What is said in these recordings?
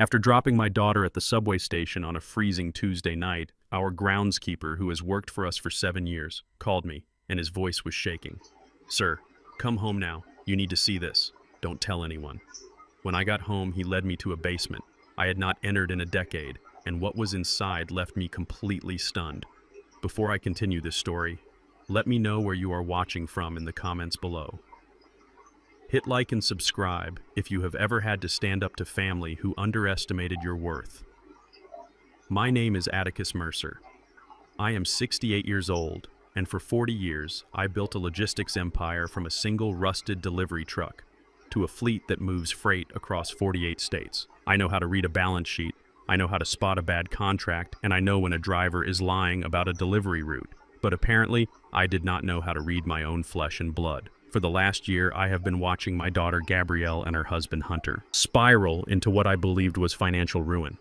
After dropping my daughter at the subway station on a freezing Tuesday night, our groundskeeper, who has worked for us for 7 years, called me, and his voice was shaking. "Sir, come home now. You need to see this. Don't tell anyone." When I got home, he led me to a basement I had not entered in a decade, and what was inside left me completely stunned. Before I continue this story, let me know where you are watching from in the comments below. Hit like and subscribe if you have ever had to stand up to family who underestimated your worth. My name is Atticus Mercer. I am 68 years old, and for 40 years, I built a logistics empire from a single rusted delivery truck to a fleet that moves freight across 48 states. I know how to read a balance sheet, I know how to spot a bad contract, and I know when a driver is lying about a delivery route. But apparently, I did not know how to read my own flesh and blood. For the last year, I have been watching my daughter Gabrielle and her husband Hunter spiral into what I believed was financial ruin.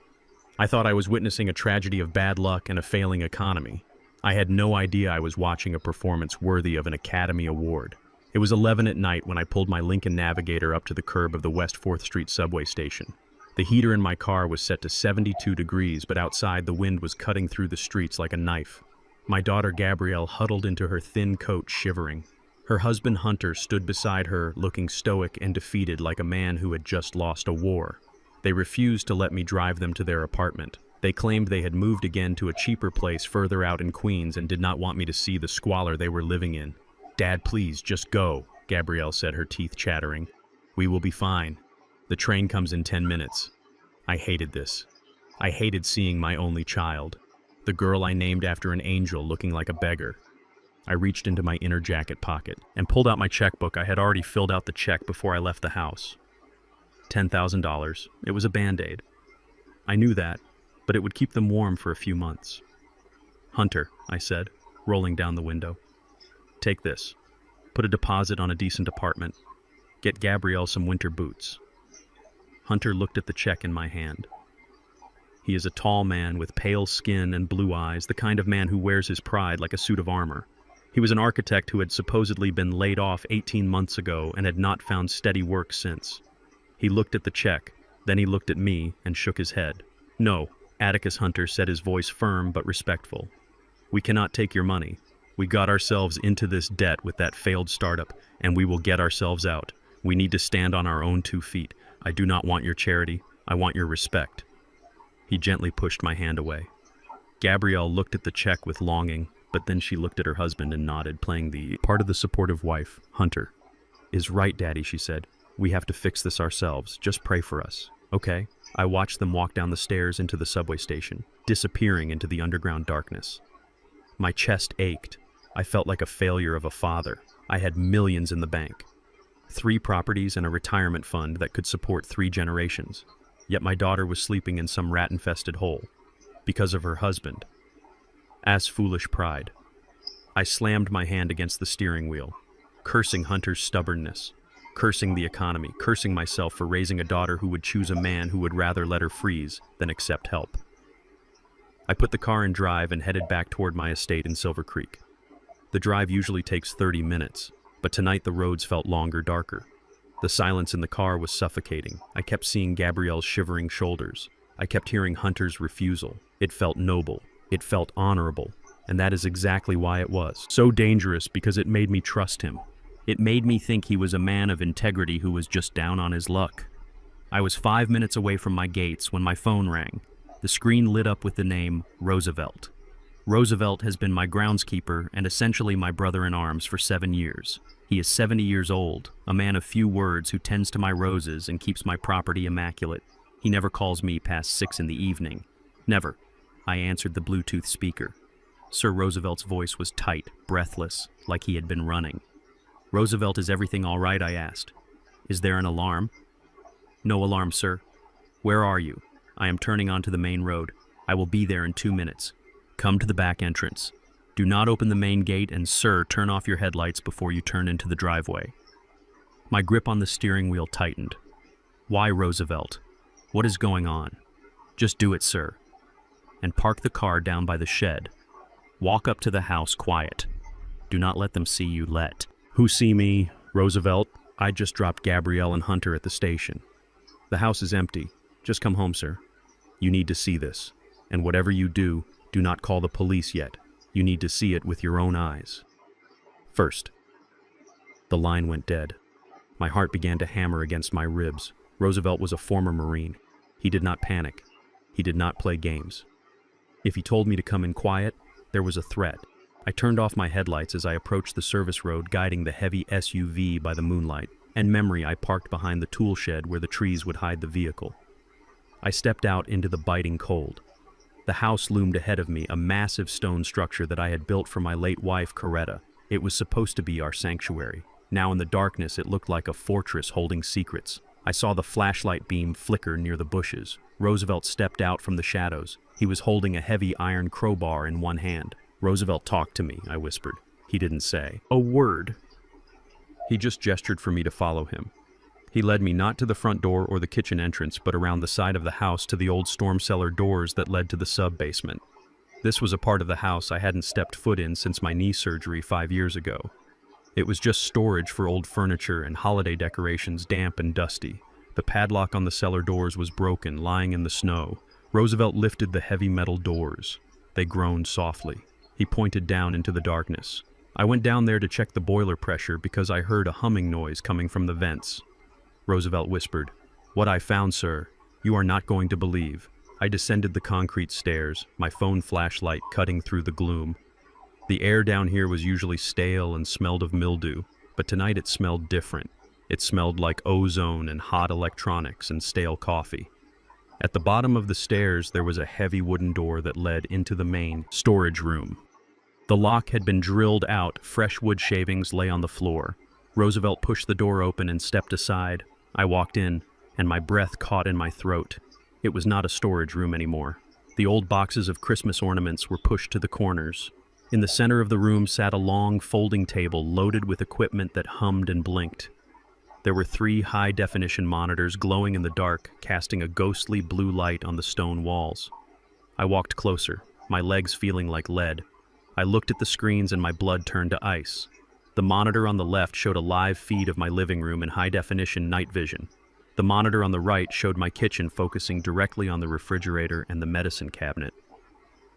I thought I was witnessing a tragedy of bad luck and a failing economy. I had no idea I was watching a performance worthy of an Academy Award. It was 11 at night when I pulled my Lincoln Navigator up to the curb of the West 4th Street subway station. The heater in my car was set to 72 degrees, but outside the wind was cutting through the streets like a knife. My daughter Gabrielle huddled into her thin coat, shivering. Her husband Hunter stood beside her, looking stoic and defeated like a man who had just lost a war. They refused to let me drive them to their apartment. They claimed they had moved again to a cheaper place further out in Queens and did not want me to see the squalor they were living in. "Dad, please, just go," Gabrielle said, her teeth chattering. "We will be fine. The train comes in 10 minutes. I hated this. I hated seeing my only child, the girl I named after an angel, looking like a beggar. I reached into my inner jacket pocket and pulled out my checkbook. I had already filled out the check before I left the house. $10,000. It was a Band-Aid. I knew that, but it would keep them warm for a few months. "Hunter," I said, rolling down the window. "Take this. Put a deposit on a decent apartment. Get Gabrielle some winter boots." Hunter looked at the check in my hand. He is a tall man with pale skin and blue eyes, the kind of man who wears his pride like a suit of armor. He was an architect who had supposedly been laid off 18 months ago and had not found steady work since. He looked at the check, then he looked at me and shook his head. "No," Atticus Hunter said, his voice firm but respectful. "We cannot take your money. We got ourselves into this debt with that failed startup, and we will get ourselves out. We need to stand on our own 2 feet. I do not want your charity. I want your respect." He gently pushed my hand away. Gabrielle looked at the check with longing, but then she looked at her husband and nodded, playing the part of the supportive wife. "Hunter is right, Daddy," she said. "We have to fix this ourselves. Just pray for us, okay?" I watched them walk down the stairs into the subway station, disappearing into the underground darkness. My chest ached. I felt like a failure of a father. I had millions in the bank. 3 properties and a retirement fund that could support 3 generations. Yet my daughter was sleeping in some rat-infested hole. Because of her husband. As foolish pride. I slammed my hand against the steering wheel, cursing Hunter's stubbornness, cursing the economy, cursing myself for raising a daughter who would choose a man who would rather let her freeze than accept help. I put the car in drive and headed back toward my estate in Silver Creek. The drive usually takes 30 minutes, but tonight the roads felt longer, darker. The silence in the car was suffocating. I kept seeing Gabrielle's shivering shoulders. I kept hearing Hunter's refusal. It felt noble. It felt honorable. And that is exactly why it was. So dangerous because it made me trust him. It made me think he was a man of integrity who was just down on his luck. I was 5 minutes away from my gates when my phone rang. The screen lit up with the name Roosevelt. Roosevelt has been my groundskeeper and essentially my brother-in-arms for 7 years. He is 70 years old, a man of few words who tends to my roses and keeps my property immaculate. He never calls me past 6 in the evening. Never. I answered the Bluetooth speaker. Sir Roosevelt's voice was tight, breathless, like he had been running. "Roosevelt, is everything all right?" I asked. "Is there an alarm?" "No alarm, sir." "Where are you?" "I am turning onto the main road. I will be there in 2 minutes. Come to the back entrance. Do not open the main gate, and sir, turn off your headlights before you turn into the driveway." My grip on the steering wheel tightened. "Why, Roosevelt? What is going on?" "Just do it, sir. And park the car down by the shed. Walk up to the house quiet. Do not let them see you let." "Who see me, Roosevelt? I just dropped Gabrielle and Hunter at the station. The house is empty. Just come home, sir. You need to see this. And whatever you do, do not call the police yet. You need to see it with your own eyes. First. The line went dead. My heart began to hammer against my ribs. Roosevelt was a former Marine. He did not panic. He did not play games. If he told me to come in quiet, there was a threat. I turned off my headlights as I approached the service road, guiding the heavy SUV by the moonlight. And memory, I parked behind the tool shed where the trees would hide the vehicle. I stepped out into the biting cold. The house loomed ahead of me, a massive stone structure that I had built for my late wife, Coretta. It was supposed to be our sanctuary. Now in the darkness, it looked like a fortress holding secrets. I saw the flashlight beam flicker near the bushes. Roosevelt stepped out from the shadows. He was holding a heavy iron crowbar in one hand. Roosevelt talked to me, I whispered. He didn't say a word. He just gestured for me to follow him. He led me not to the front door or the kitchen entrance, but around the side of the house to the old storm cellar doors that led to the sub-basement. This was a part of the house I hadn't stepped foot in since my knee surgery 5 years ago. It was just storage for old furniture and holiday decorations, damp and dusty. The padlock on the cellar doors was broken, lying in the snow. Roosevelt lifted the heavy metal doors. They groaned softly. He pointed down into the darkness. I went down there to check the boiler pressure because I heard a humming noise coming from the vents. Roosevelt whispered, "What I found, sir, you are not going to believe." I descended the concrete stairs, my phone flashlight cutting through the gloom. The air down here was usually stale and smelled of mildew, but tonight it smelled different. It smelled like ozone and hot electronics and stale coffee. At the bottom of the stairs, there was a heavy wooden door that led into the main storage room. The lock had been drilled out, fresh wood shavings lay on the floor. Roosevelt pushed the door open and stepped aside. I walked in, and my breath caught in my throat. It was not a storage room anymore. The old boxes of Christmas ornaments were pushed to the corners. In the center of the room sat a long folding table loaded with equipment that hummed and blinked. There were 3 high-definition monitors glowing in the dark, casting a ghostly blue light on the stone walls. I walked closer, my legs feeling like lead. I looked at the screens and my blood turned to ice. The monitor on the left showed a live feed of my living room in high-definition night vision. The monitor on the right showed my kitchen focusing directly on the refrigerator and the medicine cabinet.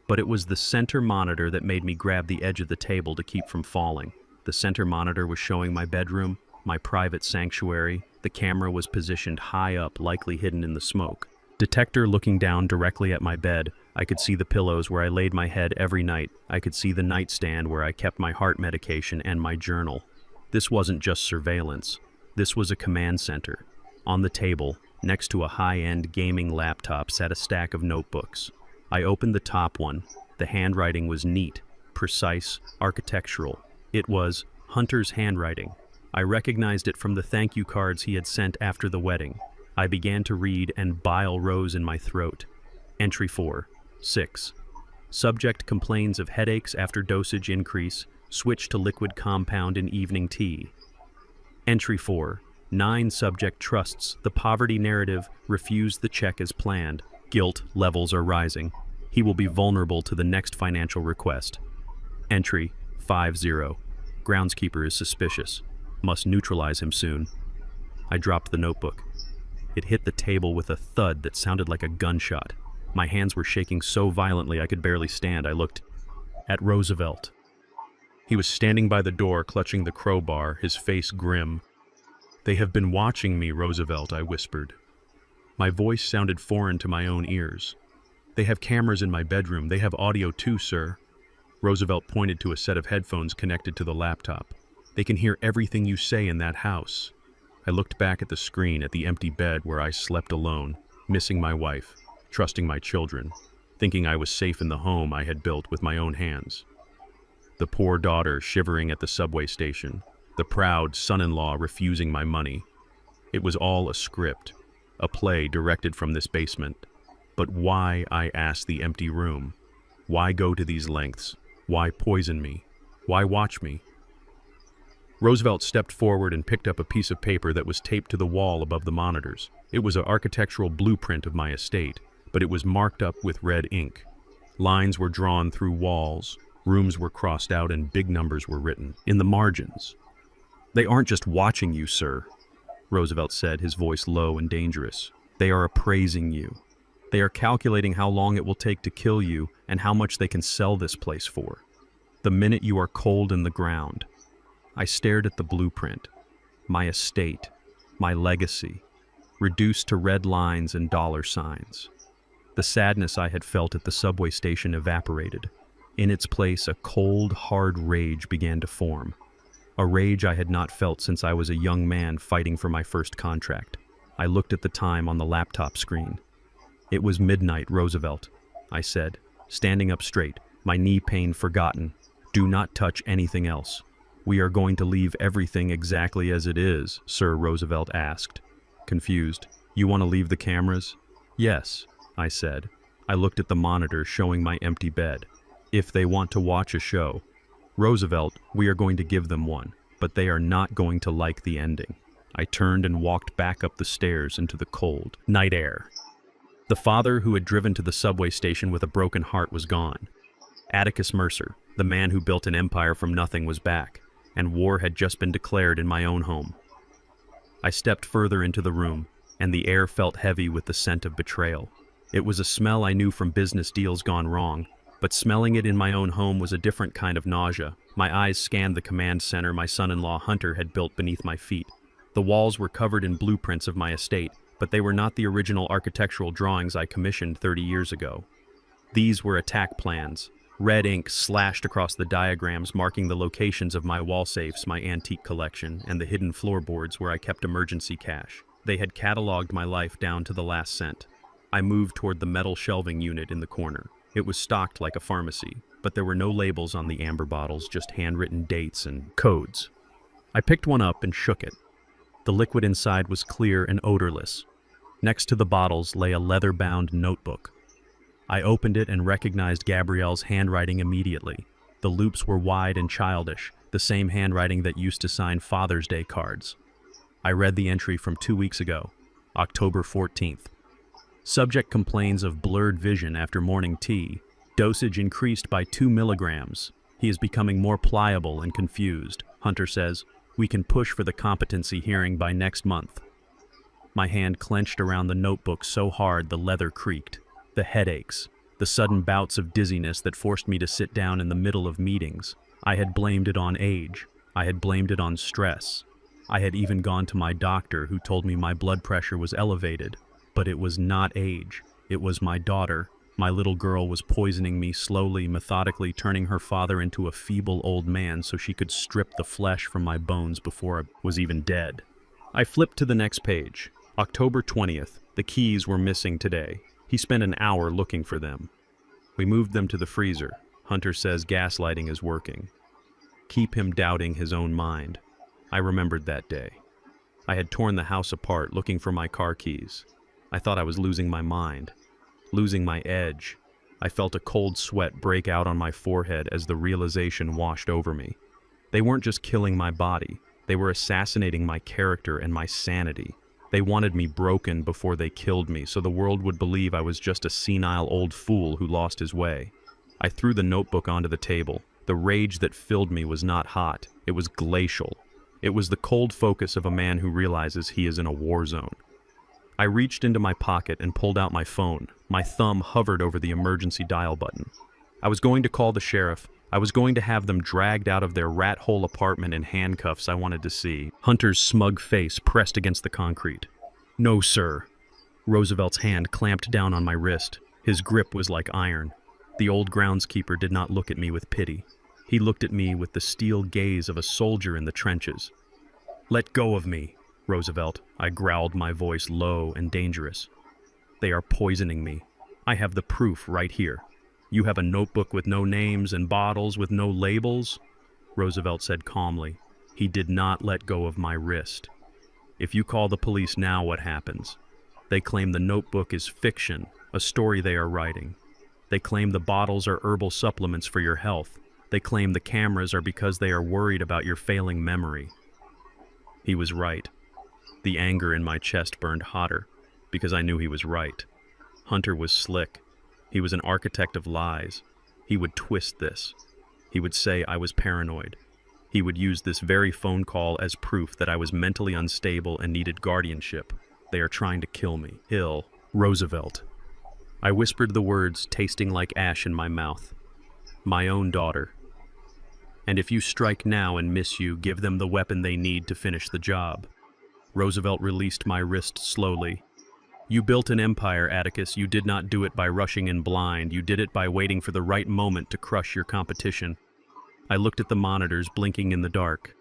But it was the center monitor that made me grab the edge of the table to keep from falling. The center monitor was showing my bedroom, my private sanctuary. The camera was positioned high up, likely hidden in the smoke. Detector looking down directly at my bed. I could see the pillows where I laid my head every night. I could see the nightstand where I kept my heart medication and my journal. This wasn't just surveillance. This was a command center. On the table, next to a high-end gaming laptop, sat a stack of notebooks. I opened the top one. The handwriting was neat, precise, architectural. It was Hunter's handwriting. I recognized it from the thank you cards he had sent after the wedding. I began to read, and bile rose in my throat. Entry 4. 6. Subject complains of headaches after dosage increase. Switch to liquid compound in evening tea. Entry 4. 9. Subject trusts the poverty narrative. Refused the check as planned. Guilt levels are rising. He will be vulnerable to the next financial request. Entry 50. Groundskeeper is suspicious. Must neutralize him soon. I dropped the notebook. It hit the table with a thud that sounded like a gunshot. My hands were shaking so violently I could barely stand. I looked at Roosevelt. He was standing by the door, clutching the crowbar, his face grim. "They have been watching me, Roosevelt," I whispered. My voice sounded foreign to my own ears. "They have cameras in my bedroom. They have audio too, sir." Roosevelt pointed to a set of headphones connected to the laptop. "They can hear everything you say in that house." I looked back at the screen, at the empty bed where I slept alone, missing my wife, trusting my children, thinking I was safe in the home I had built with my own hands. The poor daughter shivering at the subway station, the proud son-in-law refusing my money. It was all a script, a play directed from this basement. But why, I asked the empty room? Why go to these lengths? Why poison me? Why watch me? Roosevelt stepped forward and picked up a piece of paper that was taped to the wall above the monitors. It was an architectural blueprint of my estate, but it was marked up with red ink. Lines were drawn through walls, rooms were crossed out, and big numbers were written in the margins. "They aren't just watching you, sir," Roosevelt said, his voice low and dangerous. They are appraising you. They are calculating how long it will take to kill you and how much they can sell this place for. The minute you are cold in the ground. I stared at the blueprint, my estate, my legacy, reduced to red lines and dollar signs. The sadness I had felt at the subway station evaporated. In its place, a cold, hard rage began to form. A rage I had not felt since I was a young man fighting for my first contract. I looked at the time on the laptop screen. "It was midnight, Roosevelt," I said, standing up straight, my knee pain forgotten. "Do not touch anything else." "We are going to leave everything exactly as it is," Sir Roosevelt asked, confused. "You want to leave the cameras?" "Yes," I said. I looked at the monitor showing my empty bed. "If they want to watch a show, Roosevelt, we are going to give them one, but they are not going to like the ending." I turned and walked back up the stairs into the cold night air. The father who had driven to the subway station with a broken heart was gone. Atticus Mercer, the man who built an empire from nothing, was back, and war had just been declared in my own home. I stepped further into the room, and the air felt heavy with the scent of betrayal. It was a smell I knew from business deals gone wrong, but smelling it in my own home was a different kind of nausea. My eyes scanned the command center my son-in-law Hunter had built beneath my feet. The walls were covered in blueprints of my estate, but they were not the original architectural drawings I commissioned 30 years ago. These were attack plans, red ink slashed across the diagrams marking the locations of my wall safes, my antique collection, and the hidden floorboards where I kept emergency cash. They had cataloged my life down to the last cent. I moved toward the metal shelving unit in the corner. It was stocked like a pharmacy, but there were no labels on the amber bottles, just handwritten dates and codes. I picked one up and shook it. The liquid inside was clear and odorless. Next to the bottles lay a leather-bound notebook. I opened it and recognized Gabrielle's handwriting immediately. The loops were wide and childish, the same handwriting that used to sign Father's Day cards. I read the entry from 2 weeks ago, October 14th. Subject complains of blurred vision after morning tea. Dosage increased by 2 milligrams. He is becoming more pliable and confused. Hunter says, "We can push for the competency hearing by next month." My hand clenched around the notebook so hard the leather creaked. The headaches, the sudden bouts of dizziness that forced me to sit down in the middle of meetings. I had blamed it on age. I had blamed it on stress. I had even gone to my doctor, who told me my blood pressure was elevated. But it was not age. It was my daughter. My little girl was poisoning me slowly, methodically, turning her father into a feeble old man so she could strip the flesh from my bones before I was even dead. I flipped to the next page. October 20th. The keys were missing today. He spent an hour looking for them. We moved them to the freezer. Hunter says gaslighting is working. Keep him doubting his own mind. I remembered that day. I had torn the house apart looking for my car keys. I thought I was losing my mind, losing my edge. I felt a cold sweat break out on my forehead as the realization washed over me. They weren't just killing my body. They were assassinating my character and my sanity. They wanted me broken before they killed me, so the world would believe I was just a senile old fool who lost his way. I threw the notebook onto the table. The rage that filled me was not hot. It was glacial. It was the cold focus of a man who realizes he is in a war zone. I reached into my pocket and pulled out my phone. My thumb hovered over the emergency dial button. I was going to call the sheriff. I was going to have them dragged out of their rat-hole apartment in handcuffs I wanted to see. Hunter's smug face pressed against the concrete. "No, sir." Roosevelt's hand clamped down on my wrist. His grip was like iron. The old groundskeeper did not look at me with pity. He looked at me with the steel gaze of a soldier in the trenches. "Let go of me, Roosevelt," I growled, my voice low and dangerous. "They are poisoning me. I have the proof right here. You have a notebook with no names and bottles with no labels?" Roosevelt said calmly. He did not let go of my wrist. "If you call the police now, what happens? They claim the notebook is fiction, a story they are writing. They claim the bottles are herbal supplements for your health. They claim the cameras are because they are worried about your failing memory." He was right. The anger in my chest burned hotter, because I knew he was right. Hunter was slick. He was an architect of lies. He would twist this. He would say I was paranoid. He would use this very phone call as proof that I was mentally unstable and needed guardianship. They are trying to kill me. Ill. Roosevelt. I whispered the words, tasting like ash in my mouth. My own daughter. And if you strike now and miss you, give them the weapon they need to finish the job. Roosevelt released my wrist slowly. You built an empire, Atticus. You did not do it by rushing in blind. You did it by waiting for the right moment to crush your competition. I looked at the monitors blinking in the dark.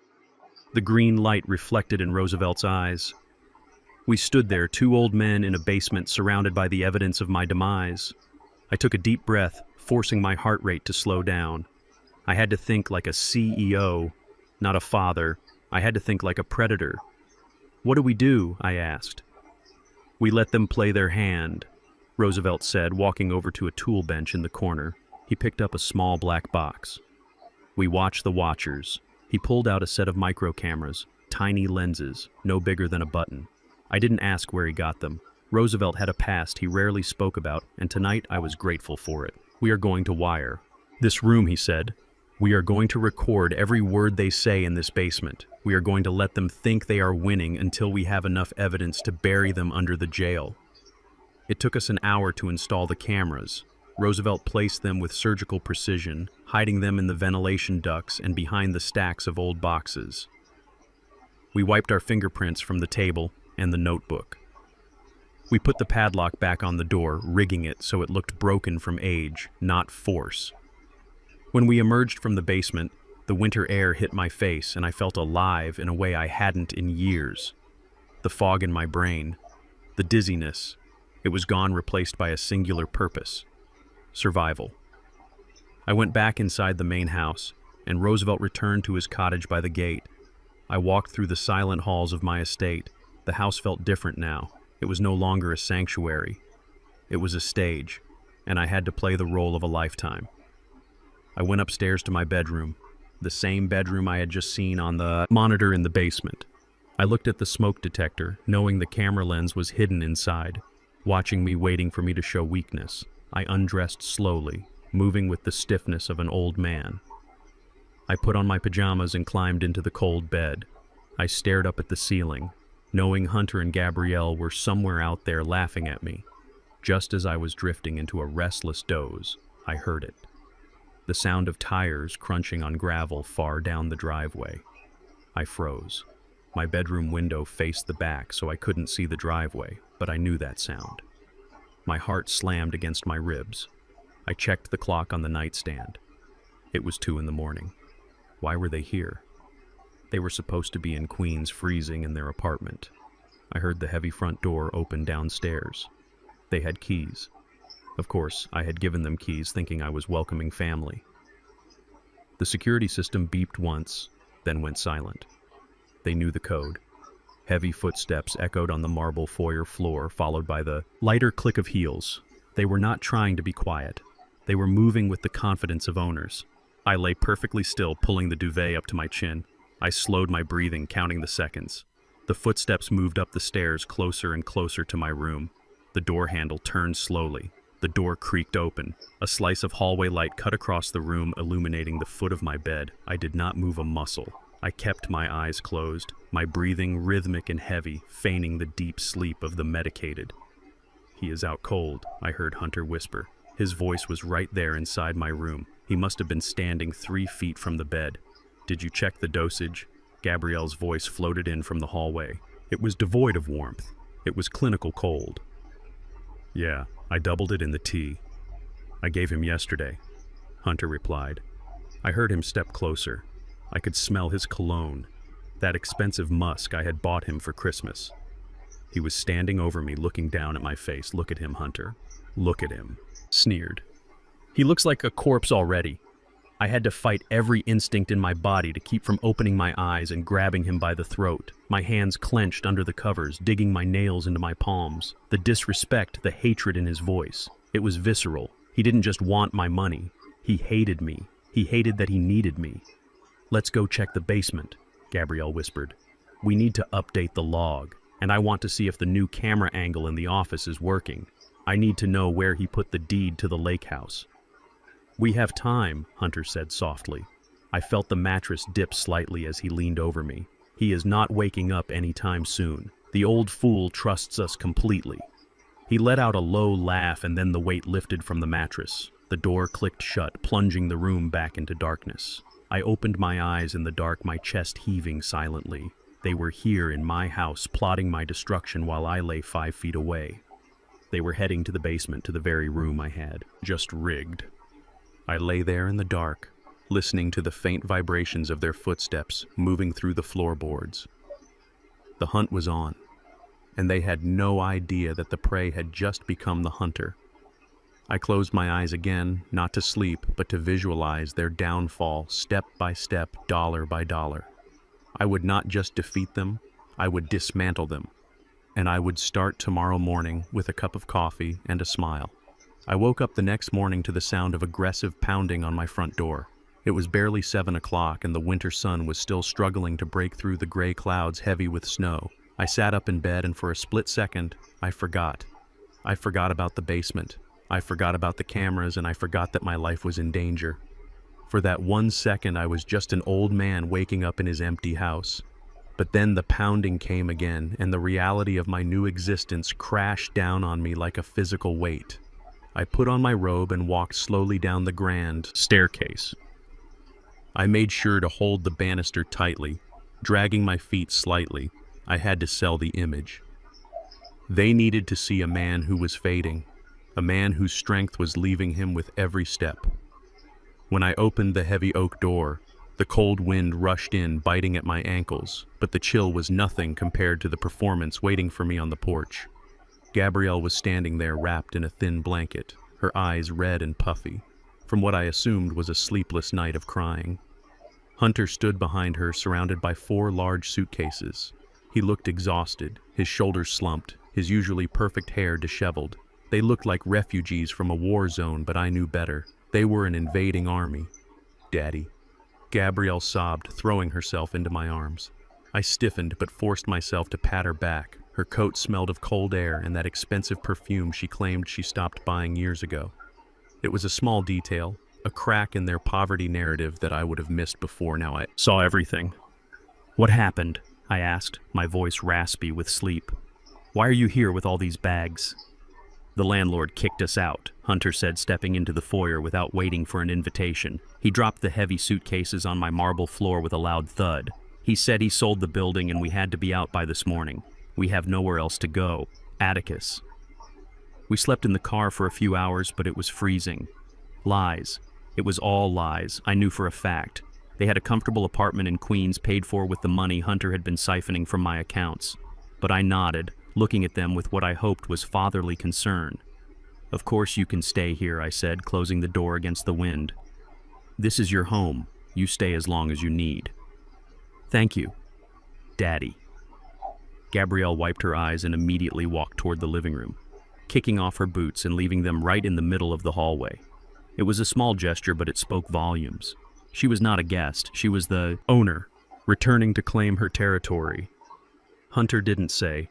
The green light reflected in Roosevelt's eyes. We stood there, two old men in a basement surrounded by the evidence of my demise. I took a deep breath, forcing my heart rate to slow down. I had to think like a CEO, not a father. I had to think like a predator. What do we do? I asked. We let them play their hand, Roosevelt said, walking over to a tool bench in the corner. He picked up a small black box. We watched the watchers. He pulled out a set of micro cameras, tiny lenses, no bigger than a button. I didn't ask where he got them. Roosevelt had a past he rarely spoke about, and tonight I was grateful for it. We are going to wire this room, he said. We are going to record every word they say in this basement. We are going to let them think they are winning until we have enough evidence to bury them under the jail. It took us an hour to install the cameras. Roosevelt placed them with surgical precision, hiding them in the ventilation ducts and behind the stacks of old boxes. We wiped our fingerprints from the table and the notebook. We put the padlock back on the door, rigging it so it looked broken from age, not force. When we emerged from the basement, the winter air hit my face and I felt alive in a way I hadn't in years. The fog in my brain, the dizziness, it was gone, replaced by a singular purpose: survival. I went back inside the main house, and Roosevelt returned to his cottage by the gate. I walked through the silent halls of my estate. The house felt different now. It was no longer a sanctuary. It was a stage, and I had to play the role of a lifetime. I went upstairs to my bedroom, the same bedroom I had just seen on the monitor in the basement. I looked at the smoke detector, knowing the camera lens was hidden inside, watching me, waiting for me to show weakness. I undressed slowly, moving with the stiffness of an old man. I put on my pajamas and climbed into the cold bed. I stared up at the ceiling, knowing Hunter and Gabrielle were somewhere out there laughing at me. Just as I was drifting into a restless doze, I heard it. The sound of tires crunching on gravel far down the driveway. I froze. My bedroom window faced the back, so I couldn't see the driveway, but I knew that sound. My heart slammed against my ribs. I checked the clock on the nightstand. It was 2 a.m. Why were they here? They were supposed to be in Queens, freezing in their apartment. I heard the heavy front door open downstairs. They had keys. Of course, I had given them keys, thinking I was welcoming family. The security system beeped once, then went silent. They knew the code. Heavy footsteps echoed on the marble foyer floor, followed by the lighter click of heels. They were not trying to be quiet. They were moving with the confidence of owners. I lay perfectly still, pulling the duvet up to my chin. I slowed my breathing, counting the seconds. The footsteps moved up the stairs, closer and closer to my room. The door handle turned slowly. The door creaked open. A slice of hallway light cut across the room, illuminating the foot of my bed. I did not move a muscle. I kept my eyes closed, my breathing rhythmic and heavy, feigning the deep sleep of the medicated. "He is out cold," I heard Hunter whisper. His voice was right there inside my room. He must have been standing 3 feet from the bed. "Did you check the dosage?" Gabrielle's voice floated in from the hallway. It was devoid of warmth. It was clinical cold. "Yeah, I doubled it in the tea. I gave him yesterday," Hunter replied. I heard him step closer. I could smell his cologne, that expensive musk I had bought him for Christmas. He was standing over me, looking down at my face. "Look at him, Hunter. Look at him," sneered. "He looks like a corpse already." I had to fight every instinct in my body to keep from opening my eyes and grabbing him by the throat. My hands clenched under the covers, digging my nails into my palms. The disrespect, the hatred in his voice. It was visceral. He didn't just want my money. He hated me. He hated that he needed me. "Let's go check the basement," Gabrielle whispered. "We need to update the log, and I want to see if the new camera angle in the office is working. I need to know where he put the deed to the lake house." "We have time," Hunter said softly. I felt the mattress dip slightly as he leaned over me. "He is not waking up anytime soon." The old fool trusts us completely. He let out a low laugh and then the weight lifted from the mattress. The door clicked shut, plunging the room back into darkness. I opened my eyes in the dark, my chest heaving silently. They were here in my house, plotting my destruction while I lay 5 feet away. They were heading to the basement, to the very room I had just rigged. I lay there in the dark, listening to the faint vibrations of their footsteps moving through the floorboards. The hunt was on, and they had no idea that the prey had just become the hunter. I closed my eyes again, not to sleep, but to visualize their downfall step by step, dollar by dollar. I would not just defeat them, I would dismantle them. And I would start tomorrow morning with a cup of coffee and a smile. I woke up the next morning to the sound of aggressive pounding on my front door. It was barely 7 o'clock and the winter sun was still struggling to break through the gray clouds heavy with snow. I sat up in bed and for a split second, I forgot. I forgot about the basement. I forgot about the cameras and I forgot that my life was in danger. For that 1 second, I was just an old man waking up in his empty house. But then the pounding came again and the reality of my new existence crashed down on me like a physical weight. I put on my robe and walked slowly down the grand staircase. I made sure to hold the banister tightly, dragging my feet slightly. I had to sell the image. They needed to see a man who was fading, a man whose strength was leaving him with every step. When I opened the heavy oak door, the cold wind rushed in, biting at my ankles, but the chill was nothing compared to the performance waiting for me on the porch. Gabrielle was standing there wrapped in a thin blanket, her eyes red and puffy, from what I assumed was a sleepless night of crying. Hunter stood behind her, surrounded by 4 large suitcases. He looked exhausted, his shoulders slumped, his usually perfect hair disheveled. They looked like refugees from a war zone, but I knew better. They were an invading army. Daddy. Gabrielle sobbed, throwing herself into my arms. I stiffened, but forced myself to pat her back. Her coat smelled of cold air and that expensive perfume she claimed she stopped buying years ago. It was a small detail, a crack in their poverty narrative that I would have missed before. Now I saw everything. What happened? I asked, my voice raspy with sleep. Why are you here with all these bags? The landlord kicked us out, Hunter said, stepping into the foyer without waiting for an invitation. He dropped the heavy suitcases on my marble floor with a loud thud. He said he sold the building and we had to be out by this morning. We have nowhere else to go. Atticus. We slept in the car for a few hours, but it was freezing. Lies. It was all lies, I knew for a fact. They had a comfortable apartment in Queens paid for with the money Hunter had been siphoning from my accounts. But I nodded, looking at them with what I hoped was fatherly concern. Of course you can stay here, I said, closing the door against the wind. This is your home. You stay as long as you need. Thank you, Daddy. Gabrielle wiped her eyes and immediately walked toward the living room, kicking off her boots and leaving them right in the middle of the hallway. It was a small gesture, but it spoke volumes. She was not a guest, she was the owner, returning to claim her territory. Hunter didn't say,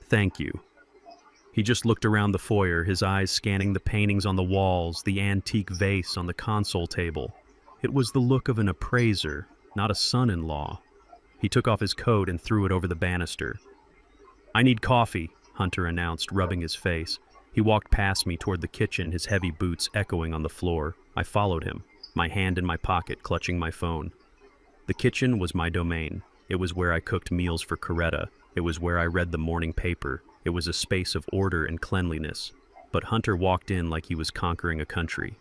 "Thank you." He just looked around the foyer, his eyes scanning the paintings on the walls, the antique vase on the console table. It was the look of an appraiser, not a son-in-law. He took off his coat and threw it over the banister. "I need coffee," Hunter announced, rubbing his face. He walked past me toward the kitchen, his heavy boots echoing on the floor. I followed him, my hand in my pocket, clutching my phone. The kitchen was my domain. It was where I cooked meals for Coretta. It was where I read the morning paper. It was a space of order and cleanliness. But Hunter walked in like he was conquering a country.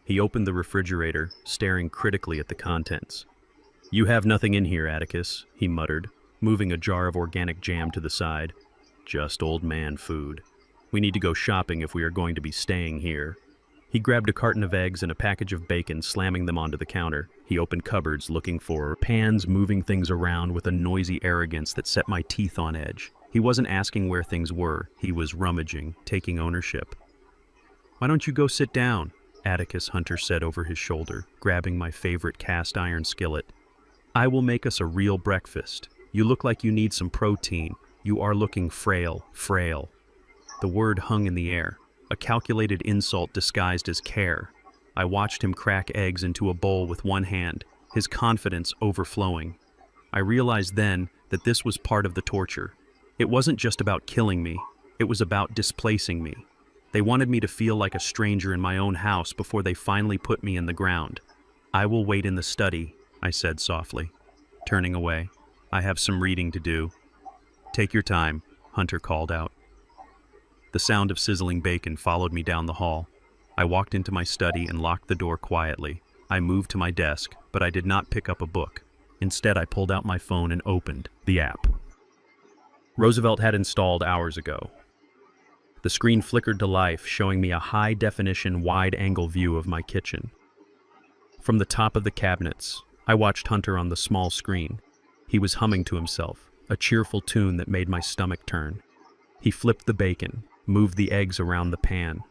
He opened the refrigerator, staring critically at the contents. "You have nothing in here, Atticus," he muttered, moving a jar of organic jam to the side. "Just old man food. We need to go shopping if we are going to be staying here." He grabbed a carton of eggs and a package of bacon, slamming them onto the counter. He opened cupboards, looking for pans, moving things around with a noisy arrogance that set my teeth on edge. He wasn't asking where things were. He was rummaging, taking ownership. "Why don't you go sit down?" Atticus, Hunter said over his shoulder, grabbing my favorite cast iron skillet. "I will make us a real breakfast. You look like you need some protein. You are looking frail, frail." The word hung in the air, a calculated insult disguised as care. I watched him crack eggs into a bowl with one hand, his confidence overflowing. I realized then that this was part of the torture. It wasn't just about killing me, it was about displacing me. They wanted me to feel like a stranger in my own house before they finally put me in the ground. "I will wait in the study," I said softly, turning away. "I have some reading to do." "Take your time," Hunter called out. The sound of sizzling bacon followed me down the hall. I walked into my study and locked the door quietly. I moved to my desk, but I did not pick up a book. Instead, I pulled out my phone and opened the app Roosevelt had installed hours ago. The screen flickered to life, showing me a high-definition, wide-angle view of my kitchen. From the top of the cabinets, I watched Hunter on the small screen. He was humming to himself, a cheerful tune that made my stomach turn. He flipped the bacon, moved the eggs around the pan.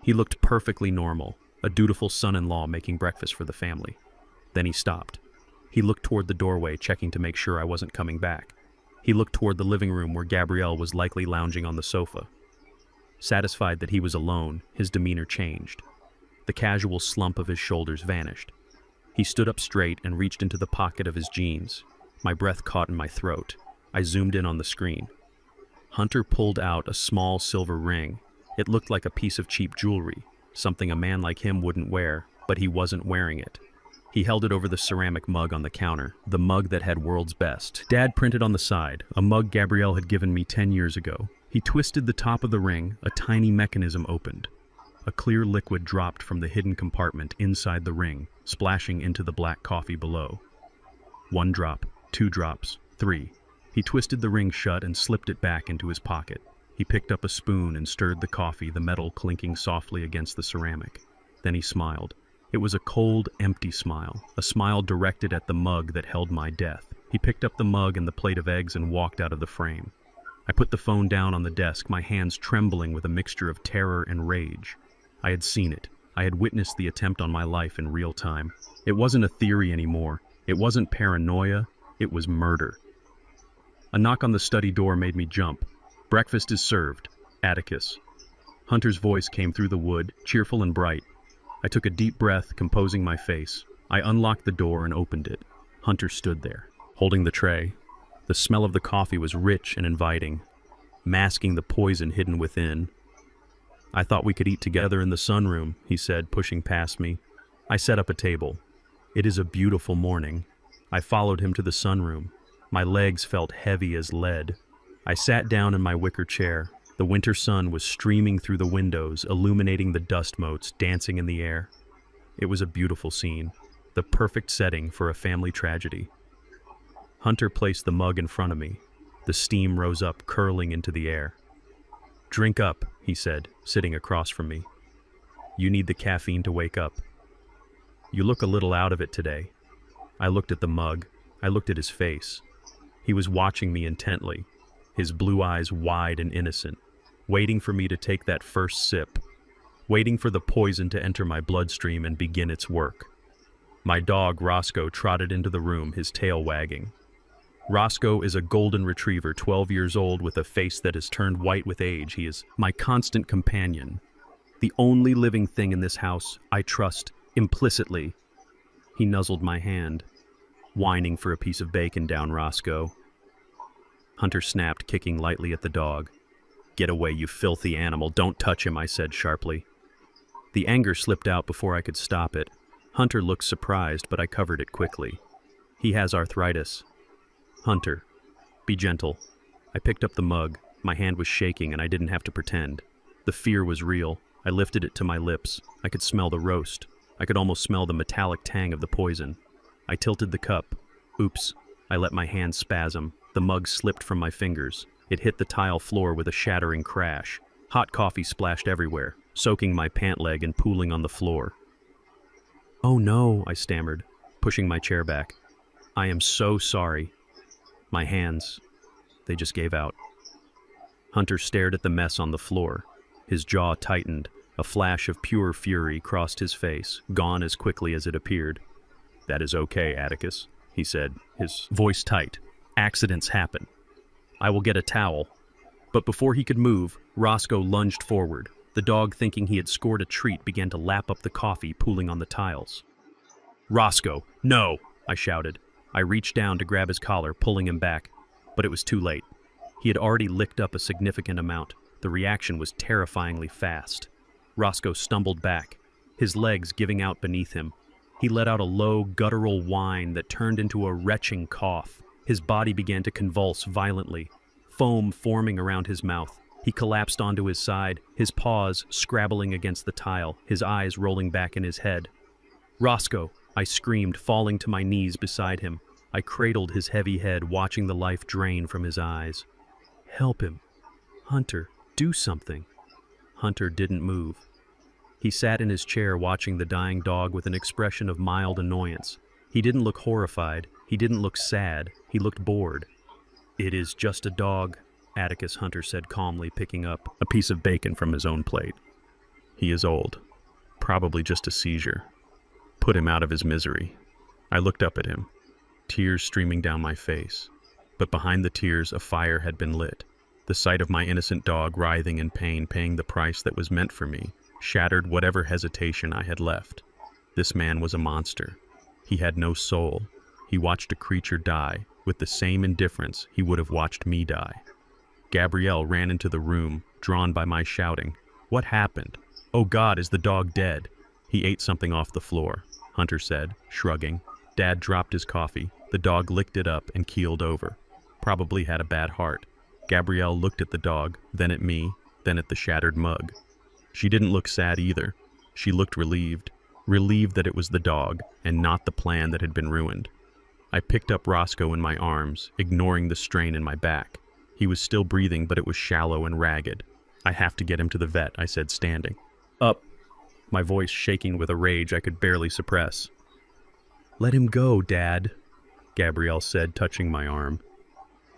He looked perfectly normal, a dutiful son-in-law making breakfast for the family. Then he stopped. He looked toward the doorway, checking to make sure I wasn't coming back. He looked toward the living room where Gabrielle was likely lounging on the sofa. Satisfied that he was alone, his demeanor changed. The casual slump of his shoulders vanished. He stood up straight and reached into the pocket of his jeans. My breath caught in my throat. I zoomed in on the screen. Hunter pulled out a small silver ring. It looked like a piece of cheap jewelry, something a man like him wouldn't wear, but he wasn't wearing it. He held it over the ceramic mug on the counter, the mug that had "World's Best" Dad printed on the side, a mug Gabrielle had given me 10 years ago. He twisted the top of the ring, a tiny mechanism opened. A clear liquid dropped from the hidden compartment inside the ring, splashing into the black coffee below. 1 drop, 2 drops, 3. He twisted the ring shut and slipped it back into his pocket. He picked up a spoon and stirred the coffee, the metal clinking softly against the ceramic. Then he smiled. It was a cold, empty smile, a smile directed at the mug that held my death. He picked up the mug and the plate of eggs and walked out of the frame. I put the phone down on the desk, my hands trembling with a mixture of terror and rage. I had seen it. I had witnessed the attempt on my life in real time. It wasn't a theory anymore. It wasn't paranoia. It was murder. A knock on the study door made me jump. "Breakfast is served. Atticus." Hunter's voice came through the wood, cheerful and bright. I took a deep breath, composing my face. I unlocked the door and opened it. Hunter stood there, holding the tray. The smell of the coffee was rich and inviting, masking the poison hidden within. "I thought we could eat together in the sunroom," he said, pushing past me. I set up a table. "It is a beautiful morning." I followed him to the sunroom. My legs felt heavy as lead. I sat down in my wicker chair. The winter sun was streaming through the windows, illuminating the dust motes dancing in the air. It was a beautiful scene, the perfect setting for a family tragedy. Hunter placed the mug in front of me. The steam rose up, curling into the air. "Drink up," he said, sitting across from me. "You need the caffeine to wake up. You look a little out of it today." I looked at the mug. I looked at his face. He was watching me intently, his blue eyes wide and innocent, waiting for me to take that first sip, waiting for the poison to enter my bloodstream and begin its work. My dog, Roscoe, trotted into the room, his tail wagging. Roscoe is a golden retriever, 12 years old, with a face that has turned white with age. He is my constant companion, the only living thing in this house I trust implicitly. He nuzzled my hand, whining for a piece of bacon down Roscoe. Hunter snapped, kicking lightly at the dog. "Get away, you filthy animal. Don't touch him," I said sharply. The anger slipped out before I could stop it. Hunter looked surprised, but I covered it quickly. "He has arthritis." "Hunter, be gentle." I picked up the mug. My hand was shaking, and I didn't have to pretend. The fear was real. I lifted it to my lips. I could smell the roast. I could almost smell the metallic tang of the poison. I tilted the cup. Oops. I let my hand spasm. The mug slipped from my fingers. It hit the tile floor with a shattering crash. Hot coffee splashed everywhere, soaking my pant leg and pooling on the floor. "Oh no," I stammered, pushing my chair back. "I am so sorry." My hands, they just gave out. Hunter stared at the mess on the floor. His jaw tightened. A flash of pure fury crossed his face, gone as quickly as it appeared. "That is okay, Atticus," he said, his voice tight. "Accidents happen. I will get a towel." But before he could move, Roscoe lunged forward. The dog, thinking he had scored a treat, began to lap up the coffee pooling on the tiles. "Roscoe, no!" I shouted. I reached down to grab his collar, pulling him back, but it was too late. He had already licked up a significant amount. The reaction was terrifyingly fast. Roscoe stumbled back, his legs giving out beneath him. He let out a low, guttural whine that turned into a retching cough. His body began to convulse violently, foam forming around his mouth. He collapsed onto his side, his paws scrabbling against the tile, his eyes rolling back in his head. "Roscoe!" I screamed, falling to my knees beside him. I cradled his heavy head, watching the life drain from his eyes. "Help him. Hunter, do something." Hunter didn't move. He sat in his chair watching the dying dog with an expression of mild annoyance. He didn't look horrified. He didn't look sad. He looked bored. "It is just a dog," Atticus Hunter said calmly, picking up a piece of bacon from his own plate. "He is old. Probably just a seizure. Put him out of his misery." I looked up at him, tears streaming down my face. But behind the tears, a fire had been lit. The sight of my innocent dog writhing in pain, paying the price that was meant for me, shattered whatever hesitation I had left. This man was a monster. He had no soul. He watched a creature die with the same indifference he would have watched me die. Gabrielle ran into the room, drawn by my shouting. "What happened? Oh God, is the dog dead?" "He ate something off the floor," Hunter said, shrugging. Dad dropped his coffee. The dog licked it up and keeled over. Probably had a bad heart. Gabrielle looked at the dog, then at me, then at the shattered mug. She didn't look sad either. She looked relieved. Relieved that it was the dog, and not the plan that had been ruined. I picked up Roscoe in my arms, ignoring the strain in my back. He was still breathing, but it was shallow and ragged. "I have to get him to the vet," I said, standing up, my voice shaking with a rage I could barely suppress. "Let him go, Dad," Gabrielle said, touching my arm.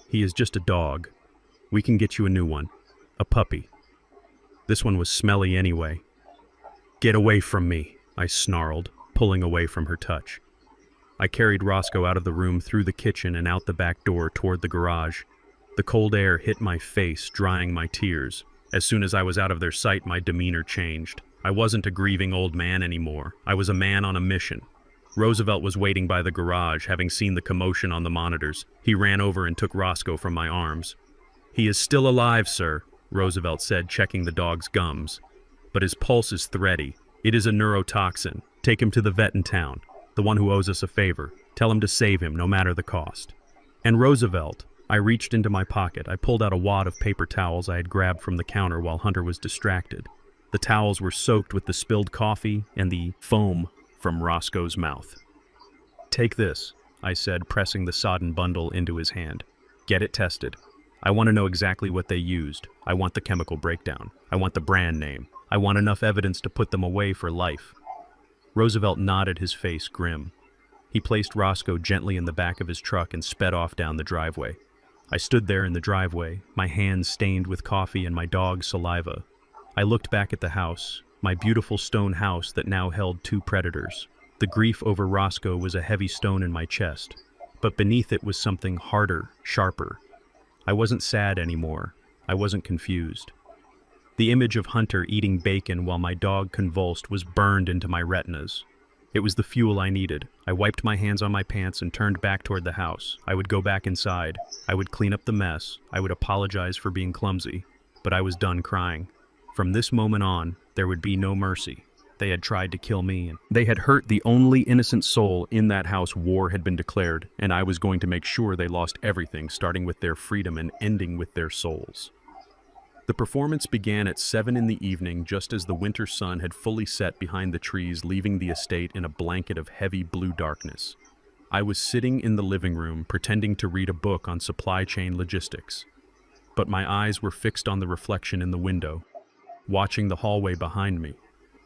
"He is just a dog. We can get you a new one. A puppy. This one was smelly anyway." "Get away from me," I snarled, pulling away from her touch. I carried Roscoe out of the room, through the kitchen and out the back door toward the garage. The cold air hit my face, drying my tears. As soon as I was out of their sight, my demeanor changed. I wasn't a grieving old man anymore. I was a man on a mission. Roosevelt was waiting by the garage, having seen the commotion on the monitors. He ran over and took Roscoe from my arms. "He is still alive, sir," Roosevelt said, checking the dog's gums. "But his pulse is thready. It is a neurotoxin. Take him to the vet in town, the one who owes us a favor. Tell him to save him, no matter the cost." "And Roosevelt," I reached into my pocket. I pulled out a wad of paper towels I had grabbed from the counter while Hunter was distracted. The towels were soaked with the spilled coffee and the foam from Roscoe's mouth. "Take this," I said, pressing the sodden bundle into his hand. "Get it tested. I want to know exactly what they used. I want the chemical breakdown. I want the brand name. I want enough evidence to put them away for life." Roosevelt nodded, his face grim. He placed Roscoe gently in the back of his truck and sped off down the driveway. I stood there in the driveway, my hands stained with coffee and my dog's saliva. I looked back at the house, my beautiful stone house that now held two predators. The grief over Roscoe was a heavy stone in my chest, but beneath it was something harder, sharper. I wasn't sad anymore. I wasn't confused. The image of Hunter eating bacon while my dog convulsed was burned into my retinas. It was the fuel I needed. I wiped my hands on my pants and turned back toward the house. I would go back inside. I would clean up the mess. I would apologize for being clumsy. But I was done crying. From this moment on, there would be no mercy. They had tried to kill me, and they had hurt the only innocent soul in that house. War had been declared, and I was going to make sure they lost everything, starting with their freedom and ending with their souls. The performance began at 7 in the evening, just as the winter sun had fully set behind the trees, leaving the estate in a blanket of heavy blue darkness. I was sitting in the living room, pretending to read a book on supply chain logistics. But my eyes were fixed on the reflection in the window, watching the hallway behind me.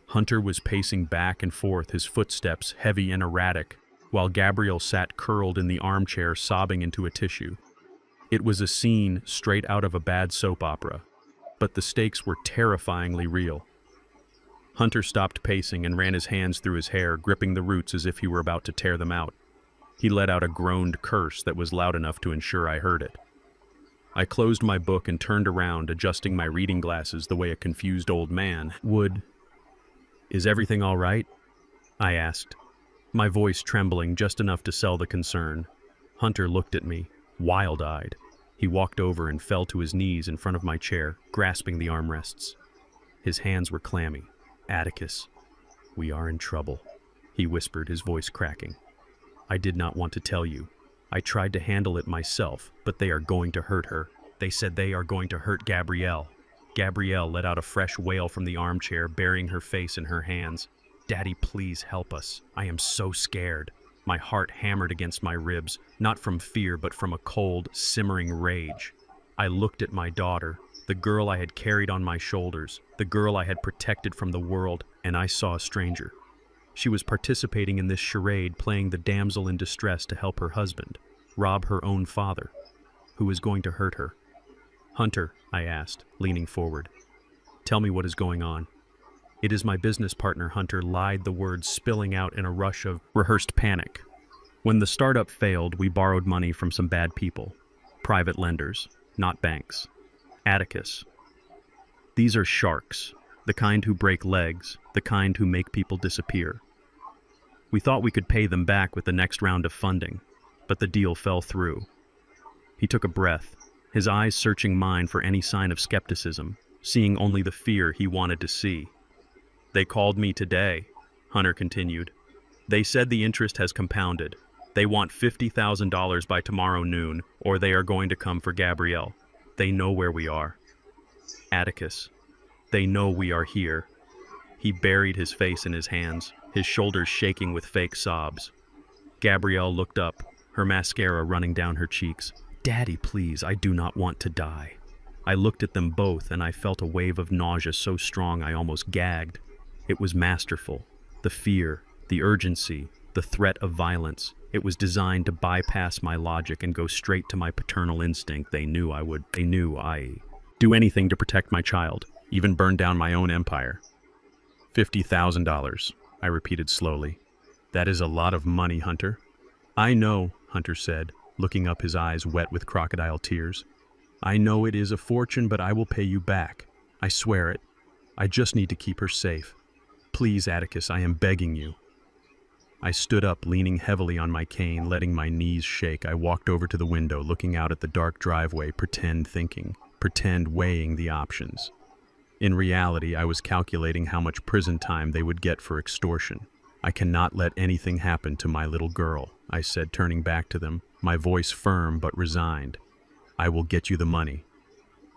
Hunter was pacing back and forth, his footsteps heavy and erratic, while Gabrielle sat curled in the armchair, sobbing into a tissue. It was a scene straight out of a bad soap opera, but the stakes were terrifyingly real. Hunter stopped pacing and ran his hands through his hair, gripping the roots as if he were about to tear them out. He let out a groaned curse that was loud enough to ensure I heard it. I closed my book and turned around, adjusting my reading glasses the way a confused old man would. "Is everything all right?" I asked, my voice trembling just enough to sell the concern. Hunter looked at me, wild-eyed. He walked over and fell to his knees in front of my chair, grasping the armrests. His hands were clammy. "Atticus, we are in trouble," he whispered, his voice cracking. "I did not want to tell you. I tried to handle it myself, but they are going to hurt her. They said they are going to hurt Gabrielle." Gabrielle let out a fresh wail from the armchair, burying her face in her hands. "Daddy, please help us. I am so scared." My heart hammered against my ribs, not from fear, but from a cold, simmering rage. I looked at my daughter, the girl I had carried on my shoulders, the girl I had protected from the world, and I saw a stranger. She was participating in this charade, playing the damsel in distress to help her husband, rob her own father, who was going to hurt her. "Hunter," I asked, leaning forward, "tell me what is going on." "It is my business partner," Hunter lied, the words spilling out in a rush of rehearsed panic. "When the startup failed, we borrowed money from some bad people, private lenders, not banks. Atticus, these are sharks, the kind who break legs, the kind who make people disappear. We thought we could pay them back with the next round of funding, but the deal fell through." He took a breath, his eyes searching mine for any sign of skepticism, seeing only the fear he wanted to see. "They called me today," Hunter continued. "They said the interest has compounded. They want $50,000 by tomorrow noon, or they are going to come for Gabrielle. They know where we are. Atticus, they know we are here." He buried his face in his hands, his shoulders shaking with fake sobs. Gabrielle looked up, her mascara running down her cheeks. "Daddy, please, I do not want to die." I looked at them both, and I felt a wave of nausea so strong I almost gagged. It was masterful. The fear, the urgency, the threat of violence. It was designed to bypass my logic and go straight to my paternal instinct. They knew I'd do anything to protect my child, even burn down my own empire. $50,000, I repeated slowly. "That is a lot of money, Hunter." "I know," Hunter said, looking up, his eyes wet with crocodile tears. "I know it is a fortune, but I will pay you back. I swear it. I just need to keep her safe. Please, Atticus, I am begging you." I stood up, leaning heavily on my cane, letting my knees shake. I walked over to the window, looking out at the dark driveway, pretend weighing the options. In reality, I was calculating how much prison time they would get for extortion. "I cannot let anything happen to my little girl," I said, turning back to them, my voice firm but resigned. "I will get you the money."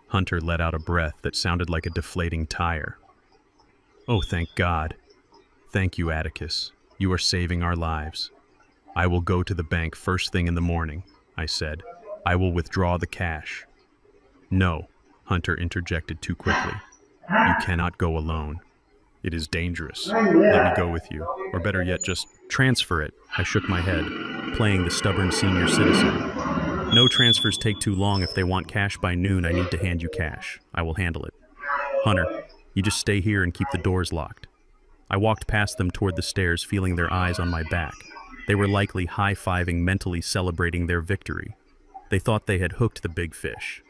Hunter let out a breath that sounded like a deflating tire. "Oh, thank God. Thank you, Atticus. You are saving our lives." "I will go to the bank first thing in the morning," I said. "I will withdraw the cash." "No," Hunter interjected too quickly. "You cannot go alone. It is dangerous. Let me go with you. Or better yet, just transfer it." I shook my head, playing the stubborn senior citizen. "No transfers take too long. If they want cash by noon, I need to hand you cash. I will handle it. Hunter, you just stay here and keep the doors locked." I walked past them toward the stairs, feeling their eyes on my back. They were likely high-fiving, mentally celebrating their victory. They thought they had hooked the big fish,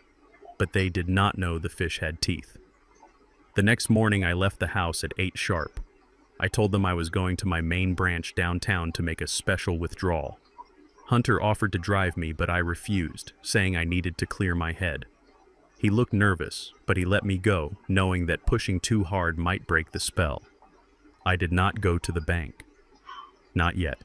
but they did not know the fish had teeth. The next morning, I left the house at 8 sharp. I told them I was going to my main branch downtown to make a special withdrawal. Hunter offered to drive me, but I refused, saying I needed to clear my head. He looked nervous, but he let me go, knowing that pushing too hard might break the spell. I did not go to the bank. Not yet.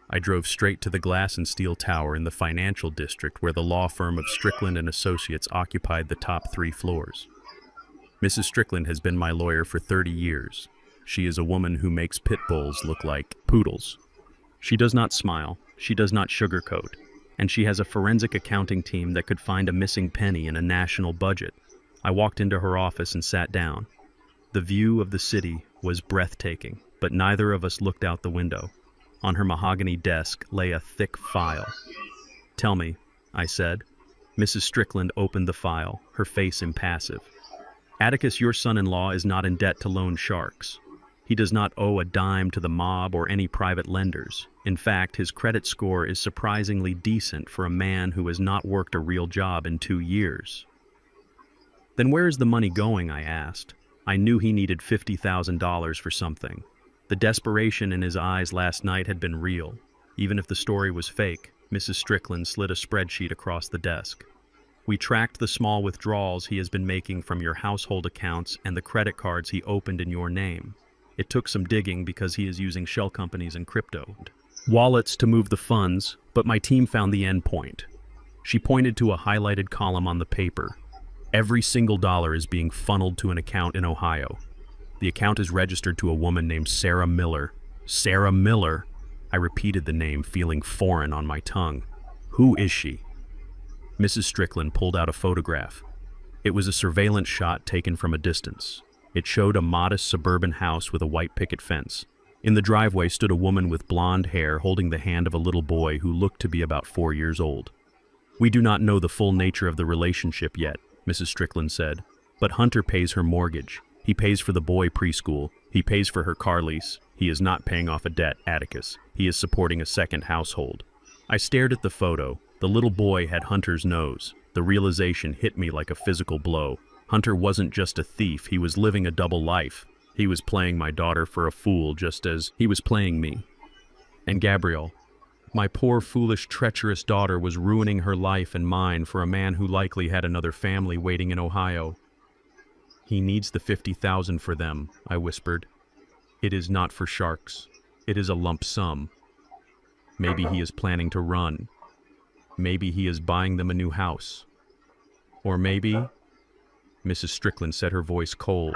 I drove straight to the Glass and Steel Tower in the financial district, where the law firm of Strickland and Associates occupied the top 3 floors. Mrs. Strickland has been my lawyer for 30 years. She is a woman who makes pit bulls look like poodles. She does not smile, she does not sugarcoat, and she has a forensic accounting team that could find a missing penny in a national budget. I walked into her office and sat down. The view of the city was breathtaking, but neither of us looked out the window. On her mahogany desk lay a thick file. "Tell me," I said. Mrs. Strickland opened the file, her face impassive. "Atticus, your son-in-law, is not in debt to loan sharks. He does not owe a dime to the mob or any private lenders. In fact, his credit score is surprisingly decent for a man who has not worked a real job in 2 years." "Then where is the money going?" I asked. I knew he needed $50,000 for something. The desperation in his eyes last night had been real. Even if the story was fake, Mrs. Strickland slid a spreadsheet across the desk. We tracked the small withdrawals he has been making from your household accounts and the credit cards he opened in your name. It took some digging because he is using shell companies and crypto wallets to move the funds, but my team found the end point. She pointed to a highlighted column on the paper. Every single dollar is being funneled to an account in Ohio. The account is registered to a woman named Sarah Miller. Sarah Miller? I repeated the name, feeling foreign on my tongue. Who is she? Mrs. Strickland pulled out a photograph. It was a surveillance shot taken from a distance. It showed a modest suburban house with a white picket fence. In the driveway stood a woman with blonde hair holding the hand of a little boy who looked to be about 4 years old. We do not know the full nature of the relationship yet, Mrs. Strickland said, but Hunter pays her mortgage. He pays for the boy preschool. He pays for her car lease. He is not paying off a debt, Atticus. He is supporting a second household. I stared at the photo. The little boy had Hunter's nose. The realization hit me like a physical blow. Hunter wasn't just a thief, he was living a double life. He was playing my daughter for a fool just as he was playing me. And Gabrielle, my poor, foolish, treacherous daughter was ruining her life and mine for a man who likely had another family waiting in Ohio. He needs the $50,000 for them, I whispered. It is not for sharks. It is a lump sum. Maybe he is planning to run. Maybe he is buying them a new house. Or maybe, Mrs. Strickland said, her voice cold,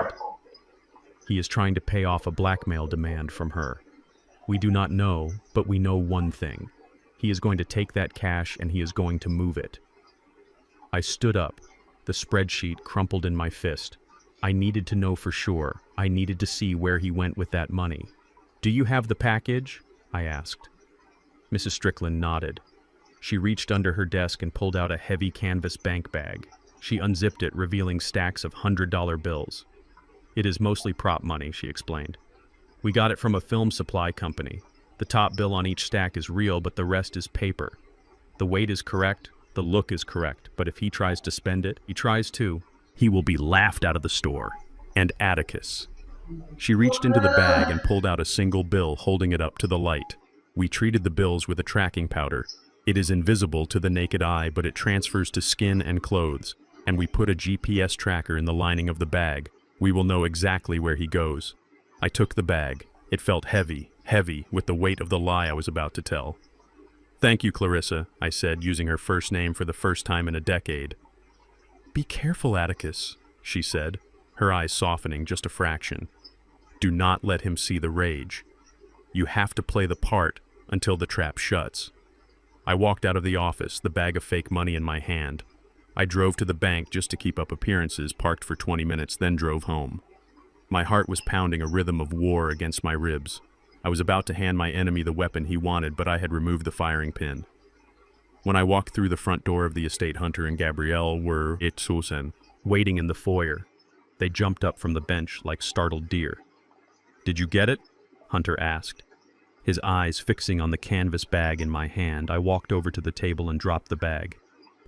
he is trying to pay off a blackmail demand from her. We do not know, but we know one thing. He is going to take that cash and he is going to move it. I stood up, the spreadsheet crumpled in my fist. I needed to know for sure. I needed to see where he went with that money. Do you have the package? I asked. Mrs. Strickland nodded. She reached under her desk and pulled out a heavy canvas bank bag. She unzipped it, revealing stacks of $100 bills. It is mostly prop money, she explained. We got it from a film supply company. The top bill on each stack is real, but the rest is paper. The weight is correct, the look is correct, but if he tries to spend it, he tries to, he will be laughed out of the store. And Atticus. She reached into the bag and pulled out a single bill, holding it up to the light. We treated the bills with a tracking powder. It is invisible to the naked eye, but it transfers to skin and clothes. And we put a GPS tracker in the lining of the bag. We will know exactly where he goes. I took the bag. It felt heavy, heavy with the weight of the lie I was about to tell. Thank you, Clarissa, I said, using her first name for the first time in a decade. Be careful, Atticus, she said, her eyes softening just a fraction. Do not let him see the rage. You have to play the part until the trap shuts. I walked out of the office, the bag of fake money in my hand. I drove to the bank just to keep up appearances, parked for 20 minutes, then drove home. My heart was pounding a rhythm of war against my ribs. I was about to hand my enemy the weapon he wanted, but I had removed the firing pin. When I walked through the front door of the estate, Hunter and Gabrielle were waiting in the foyer. They jumped up from the bench like startled deer. Did you get it? Hunter asked. His eyes fixing on the canvas bag in my hand, I walked over to the table and dropped the bag.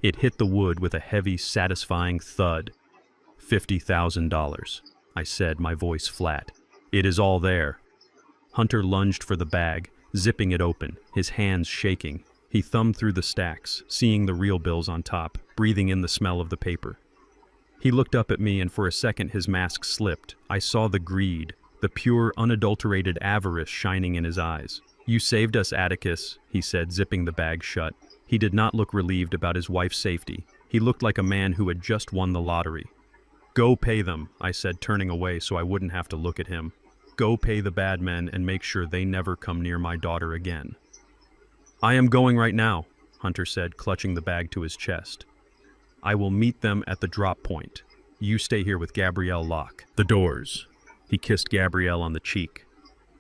It hit the wood with a heavy, satisfying thud. $50,000, I said, my voice flat. It is all there. Hunter lunged for the bag, zipping it open, his hands shaking. He thumbed through the stacks, seeing the real bills on top, breathing in the smell of the paper. He looked up at me, and for a second his mask slipped. I saw the greed, the pure, unadulterated avarice shining in his eyes. You saved us, Atticus, he said, zipping the bag shut. He did not look relieved about his wife's safety. He looked like a man who had just won the lottery. Go pay them, I said, turning away so I wouldn't have to look at him. Go pay the bad men and make sure they never come near my daughter again. I am going right now, Hunter said, clutching the bag to his chest. I will meet them at the drop point. You stay here with Gabrielle Locke. The doors. He kissed Gabrielle on the cheek.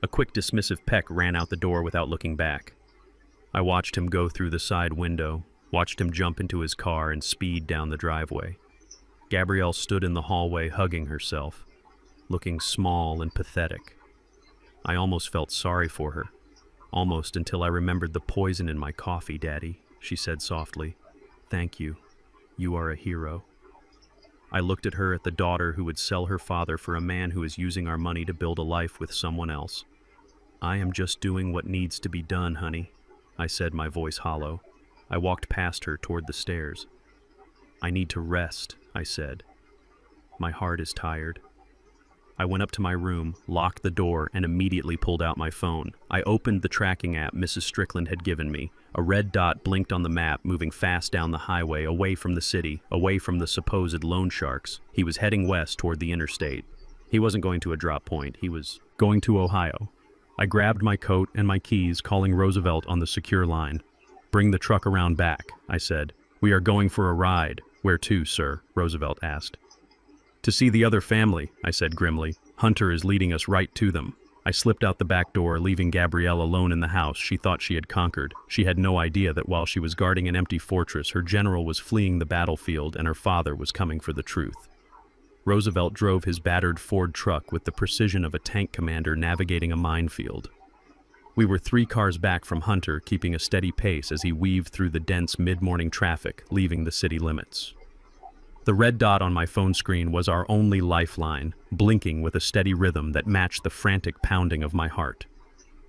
A quick dismissive peck ran out the door without looking back. I watched him go through the side window, watched him jump into his car and speed down the driveway. Gabrielle stood in the hallway hugging herself, looking small and pathetic. I almost felt sorry for her. Almost until I remembered the poison in my coffee, Daddy, she said softly. Thank you. You are a hero. I looked at her, at the daughter who would sell her father for a man who is using our money to build a life with someone else. I am just doing what needs to be done, honey, I said, my voice hollow. I walked past her toward the stairs. I need to rest, I said. My heart is tired. I went up to my room, locked the door, and immediately pulled out my phone. I opened the tracking app Mrs. Strickland had given me. A red dot blinked on the map, moving fast down the highway, away from the city, away from the supposed loan sharks. He was heading west toward the interstate. He wasn't going to a drop point. He was going to Ohio. I grabbed my coat and my keys, calling Roosevelt on the secure line. "Bring the truck around back," I said. "We are going for a ride." "Where to, sir?" Roosevelt asked. "To see the other family," I said grimly. "Hunter is leading us right to them." I slipped out the back door, leaving Gabrielle alone in the house she thought she had conquered. She had no idea that while she was guarding an empty fortress, her general was fleeing the battlefield and her father was coming for the truth. Roosevelt drove his battered Ford truck with the precision of a tank commander navigating a minefield. We were 3 cars back from Hunter, keeping a steady pace as he weaved through the dense mid-morning traffic, leaving the city limits. The red dot on my phone screen was our only lifeline, blinking with a steady rhythm that matched the frantic pounding of my heart.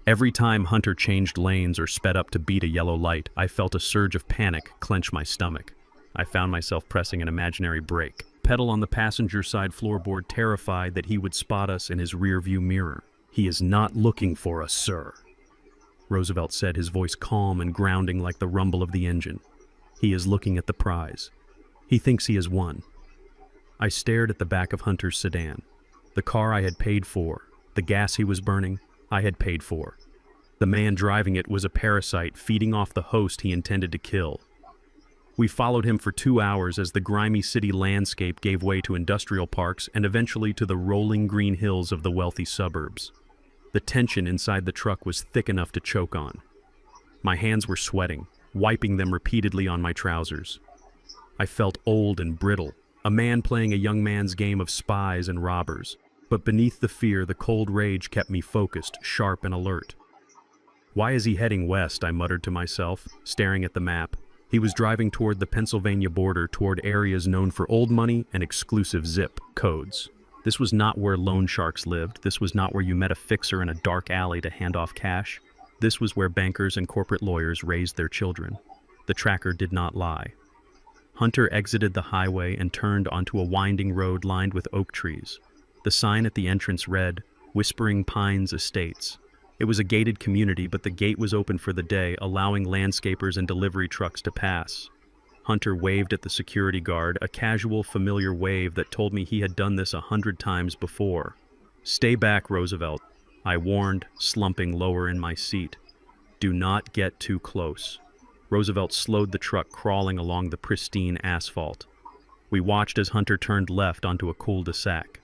Every time Hunter changed lanes or sped up to beat a yellow light, I felt a surge of panic clench my stomach. I found myself pressing an imaginary brake, pedal on the passenger side floorboard, terrified that he would spot us in his rearview mirror. "He is not looking for us, sir," Roosevelt said, his voice calm and grounding like the rumble of the engine. "He is looking at the prize. He thinks he has won." I stared at the back of Hunter's sedan. The car I had paid for, the gas he was burning, I had paid for. The man driving it was a parasite feeding off the host he intended to kill. We followed him for 2 hours as the grimy city landscape gave way to industrial parks and eventually to the rolling green hills of the wealthy suburbs. The tension inside the truck was thick enough to choke on. My hands were sweating, wiping them repeatedly on my trousers. I felt old and brittle, a man playing a young man's game of spies and robbers. But beneath the fear, the cold rage kept me focused, sharp and alert. "Why is he heading west?" I muttered to myself, staring at the map. He was driving toward the Pennsylvania border, toward areas known for old money and exclusive zip codes. This was not where loan sharks lived. This was not where you met a fixer in a dark alley to hand off cash. This was where bankers and corporate lawyers raised their children. The tracker did not lie. Hunter exited the highway and turned onto a winding road lined with oak trees. The sign at the entrance read, "Whispering Pines Estates." It was a gated community, but the gate was open for the day, allowing landscapers and delivery trucks to pass. Hunter waved at the security guard, a casual, familiar wave that told me he had done this 100 times before. "Stay back, Roosevelt," I warned, slumping lower in my seat. "Do not get too close." Roosevelt slowed the truck, crawling along the pristine asphalt. We watched as Hunter turned left onto a cul-de-sac.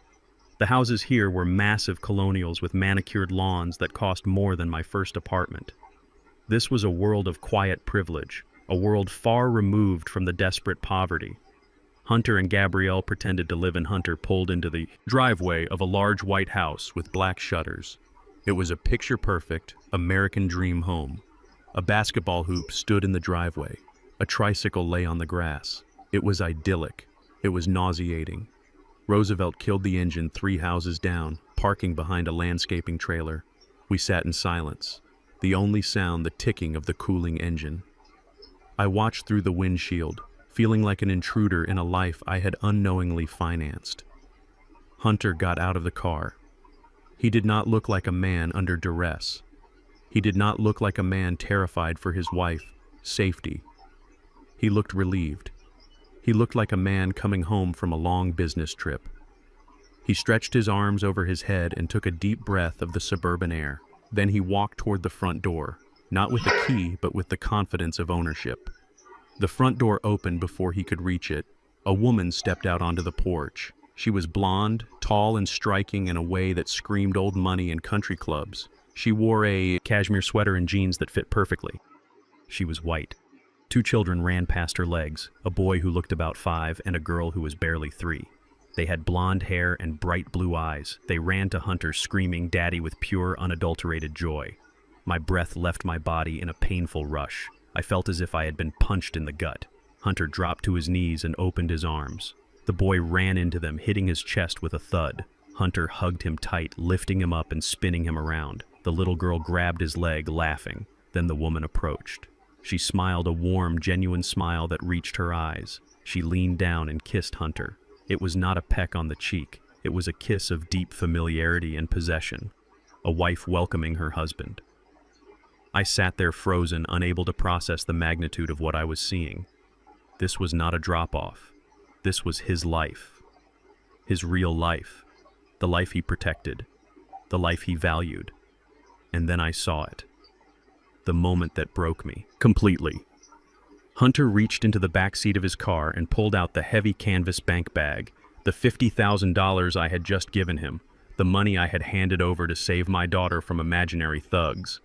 The houses here were massive colonials with manicured lawns that cost more than my first apartment. This was a world of quiet privilege, a world far removed from the desperate poverty. Hunter and Gabrielle pretended to live in Hunter pulled into the driveway of a large white house with black shutters. It was a picture-perfect American dream home. A basketball hoop stood in the driveway. A tricycle lay on the grass. It was idyllic. It was nauseating. Roosevelt killed the engine 3 houses down, parking behind a landscaping trailer. We sat in silence, the only sound the ticking of the cooling engine. I watched through the windshield, feeling like an intruder in a life I had unknowingly financed. Hunter got out of the car. He did not look like a man under duress. He did not look like a man terrified for his wife, safety. He looked relieved. He looked like a man coming home from a long business trip. He stretched his arms over his head and took a deep breath of the suburban air. Then he walked toward the front door, not with a key, but with the confidence of ownership. The front door opened before he could reach it. A woman stepped out onto the porch. She was blonde, tall and striking in a way that screamed old money and country clubs. She wore a cashmere sweater and jeans that fit perfectly. She was white. 2 children ran past her legs, a boy who looked about 5 and a girl who was barely 3. They had blonde hair and bright blue eyes. They ran to Hunter, screaming "Daddy" with pure, unadulterated joy. My breath left my body in a painful rush. I felt as if I had been punched in the gut. Hunter dropped to his knees and opened his arms. The boy ran into them, hitting his chest with a thud. Hunter hugged him tight, lifting him up and spinning him around. The little girl grabbed his leg, laughing. Then the woman approached. She smiled, a warm, genuine smile that reached her eyes. She leaned down and kissed Hunter. It was not a peck on the cheek. It was a kiss of deep familiarity and possession. A wife welcoming her husband. I sat there frozen, unable to process the magnitude of what I was seeing. This was not a drop-off. This was his life. His real life. The life he protected. The life he valued. And then I saw it. The moment that broke me. Completely. Hunter reached into the back seat of his car and pulled out the heavy canvas bank bag, the $50,000 I had just given him, the money I had handed over to save my daughter from imaginary thugs.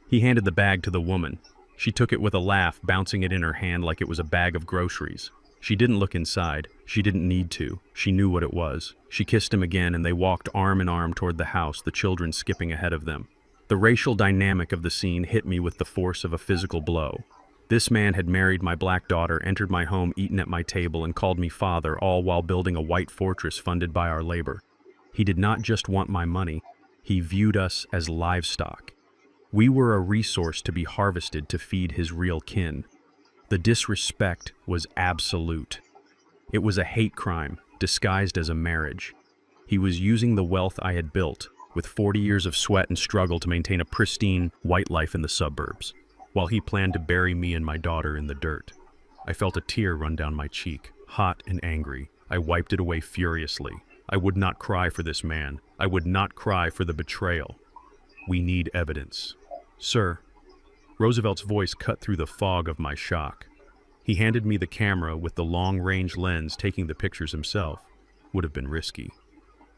He handed the bag to the woman. She took it with a laugh, bouncing it in her hand like it was a bag of groceries. She didn't look inside. She didn't need to. She knew what it was. She kissed him again, and they walked arm in arm toward the house, the children skipping ahead of them. The racial dynamic of the scene hit me with the force of a physical blow. This man had married my black daughter, entered my home, eaten at my table, and called me father, all while building a white fortress funded by our labor. He did not just want my money. He viewed us as livestock. We were a resource to be harvested to feed his real kin. The disrespect was absolute. It was a hate crime, disguised as a marriage. He was using the wealth I had built, with 40 years of sweat and struggle, to maintain a pristine, white life in the suburbs, while he planned to bury me and my daughter in the dirt. I felt a tear run down my cheek, hot and angry. I wiped it away furiously. I would not cry for this man. I would not cry for the betrayal. We need evidence. Sir. Roosevelt's voice cut through the fog of my shock. He handed me the camera with the long-range lens. Taking the pictures himself would have been risky.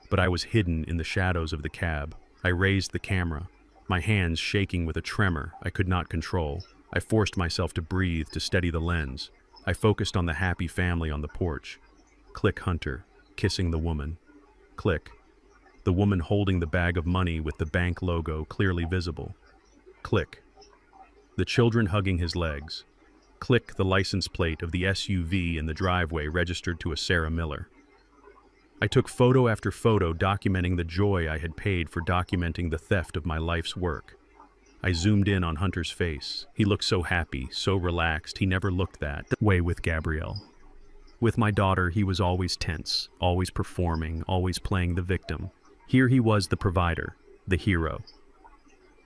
But I was hidden in the shadows of the cab. I raised the camera, my hands shaking with a tremor I could not control. I forced myself to breathe to steady the lens. I focused on the happy family on the porch. Click Hunter, kissing the woman. Click. The woman holding the bag of money with the bank logo clearly visible. Click. The children hugging his legs. Click the license plate of the SUV in the driveway registered to a Sarah Miller. I took photo after photo documenting the joy I had paid for documenting the theft of my life's work. I zoomed in on Hunter's face. He looked so happy, so relaxed. He never looked that way with Gabrielle. With my daughter, he was always tense, always performing, always playing the victim. Here he was, the provider, the hero.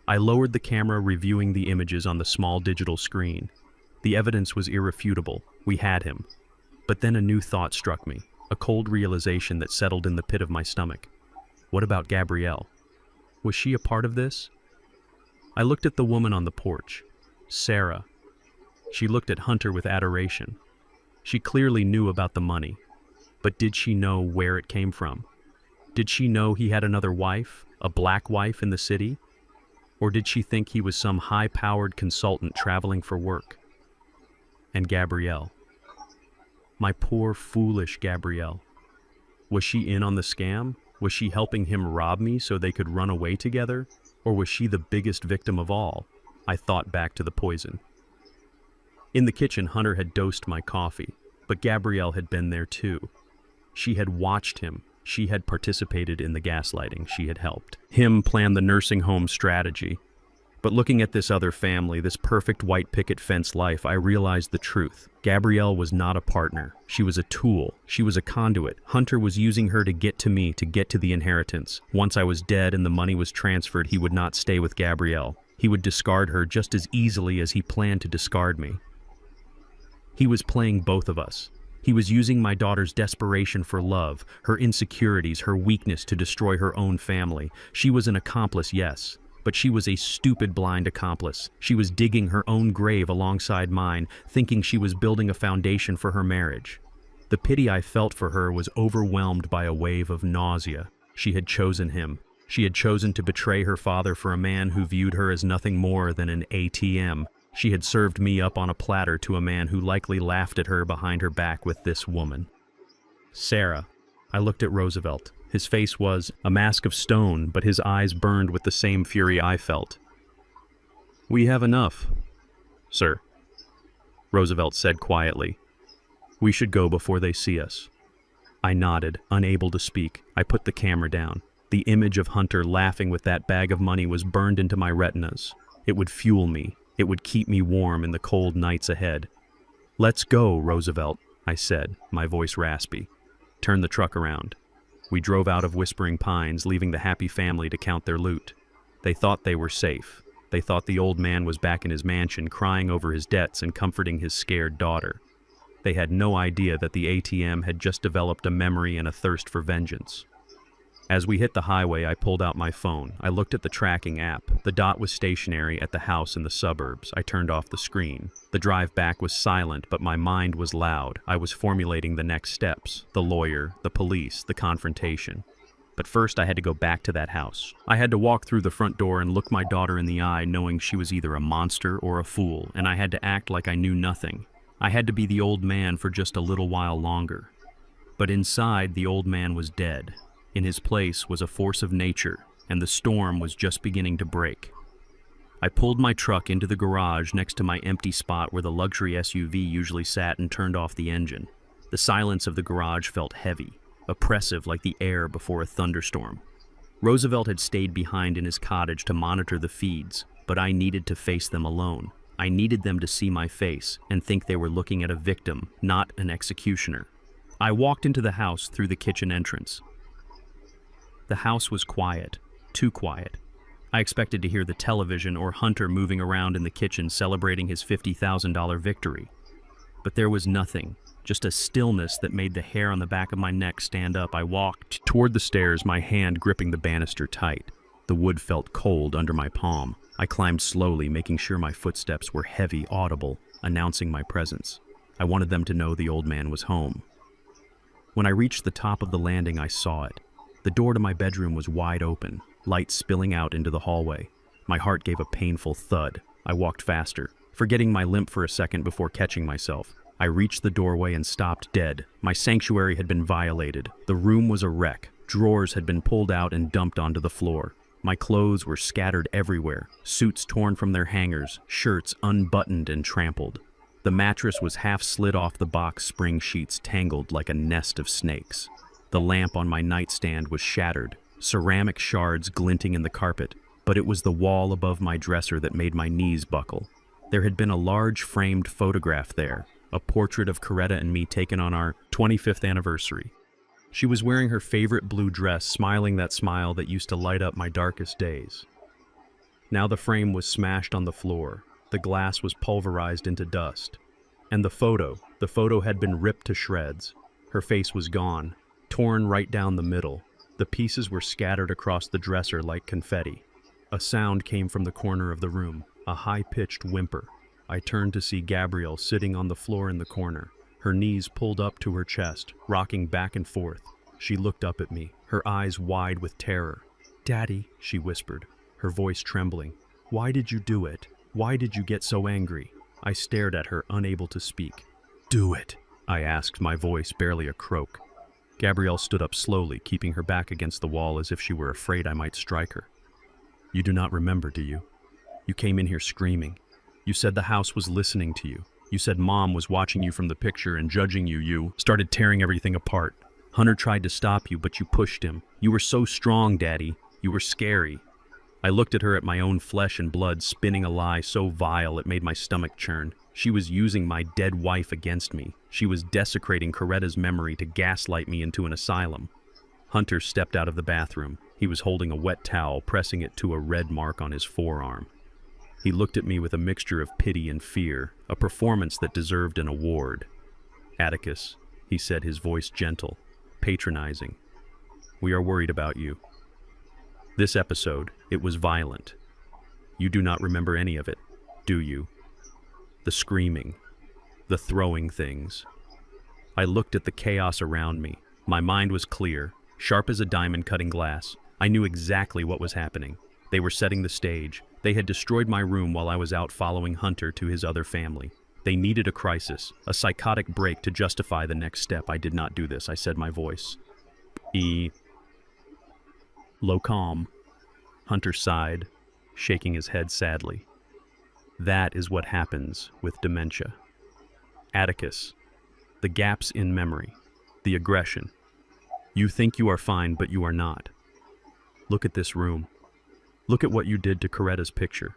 I lowered the camera, reviewing the images on the small digital screen. The evidence was irrefutable. We had him. But then a new thought struck me, a cold realization that settled in the pit of my stomach. What about Gabrielle? Was she a part of this? I looked at the woman on the porch, Sarah. She looked at Hunter with adoration. She clearly knew about the money, but did she know where it came from? Did she know he had another wife, a black wife in the city? Or did she think he was some high-powered consultant traveling for work? And Gabrielle. My poor, foolish Gabrielle. Was she in on the scam? Was she helping him rob me so they could run away together? Or was she the biggest victim of all? I thought back to the poison. In the kitchen, Hunter had dosed my coffee, but Gabrielle had been there too. She had watched him. She had participated in the gaslighting. She had helped him plan the nursing home strategy. But looking at this other family, this perfect white picket fence life, I realized the truth. Gabrielle was not a partner. She was a tool. She was a conduit. Hunter was using her to get to me, to get to the inheritance. Once I was dead and the money was transferred, he would not stay with Gabrielle. He would discard her just as easily as he planned to discard me. He was playing both of us. He was using my daughter's desperation for love, her insecurities, her weakness to destroy her own family. She was an accomplice, yes, but she was a stupid, blind accomplice. She was digging her own grave alongside mine, thinking she was building a foundation for her marriage. The pity I felt for her was overwhelmed by a wave of nausea. She had chosen him. She had chosen to betray her father for a man who viewed her as nothing more than an ATM. She had served me up on a platter to a man who likely laughed at her behind her back with this woman. Sarah. I looked at Roosevelt. His face was a mask of stone, but his eyes burned with the same fury I felt. We have enough, sir, Roosevelt said quietly. We should go before they see us. I nodded, unable to speak. I put the camera down. The image of Hunter laughing with that bag of money was burned into my retinas. It would fuel me. It would keep me warm in the cold nights ahead. Let's go, Roosevelt, I said, my voice raspy. Turn the truck around. We drove out of Whispering Pines, leaving the happy family to count their loot. They thought they were safe. They thought the old man was back in his mansion, crying over his debts and comforting his scared daughter. They had no idea that the ATM had just developed a memory and a thirst for vengeance. As we hit the highway, I pulled out my phone. I looked at the tracking app. The dot was stationary at the house in the suburbs. I turned off the screen. The drive back was silent, but my mind was loud. I was formulating the next steps: the lawyer, the police, the confrontation. But first, I had to go back to that house. I had to walk through the front door and look my daughter in the eye, knowing she was either a monster or a fool, and I had to act like I knew nothing. I had to be the old man for just a little while longer. But inside, the old man was dead. In his place was a force of nature, and the storm was just beginning to break. I pulled my truck into the garage next to my empty spot where the luxury SUV usually sat and turned off the engine. The silence of the garage felt heavy, oppressive like the air before a thunderstorm. Roosevelt had stayed behind in his cottage to monitor the feeds, but I needed to face them alone. I needed them to see my face and think they were looking at a victim, not an executioner. I walked into the house through the kitchen entrance. The house was quiet, too quiet. I expected to hear the television or Hunter moving around in the kitchen celebrating his $50,000 victory. But there was nothing, just a stillness that made the hair on the back of my neck stand up. I walked toward the stairs, my hand gripping the banister tight. The wood felt cold under my palm. I climbed slowly, making sure my footsteps were heavy, audible, announcing my presence. I wanted them to know the old man was home. When I reached the top of the landing, I saw it. The door to my bedroom was wide open, light spilling out into the hallway. My heart gave a painful thud. I walked faster, forgetting my limp for a second before catching myself. I reached the doorway and stopped dead. My sanctuary had been violated. The room was a wreck. Drawers had been pulled out and dumped onto the floor. My clothes were scattered everywhere, suits torn from their hangers, shirts unbuttoned and trampled. The mattress was half slid off the box spring sheets, tangled like a nest of snakes. The lamp on my nightstand was shattered, ceramic shards glinting in the carpet, but it was the wall above my dresser that made my knees buckle. There had been a large framed photograph there, a portrait of Coretta and me taken on our 25th anniversary. She was wearing her favorite blue dress, smiling that smile that used to light up my darkest days. Now the frame was smashed on the floor. The glass was pulverized into dust. And the photo had been ripped to shreds. Her face was gone, torn right down the middle. The pieces were scattered across the dresser like confetti. A sound came from the corner of the room, a high-pitched whimper. I turned to see Gabrielle sitting on the floor in the corner, her knees pulled up to her chest, rocking back and forth. She looked up at me, her eyes wide with terror. "Daddy," she whispered, her voice trembling. "Why did you do it? Why did you get so angry?" I stared at her, unable to speak. "Do it," I asked, my voice barely a croak. Gabrielle stood up slowly, keeping her back against the wall as if she were afraid I might strike her. "You do not remember, do you? You came in here screaming. You said the house was listening to you. You said Mom was watching you from the picture and judging you. You started tearing everything apart. Hunter tried to stop you, but you pushed him. You were so strong, Daddy. You were scary." I looked at her, at my own flesh and blood, spinning a lie so vile it made my stomach churn. She was using my dead wife against me. She was desecrating Coretta's memory to gaslight me into an asylum. Hunter stepped out of the bathroom. He was holding a wet towel, pressing it to a red mark on his forearm. He looked at me with a mixture of pity and fear, a performance that deserved an award. "Atticus," he said, his voice gentle, patronizing, "we are worried about you. This episode, it was violent. You do not remember any of it, do you? The screaming, the throwing things." I looked at the chaos around me. My mind was clear, sharp as a diamond cutting glass. I knew exactly what was happening. They were setting the stage. They had destroyed my room while I was out following Hunter to his other family. They needed a crisis, a psychotic break to justify the next step. "I did not do this," I said, my voice low calm. Hunter sighed, shaking his head sadly. "That is what happens with dementia. Atticus, the gaps in memory, the aggression. You think you are fine, but you are not. Look at this room. Look at what you did to Coretta's picture."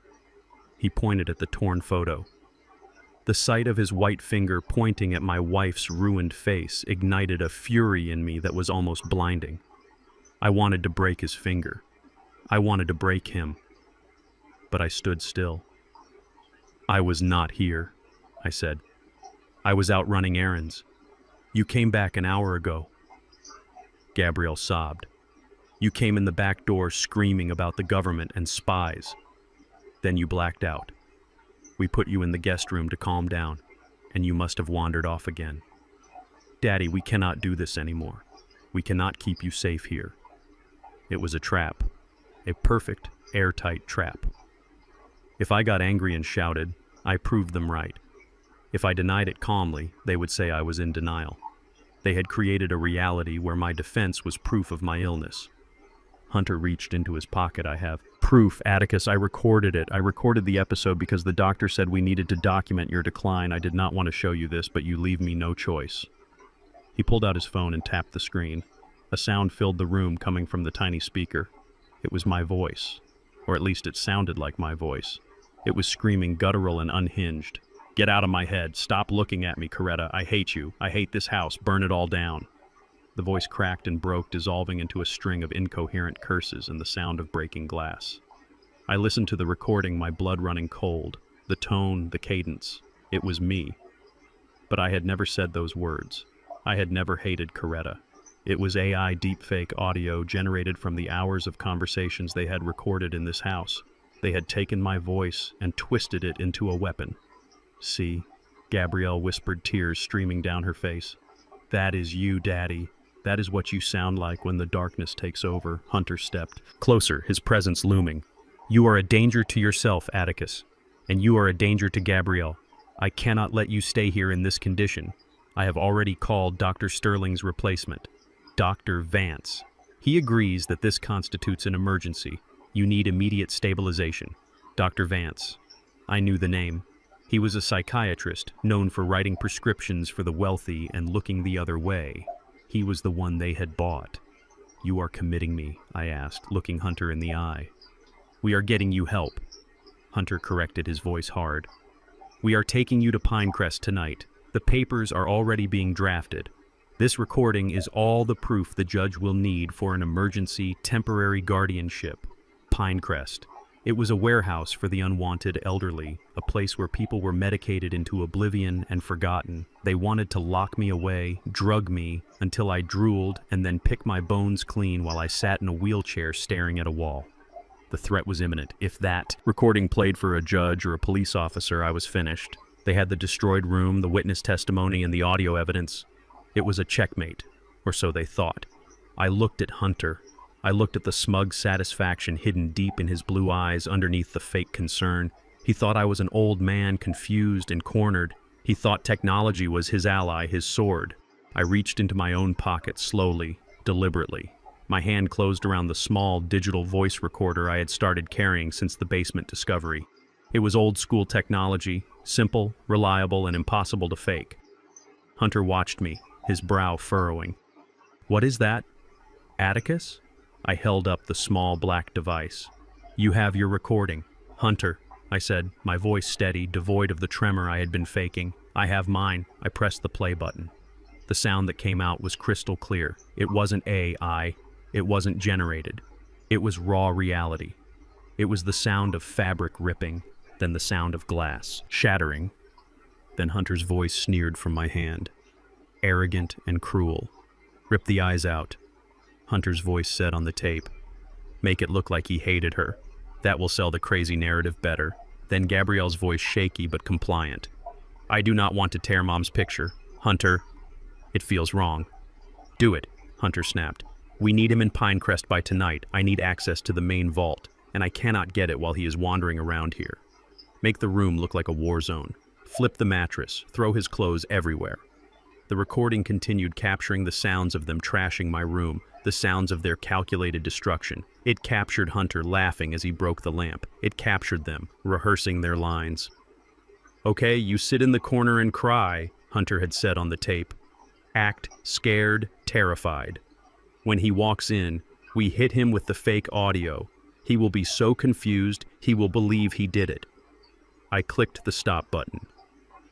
He pointed at the torn photo. The sight of his white finger pointing at my wife's ruined face ignited a fury in me that was almost blinding. I wanted to break his finger. I wanted to break him. But I stood still. "I was not here," I said. "I was out running errands. You came back an hour ago." Gabrielle sobbed. "You came in the back door screaming about the government and spies. Then you blacked out. We put you in the guest room to calm down, and you must have wandered off again. Daddy, we cannot do this anymore. We cannot keep you safe here." It was a trap. A perfect, airtight trap. If I got angry and shouted, I proved them right. If I denied it calmly, they would say I was in denial. They had created a reality where my defense was proof of my illness. Hunter reached into his pocket. "I have proof, Atticus. I recorded it. I recorded the episode because the doctor said we needed to document your decline. I did not want to show you this, but you leave me no choice." He pulled out his phone and tapped the screen. A sound filled the room coming from the tiny speaker. It was my voice, or at least it sounded like my voice. It was screaming guttural and unhinged. "Get out of my head. Stop looking at me, Coretta. I hate you. I hate this house. Burn it all down." The voice cracked and broke, dissolving into a string of incoherent curses and the sound of breaking glass. I listened to the recording, my blood running cold. The tone, the cadence. It was me. But I had never said those words. I had never hated Coretta. It was AI deepfake audio generated from the hours of conversations they had recorded in this house. They had taken my voice and twisted it into a weapon. "See," Gabrielle whispered, tears streaming down her face. "That is you, Daddy. That is what you sound like when the darkness takes over." Hunter stepped closer, his presence looming. "You are a danger to yourself, Atticus, and you are a danger to Gabrielle. I cannot let you stay here in this condition. I have already called Dr. Sterling's replacement, Dr. Vance. He agrees that this constitutes an emergency. You need immediate stabilization. Dr. Vance." I knew the name. He was a psychiatrist, known for writing prescriptions for the wealthy and looking the other way. He was the one they had bought. "You are committing me," I asked, looking Hunter in the eye. "We are getting you help." Hunter corrected, his voice hard. "We are taking you to Pinecrest tonight. The papers are already being drafted. This recording is all the proof the judge will need for an emergency temporary guardianship. Pinecrest. It was a warehouse for the unwanted elderly, a place where people were medicated into oblivion and forgotten. They wanted to lock me away, drug me, until I drooled, and then pick my bones clean while I sat in a wheelchair staring at a wall. The threat was imminent. If that recording played for a judge or a police officer, I was finished. They had the destroyed room, the witness testimony, and the audio evidence. It was a checkmate, or so they thought. I looked at Hunter. I looked at the smug satisfaction hidden deep in his blue eyes underneath the fake concern. He thought I was an old man, confused and cornered. He thought technology was his ally, his sword. I reached into my own pocket slowly, deliberately. My hand closed around the small digital voice recorder I had started carrying since the basement discovery. It was old-school technology, simple, reliable, and impossible to fake. Hunter watched me, his brow furrowing. "What is that? Atticus?" I held up the small black device. "You have your recording." "Hunter," I said, my voice steady, devoid of the tremor I had been faking. "I have mine." I pressed the play button. The sound that came out was crystal clear. It wasn't AI. It wasn't generated. It was raw reality. It was the sound of fabric ripping, then the sound of glass shattering. Then Hunter's voice sneered from my hand. Arrogant and cruel. "Rip the eyes out," Hunter's voice said on the tape. "Make it look like he hated her. That will sell the crazy narrative better." Then Gabrielle's voice shaky but compliant. "I do not want to tear Mom's picture. Hunter, it feels wrong." "Do it," Hunter snapped. "We need him in Pinecrest by tonight. I need access to the main vault, and I cannot get it while he is wandering around here. Make the room look like a war zone. Flip the mattress. Throw his clothes everywhere." The recording continued, capturing the sounds of them trashing my room, the sounds of their calculated destruction. It captured Hunter laughing as he broke the lamp. It captured them, rehearsing their lines. "Okay, you sit in the corner and cry," Hunter had said on the tape. "Act scared, terrified. When he walks in, we hit him with the fake audio. He will be so confused, he will believe he did it." I clicked the stop button.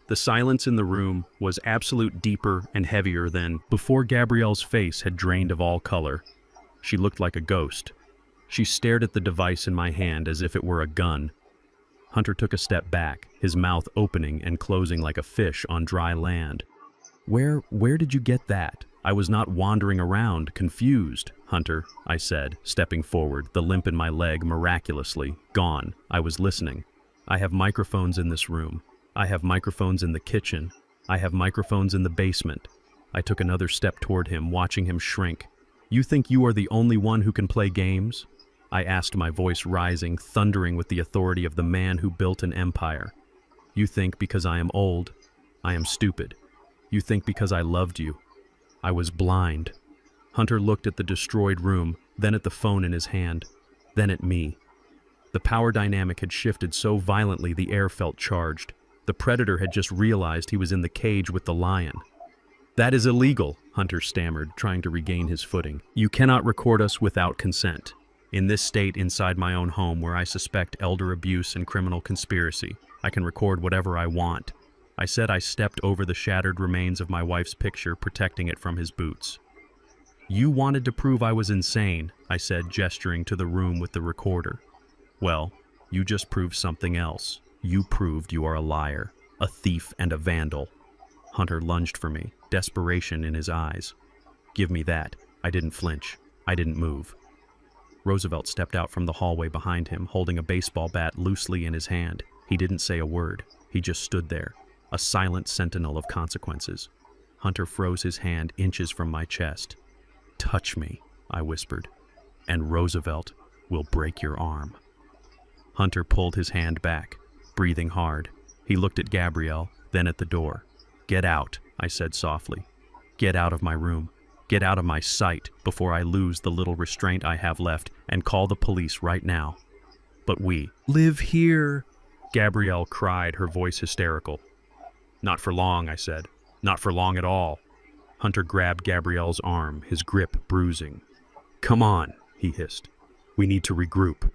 The silence in the room was absolute deeper and heavier than before. Gabrielle's face had drained of all color. She looked like a ghost. She stared at the device in my hand as if it were a gun. Hunter took a step back, his mouth opening and closing like a fish on dry land. Where did you get that? I was not wandering around, confused, Hunter, I said, stepping forward, the limp in my leg miraculously gone. I was listening. I have microphones in this room. I have microphones in the kitchen. I have microphones in the basement. I took another step toward him, watching him shrink. You think you are the only one who can play games? I asked, my voice rising, thundering with the authority of the man who built an empire. You think because I am old, I am stupid. You think because I loved you, I was blind. Hunter looked at the destroyed room, then at the phone in his hand, then at me. The power dynamic had shifted so violently the air felt charged. The predator had just realized he was in the cage with the lion. That is illegal, Hunter stammered, trying to regain his footing. You cannot record us without consent. In this state, inside my own home, where I suspect elder abuse and criminal conspiracy, I can record whatever I want. I said. I stepped over the shattered remains of my wife's picture, protecting it from his boots. You wanted to prove I was insane, I said, gesturing to the room with the recorder. Well, you just proved something else. You proved you are a liar, a thief, and a vandal. Hunter lunged for me, desperation in his eyes. Give me that. I didn't flinch. I didn't move. Roosevelt stepped out from the hallway behind him, holding a baseball bat loosely in his hand. He didn't say a word. He just stood there, a silent sentinel of consequences. Hunter froze his hand inches from my chest. Touch me, I whispered, and Roosevelt will break your arm. Hunter pulled his hand back, breathing hard. He looked at Gabrielle, then at the door. Get out, I said softly. Get out of my room. Get out of my sight before I lose the little restraint I have left, and call the police right now. But we live here, Gabrielle cried, her voice hysterical. Not for long, I said. Not for long at all. Hunter grabbed Gabrielle's arm, his grip bruising. Come on, he hissed. We need to regroup.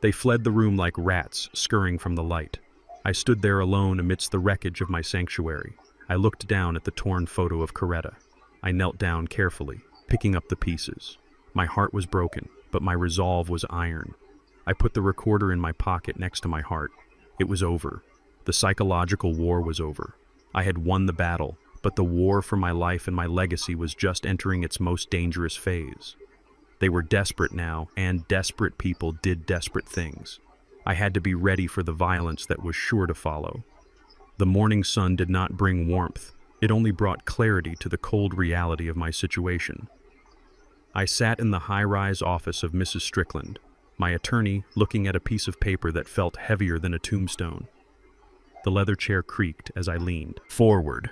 They fled the room like rats, scurrying from the light. I stood there alone amidst the wreckage of my sanctuary. I looked down at the torn photo of Coretta. I knelt down carefully, picking up the pieces. My heart was broken, but my resolve was iron. I put the recorder in my pocket next to my heart. It was over. The psychological war was over. I had won the battle, but the war for my life and my legacy was just entering its most dangerous phase. They were desperate now, and desperate people did desperate things. I had to be ready for the violence that was sure to follow. The morning sun did not bring warmth. It only brought clarity to the cold reality of my situation. I sat in the high-rise office of Mrs. Strickland, my attorney looking at a piece of paper that felt heavier than a tombstone. The leather chair creaked as I leaned forward,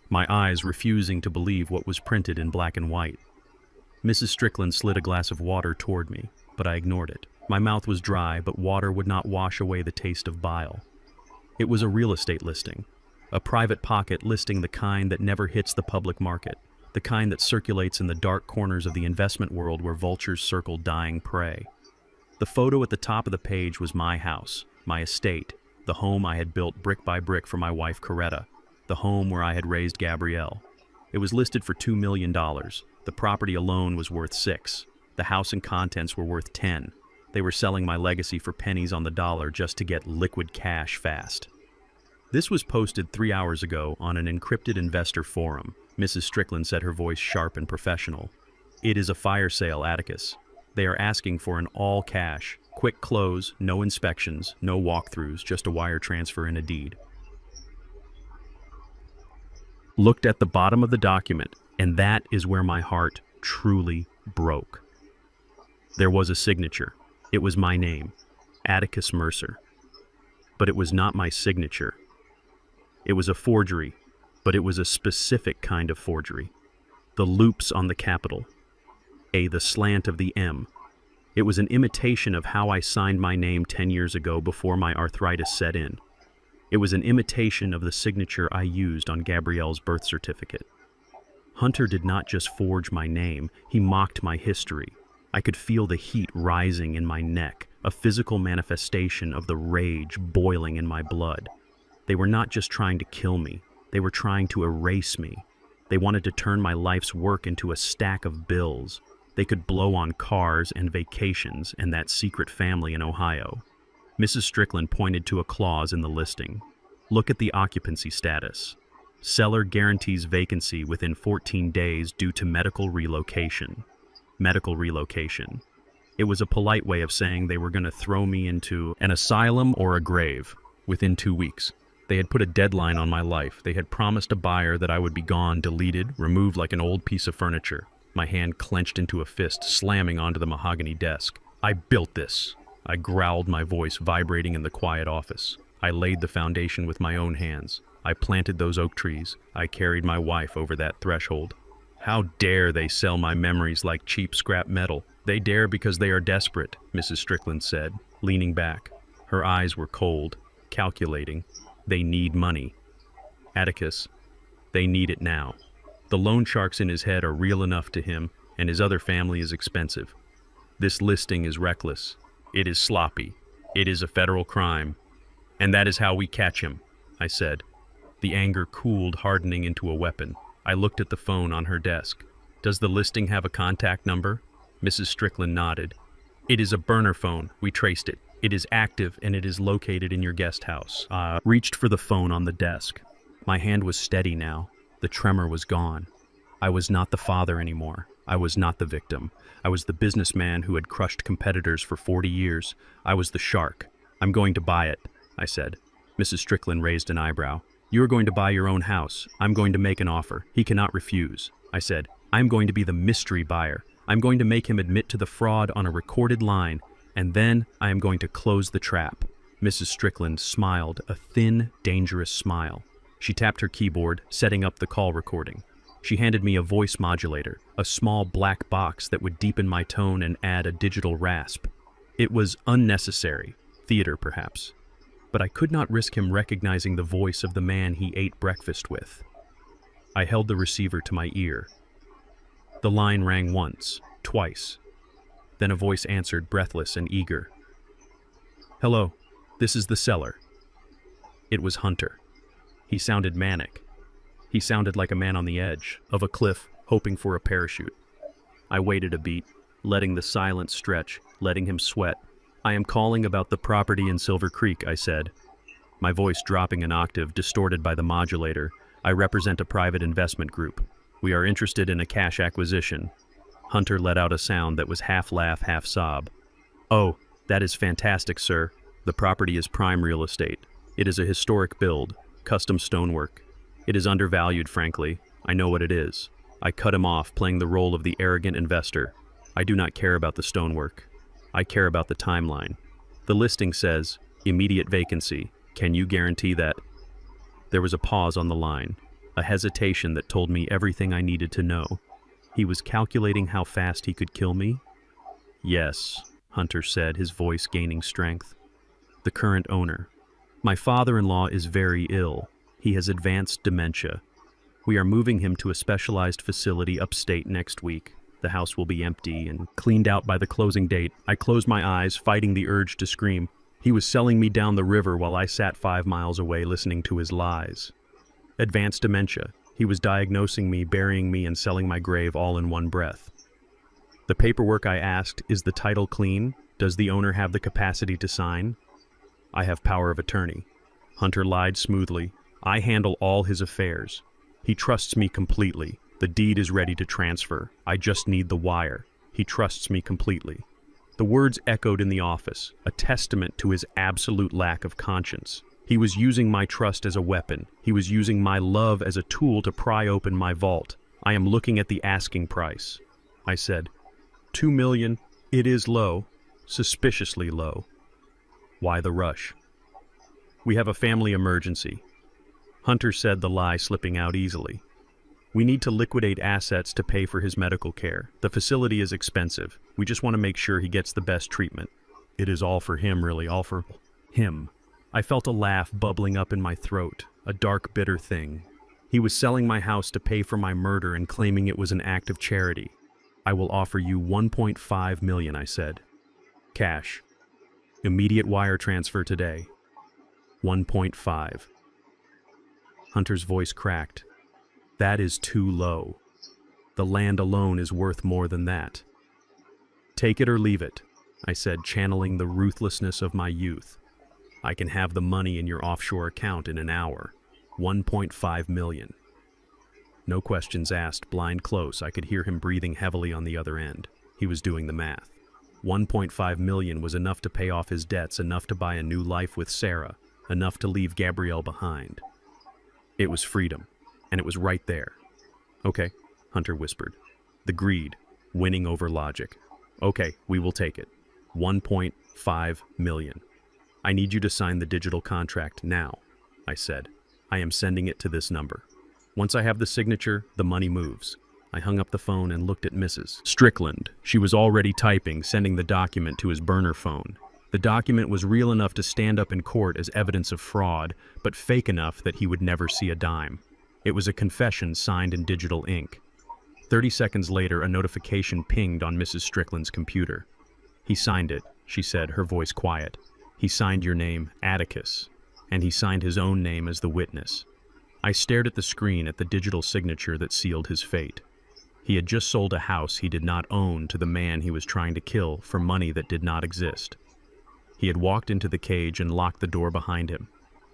my eyes refusing to believe what was printed in black and white. Mrs. Strickland slid a glass of water toward me, but I ignored it. My mouth was dry, but water would not wash away the taste of bile. It was a real estate listing, a private pocket listing, the kind that never hits the public market, the kind that circulates in the dark corners of the investment world where vultures circle dying prey. The photo at the top of the page was my house, my estate, the home I had built brick by brick for my wife Coretta, the home where I had raised Gabrielle. It was listed for $2 million. The property alone was worth $6 million. The house and contents were worth $10 million. They were selling my legacy for pennies on the dollar just to get liquid cash fast. This was posted 3 hours ago on an encrypted investor forum. Mrs. Strickland said, her voice sharp and professional. It is a fire sale, Atticus. They are asking for an all-cash, quick close, no inspections, no walkthroughs, just a wire transfer and a deed. Looked at the bottom of the document, and that is where my heart truly broke. There was a signature. It was my name, Atticus Mercer. But it was not my signature. It was a forgery, but it was a specific kind of forgery. The loops on the capital, the slant of the M. It was an imitation of how I signed my name 10 years ago before my arthritis set in. It was an imitation of the signature I used on Gabrielle's birth certificate. Hunter did not just forge my name, he mocked my history. I could feel the heat rising in my neck, a physical manifestation of the rage boiling in my blood. They were not just trying to kill me, they were trying to erase me. They wanted to turn my life's work into a stack of bills. They could blow on cars and vacations and that secret family in Ohio. Mrs. Strickland pointed to a clause in the listing. Look at the occupancy status. Seller guarantees vacancy within 14 days due to medical relocation. Medical relocation. It was a polite way of saying they were going to throw me into an asylum or a grave within 2 weeks. They had put a deadline on my life. They had promised a buyer that I would be gone, deleted, removed like an old piece of furniture. My hand clenched into a fist, slamming onto the mahogany desk. I built this. I growled, my voice vibrating in the quiet office. I laid the foundation with my own hands. I planted those oak trees. I carried my wife over that threshold. How dare they sell my memories like cheap scrap metal? They dare because they are desperate, Mrs. Strickland said, leaning back. Her eyes were cold, calculating. They need money. Atticus, they need it now. The loan sharks in his head are real enough to him, and his other family is expensive. This listing is reckless. It is sloppy. It is a federal crime. And that is how we catch him, I said. The anger cooled, hardening into a weapon. I looked at the phone on her desk. Does the listing have a contact number? Mrs. Strickland nodded. It is a burner phone. We traced it. It is active and it is located in your guest house. Reached for the phone on the desk. My hand was steady now. The tremor was gone. I was not the father anymore. I was not the victim. I was the businessman who had crushed competitors for 40 years. I was the shark. I'm going to buy it, I said. Mrs. Strickland raised an eyebrow. You are going to buy your own house. I'm going to make an offer. He cannot refuse. I said, I'm going to be the mystery buyer. I'm going to make him admit to the fraud on a recorded line, and then I am going to close the trap. Mrs. Strickland smiled, a thin, dangerous smile. She tapped her keyboard, setting up the call recording. She handed me a voice modulator, a small black box that would deepen my tone and add a digital rasp. It was unnecessary, theater perhaps, but I could not risk him recognizing the voice of the man he ate breakfast with. I held the receiver to my ear. The line rang once, twice. Then a voice answered, breathless and eager. Hello, this is the seller. It was Hunter. He sounded manic. He sounded like a man on the edge of a cliff, hoping for a parachute. I waited a beat, letting the silence stretch, letting him sweat. I am calling about the property in Silver Creek, I said. My voice dropping an octave, distorted by the modulator. I represent a private investment group. We are interested in a cash acquisition. Hunter let out a sound that was half laugh, half sob. Oh, that is fantastic, sir. The property is prime real estate. It is a historic build, custom stonework. It is undervalued, frankly. I know what it is. I cut him off, playing the role of the arrogant investor. I do not care about the stonework. I care about the timeline. The listing says, immediate vacancy. Can you guarantee that? There was a pause on the line, a hesitation that told me everything I needed to know. He was calculating how fast he could kill me? Yes, Hunter said, his voice gaining strength. The current owner. My father-in-law is very ill. He has advanced dementia. We are moving him to a specialized facility upstate next week. The house will be empty and cleaned out by the closing date. I closed my eyes, fighting the urge to scream. He was selling me down the river while I sat 5 miles away listening to his lies. Advanced dementia. He was diagnosing me, burying me, and selling my grave all in one breath. The paperwork, I asked, is the title clean? Does the owner have the capacity to sign? I have power of attorney. Hunter lied smoothly. I handle all his affairs. He trusts me completely. The deed is ready to transfer. I just need the wire. He trusts me completely. The words echoed in the office, a testament to his absolute lack of conscience. He was using my trust as a weapon. He was using my love as a tool to pry open my vault. I am looking at the asking price. I said, 2 million. It is low, suspiciously low. Why the rush? We have a family emergency. Hunter said, the lie slipping out easily. We need to liquidate assets to pay for his medical care. The facility is expensive. We just want to make sure he gets the best treatment. It is all for him, really, all for him. I felt a laugh bubbling up in my throat, a dark, bitter thing. He was selling my house to pay for my murder and claiming it was an act of charity. I will offer you 1.5 million, I said. Cash. Immediate wire transfer today. 1.5. Hunter's voice cracked. That is too low. The land alone is worth more than that. Take it or leave it, I said, channeling the ruthlessness of my youth. I can have the money in your offshore account in an hour. 1.5 million. No questions asked, blind close, I could hear him breathing heavily on the other end. He was doing the math. 1.5 million was enough to pay off his debts, enough to buy a new life with Sarah, enough to leave Gabrielle behind. It was freedom, and it was right there. Okay, Hunter whispered. The greed, winning over logic. Okay, we will take it. 1.5 million. I need you to sign the digital contract now, I said. I am sending it to this number. Once I have the signature, the money moves. I hung up the phone and looked at Mrs. Strickland. She was already typing, sending the document to his burner phone. The document was real enough to stand up in court as evidence of fraud, but fake enough that he would never see a dime. It was a confession signed in digital ink. 30 seconds later, a notification pinged on Mrs. Strickland's computer. He signed it, she said, her voice quiet. He signed your name, Atticus, and he signed his own name as the witness. I stared at the screen at the digital signature that sealed his fate. He had just sold a house he did not own to the man he was trying to kill for money that did not exist. He had walked into the cage and locked the door behind him.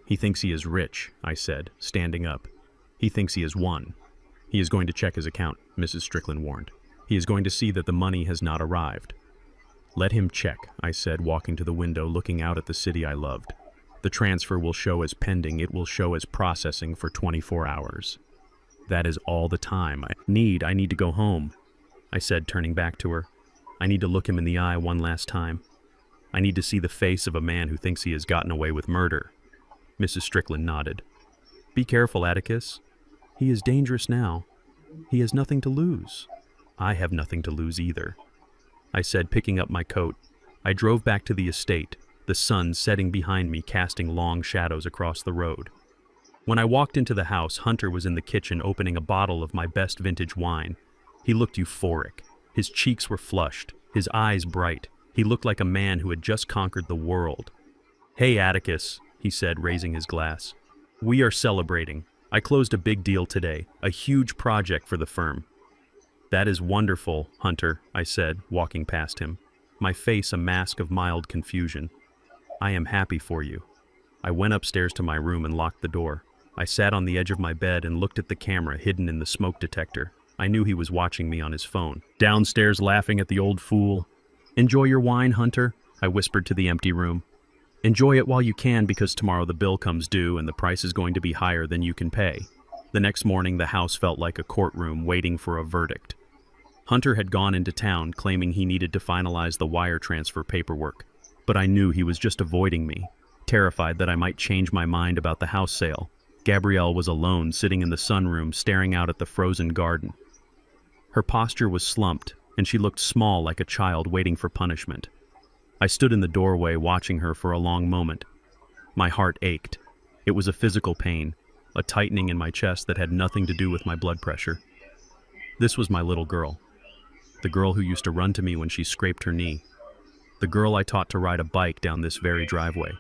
He thinks he is rich, I said, standing up. He thinks he has won. He is going to check his account, Mrs. Strickland warned. He is going to see that the money has not arrived. Let him check, I said, walking to the window, looking out at the city I loved. The transfer will show as pending. It will show as processing for 24 hours. That is all the time I need. I need to go home, I said, turning back to her. I need to look him in the eye one last time. I need to see the face of a man who thinks he has gotten away with murder. Mrs. Strickland nodded. Be careful, Atticus. He is dangerous now. He has nothing to lose. I have nothing to lose either, I said, picking up my coat. I drove back to the estate, the sun setting behind me, casting long shadows across the road. When I walked into the house, Hunter was in the kitchen opening a bottle of my best vintage wine. He looked euphoric. His cheeks were flushed, his eyes bright. He looked like a man who had just conquered the world. Hey, Atticus, he said, raising his glass. We are celebrating. I closed a big deal today, a huge project for the firm. That is wonderful, Hunter, I said, walking past him, my face a mask of mild confusion. I am happy for you. I went upstairs to my room and locked the door. I sat on the edge of my bed and looked at the camera hidden in the smoke detector. I knew he was watching me on his phone. Downstairs laughing at the old fool. Enjoy your wine, Hunter, I whispered to the empty room. Enjoy it while you can, because tomorrow the bill comes due and the price is going to be higher than you can pay. The next morning, the house felt like a courtroom waiting for a verdict. Hunter had gone into town claiming he needed to finalize the wire transfer paperwork, but I knew he was just avoiding me, terrified that I might change my mind about the house sale. Gabrielle was alone, sitting in the sunroom, staring out at the frozen garden. Her posture was slumped, and she looked small, like a child waiting for punishment. I stood in the doorway watching her for a long moment. My heart ached. It was a physical pain, a tightening in my chest that had nothing to do with my blood pressure. This was my little girl. The girl who used to run to me when she scraped her knee. The girl I taught to ride a bike down this very driveway.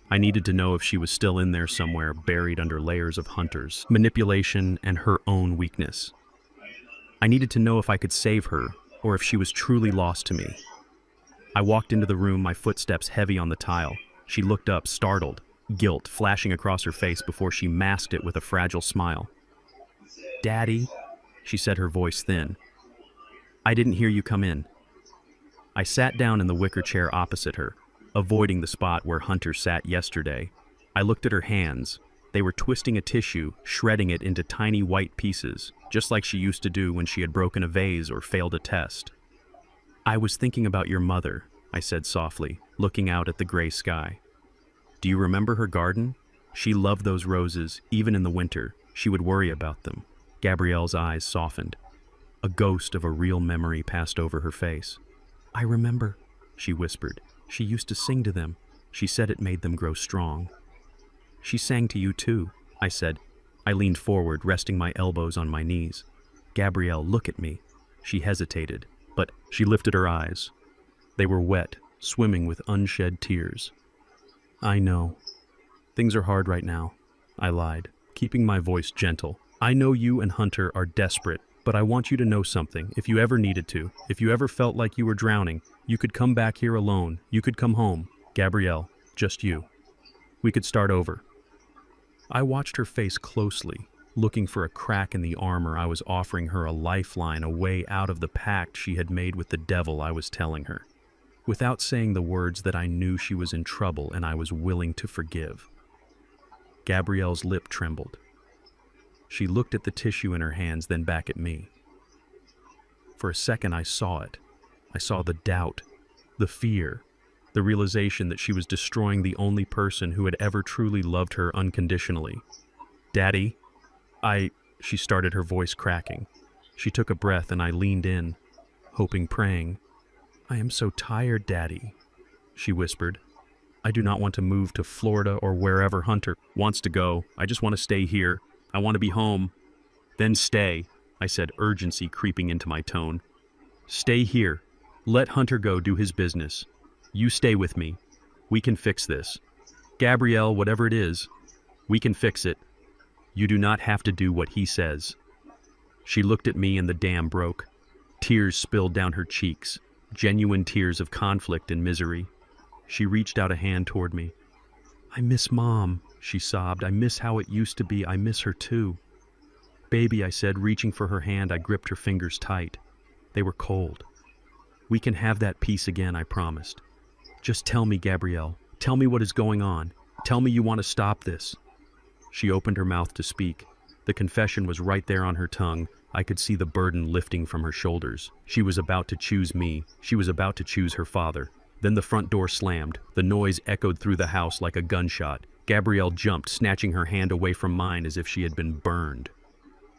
I needed to know if she was still in there somewhere, buried under layers of Hunter's manipulation and her own weakness. I needed to know if I could save her, or if she was truly lost to me. I walked into the room, my footsteps heavy on the tile. She looked up, startled, guilt flashing across her face before she masked it with a fragile smile. Daddy, she said, her voice thin. I didn't hear you come in. I sat down in the wicker chair opposite her, avoiding the spot where Hunter sat yesterday. I looked at her hands. They were twisting a tissue, shredding it into tiny white pieces, just like she used to do when she had broken a vase or failed a test. I was thinking about your mother, I said softly, looking out at the gray sky. Do you remember her garden? She loved those roses, even in the winter. She would worry about them. Gabrielle's eyes softened. A ghost of a real memory passed over her face. I remember, she whispered. She used to sing to them. She said it made them grow strong. She sang to you too, I said. I leaned forward, resting my elbows on my knees. Gabrielle, look at me. She hesitated, but she lifted her eyes. They were wet, swimming with unshed tears. I know. Things are hard right now, I lied. keeping my voice gentle. I know you and Hunter are desperate, but I want you to know something. If you ever needed to, if you ever felt like you were drowning, you could come back here alone. You could come home. Gabrielle, just you. We could start over. I watched her face closely, looking for a crack in the armor I was offering her, a lifeline, a way out of the pact she had made with the devil I was telling her. Without saying the words that I knew she was in trouble and I was willing to forgive. Gabrielle's lip trembled. She looked at the tissue in her hands, then back at me. For a second I saw it. I saw the doubt, the fear, the realization that she was destroying the only person who had ever truly loved her unconditionally. Daddy, she started, her voice cracking. She took a breath and I leaned in, hoping, praying. I am so tired, Daddy, she whispered. I do not want to move to Florida or wherever Hunter wants to go. I just want to stay here. I want to be home. Then stay, I said, urgency creeping into my tone. Stay here. Let Hunter go do his business. You stay with me. We can fix this. Gabrielle, whatever it is, we can fix it. You do not have to do what he says. She looked at me and the dam broke. Tears spilled down her cheeks, genuine tears of conflict and misery. She reached out a hand toward me. I miss Mom, she sobbed. I miss how it used to be. I miss her too. Baby, I said, reaching for her hand. I gripped her fingers tight. They were cold. We can have that peace again, I promised. Just tell me, Gabrielle. Tell me what is going on. Tell me you want to stop this. She opened her mouth to speak. The confession was right there on her tongue. I could see the burden lifting from her shoulders. She was about to choose me. She was about to choose her father. Then the front door slammed. The noise echoed through the house like a gunshot. Gabrielle jumped, snatching her hand away from mine as if she had been burned.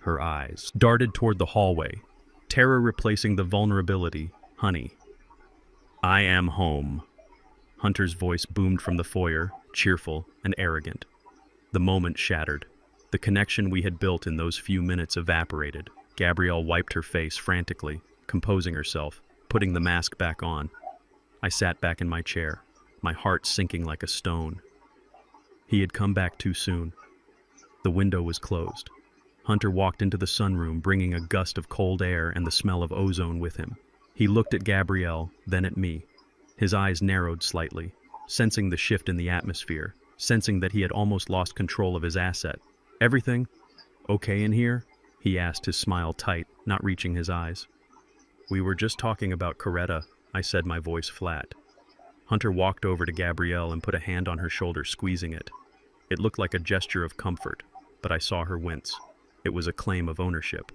Her eyes darted toward the hallway, terror replacing the vulnerability. Honey, I am home. Hunter's voice boomed from the foyer, cheerful and arrogant. The moment shattered. The connection we had built in those few minutes evaporated. Gabrielle wiped her face frantically, composing herself, putting the mask back on. I sat back in my chair, my heart sinking like a stone. He had come back too soon. The window was closed. Hunter walked into the sunroom, bringing a gust of cold air and the smell of ozone with him. He looked at Gabrielle, then at me. His eyes narrowed slightly, sensing the shift in the atmosphere, sensing that he had almost lost control of his asset. Everything okay in here? He asked, his smile tight, not reaching his eyes. We were just talking about Coretta, I said, my voice flat. Hunter walked over to Gabrielle and put a hand on her shoulder, squeezing it. It looked like a gesture of comfort, but I saw her wince. It was a claim of ownership.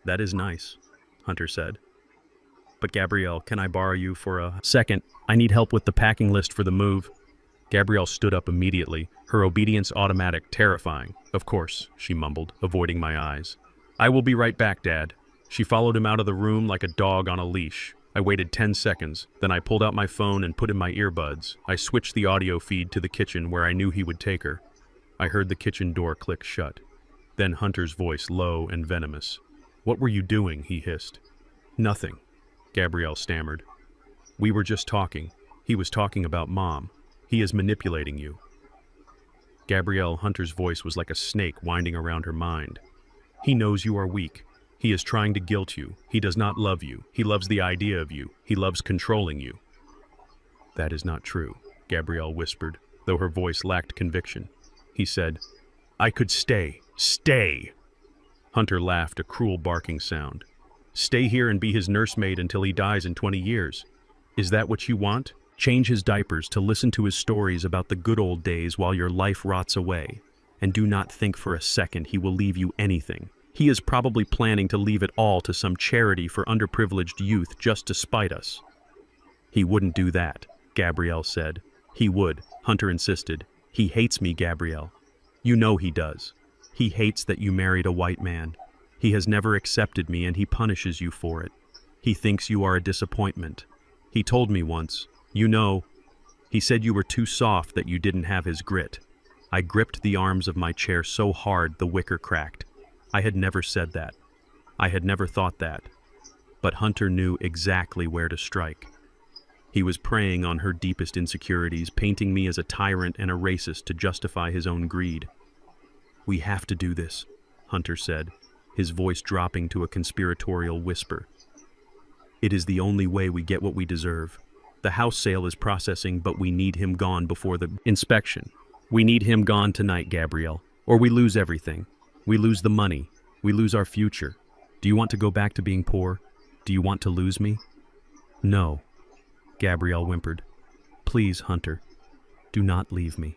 That is nice, Hunter said. But Gabrielle, can I borrow you for a second? I need help with the packing list for the move. Gabrielle stood up immediately, her obedience automatic, terrifying. Of course, she mumbled, avoiding my eyes. I will be right back, Dad. She followed him out of the room like a dog on a leash. I waited 10 seconds, then I pulled out my phone and put in my earbuds. I switched the audio feed to the kitchen where I knew he would take her. I heard the kitchen door click shut. Then Hunter's voice, low and venomous. What were you doing? He hissed. Nothing, Gabrielle stammered. We were just talking. He was talking about Mom. He is manipulating you. Gabrielle, Hunter's voice was like a snake winding around her mind. He knows you are weak. He is trying to guilt you. He does not love you. He loves the idea of you. He loves controlling you. That is not true, Gabrielle whispered, though her voice lacked conviction. He said, I could stay. Stay! Hunter laughed, a cruel barking sound. Stay here and be his nursemaid until he dies in 20 years. Is that what you want? Change his diapers to listen to his stories about the good old days while your life rots away. And do not think for a second he will leave you anything. He is probably planning to leave it all to some charity for underprivileged youth just to spite us. He wouldn't do that, Gabrielle said. He would, Hunter insisted. He hates me, Gabrielle. You know he does. He hates that you married a white man. He has never accepted me and he punishes you for it. He thinks you are a disappointment. He told me once, you know, he said you were too soft, that you didn't have his grit. I gripped the arms of my chair so hard the wicker cracked. I had never said that. I had never thought that. But Hunter knew exactly where to strike. He was preying on her deepest insecurities, painting me as a tyrant and a racist to justify his own greed. We have to do this, Hunter said, his voice dropping to a conspiratorial whisper. It is the only way we get what we deserve. The house sale is processing, but we need him gone before the inspection. We need him gone tonight, Gabrielle, or we lose everything. We lose the money. We lose our future. Do you want to go back to being poor? Do you want to lose me? No, Gabrielle whimpered. Please, Hunter, do not leave me.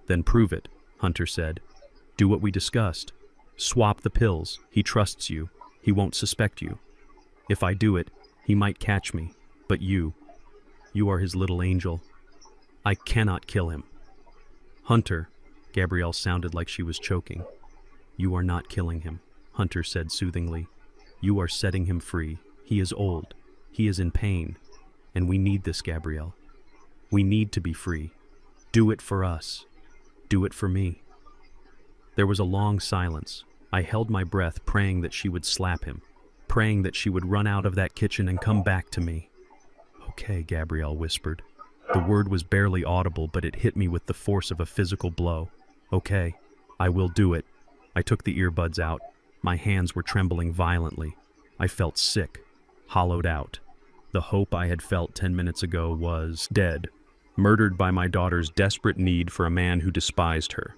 Then prove it, Hunter said. Do what we discussed. Swap the pills. He trusts you. He won't suspect you. If I do it, he might catch me. But you are his little angel. I cannot kill him. Hunter, Gabrielle sounded like she was choking. You are not killing him, Hunter said soothingly. You are setting him free. He is old. He is in pain. And we need this, Gabrielle. We need to be free. Do it for us. Do it for me. There was a long silence. I held my breath, praying that she would slap him, praying that she would run out of that kitchen and come back to me. Okay, Gabrielle whispered. The word was barely audible, but it hit me with the force of a physical blow. Okay, I will do it. I took the earbuds out. My hands were trembling violently. I felt sick, hollowed out. The hope I had felt 10 minutes ago was dead, murdered by my daughter's desperate need for a man who despised her.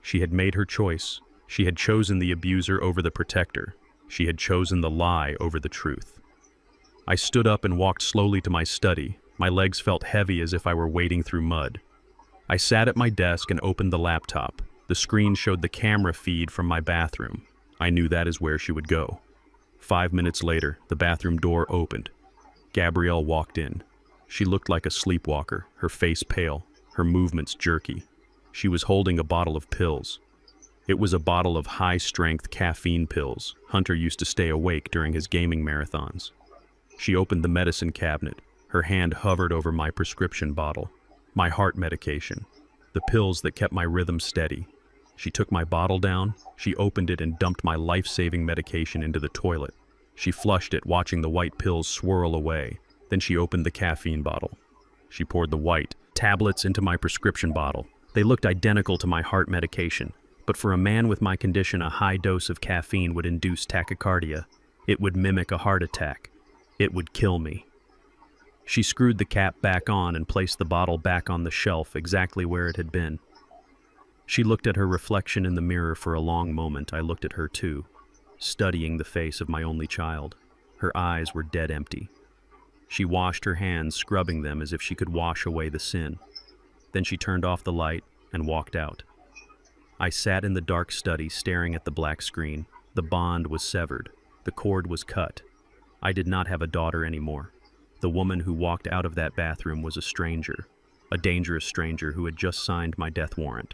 She had made her choice. She had chosen the abuser over the protector. She had chosen the lie over the truth. I stood up and walked slowly to my study. My legs felt heavy as if I were wading through mud. I sat at my desk and opened the laptop. The screen showed the camera feed from my bathroom. I knew that is where she would go. 5 minutes later, the bathroom door opened. Gabrielle walked in. She looked like a sleepwalker, her face pale, her movements jerky. She was holding a bottle of pills. It was a bottle of high-strength caffeine pills. Hunter used to stay awake during his gaming marathons. She opened the medicine cabinet. Her hand hovered over my prescription bottle, my heart medication, the pills that kept my rhythm steady. She took my bottle down. She opened it and dumped my life-saving medication into the toilet. She flushed it, watching the white pills swirl away. Then she opened the caffeine bottle. She poured the white tablets into my prescription bottle. They looked identical to my heart medication, but for a man with my condition, a high dose of caffeine would induce tachycardia. It would mimic a heart attack. It would kill me. She screwed the cap back on and placed the bottle back on the shelf exactly where it had been. She looked at her reflection in the mirror for a long moment. I looked at her too, studying the face of my only child. Her eyes were dead empty. She washed her hands, scrubbing them as if she could wash away the sin. Then she turned off the light and walked out. I sat in the dark study, staring at the black screen. The bond was severed. The cord was cut. I did not have a daughter anymore. The woman who walked out of that bathroom was a stranger, a dangerous stranger who had just signed my death warrant.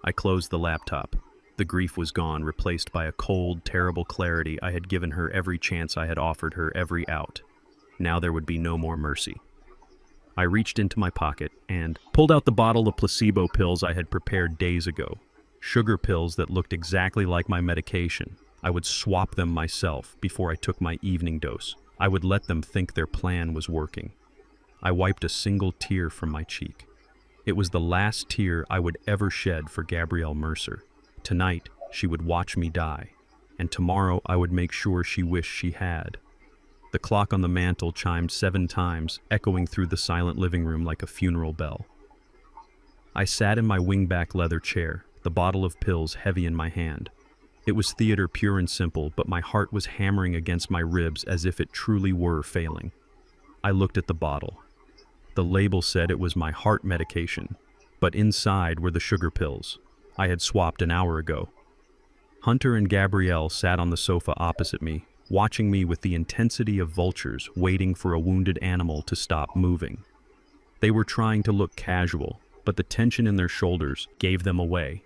I closed the laptop. The grief was gone, replaced by a cold, terrible clarity. I had given her every chance. I had offered her every out. Now there would be no more mercy. I reached into my pocket and pulled out the bottle of placebo pills I had prepared days ago. Sugar pills that looked exactly like my medication. I would swap them myself before I took my evening dose. I would let them think their plan was working. I wiped a single tear from my cheek. It was the last tear I would ever shed for Gabrielle Mercer. Tonight, she would watch me die, and tomorrow I would make sure she wished she had. The clock on the mantel chimed 7 times, echoing through the silent living room like a funeral bell. I sat in my wingback leather chair, the bottle of pills heavy in my hand. It was theater pure and simple, but my heart was hammering against my ribs as if it truly were failing. I looked at the bottle. The label said it was my heart medication, but inside were the sugar pills I had swapped an hour ago. Hunter and Gabrielle sat on the sofa opposite me, watching me with the intensity of vultures waiting for a wounded animal to stop moving. They were trying to look casual, but the tension in their shoulders gave them away.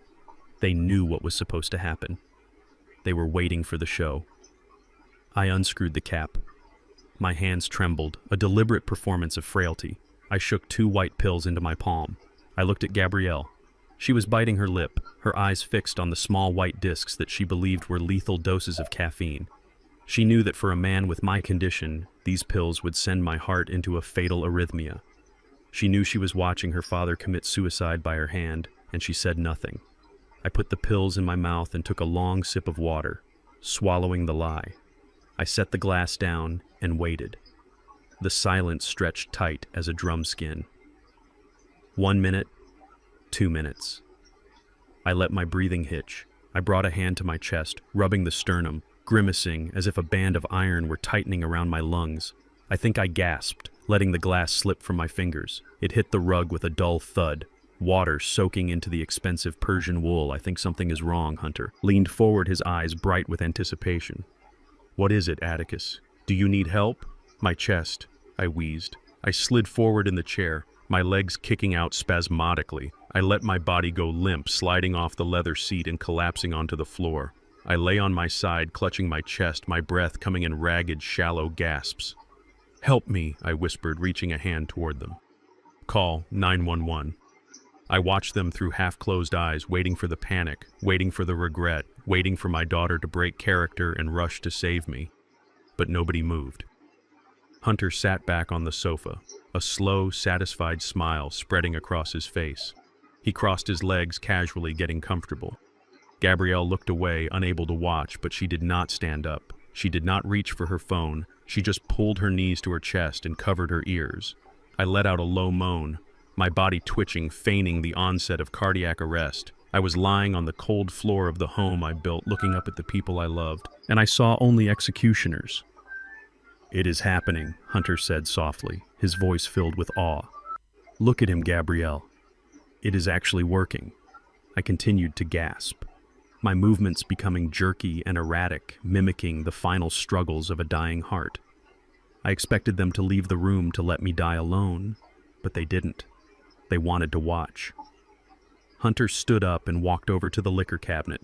They knew what was supposed to happen. They were waiting for the show. I unscrewed the cap. My hands trembled, a deliberate performance of frailty. I shook 2 white pills into my palm. I looked at Gabrielle. She was biting her lip, her eyes fixed on the small white discs that she believed were lethal doses of caffeine. She knew that for a man with my condition, these pills would send my heart into a fatal arrhythmia. She knew she was watching her father commit suicide by her hand, and she said nothing. I put the pills in my mouth and took a long sip of water, swallowing the lie. I set the glass down and waited. The silence stretched tight as a drum skin. 1 minute, 2 minutes. I let my breathing hitch. I brought a hand to my chest, rubbing the sternum, grimacing as if a band of iron were tightening around my lungs. I think I gasped, letting the glass slip from my fingers. It hit the rug with a dull thud, water soaking into the expensive Persian wool. I think something is wrong, Hunter leaned forward, his eyes bright with anticipation. What is it, Atticus? Do you need help? My chest, I wheezed. I slid forward in the chair, my legs kicking out spasmodically. I let my body go limp, sliding off the leather seat and collapsing onto the floor. I lay on my side, clutching my chest, my breath coming in ragged, shallow gasps. Help me, I whispered, reaching a hand toward them. Call 911. I watched them through half-closed eyes, waiting for the panic, waiting for the regret, waiting for my daughter to break character and rush to save me. But nobody moved. Hunter sat back on the sofa, a slow, satisfied smile spreading across his face. He crossed his legs casually, getting comfortable. Gabrielle looked away, unable to watch, but she did not stand up. She did not reach for her phone. She just pulled her knees to her chest and covered her ears. I let out a low moan, my body twitching, feigning the onset of cardiac arrest. I was lying on the cold floor of the home I built, looking up at the people I loved, and I saw only executioners. It is happening, Hunter said softly, his voice filled with awe. Look at him, Gabrielle. It is actually working. I continued to gasp, my movements becoming jerky and erratic, mimicking the final struggles of a dying heart. I expected them to leave the room to let me die alone, but they didn't. They wanted to watch. Hunter stood up and walked over to the liquor cabinet.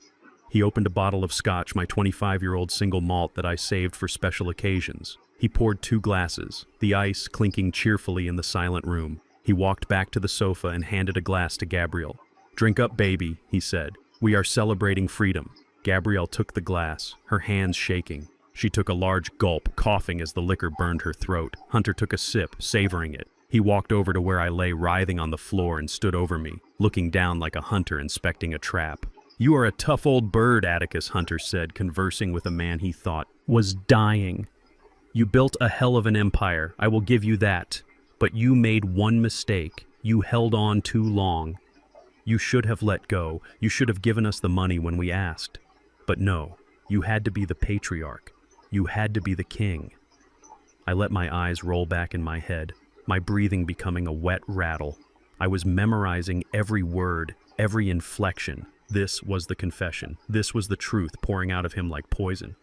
He opened a bottle of scotch, my 25-year-old single malt that I saved for special occasions. He poured 2 glasses, the ice clinking cheerfully in the silent room. He walked back to the sofa and handed a glass to Gabrielle. Drink up, baby, he said. We are celebrating freedom. Gabrielle took the glass, her hands shaking. She took a large gulp, coughing as the liquor burned her throat. Hunter took a sip, savoring it. He walked over to where I lay writhing on the floor and stood over me, looking down like a hunter inspecting a trap. You are a tough old bird, Atticus, Hunter said, conversing with a man he thought was dying. You built a hell of an empire, I will give you that. But you made one mistake. You held on too long. You should have let go. You should have given us the money when we asked. But no, you had to be the patriarch. You had to be the king. I let my eyes roll back in my head, my breathing becoming a wet rattle. I was memorizing every word, every inflection. This was the confession. This was the truth pouring out of him like poison.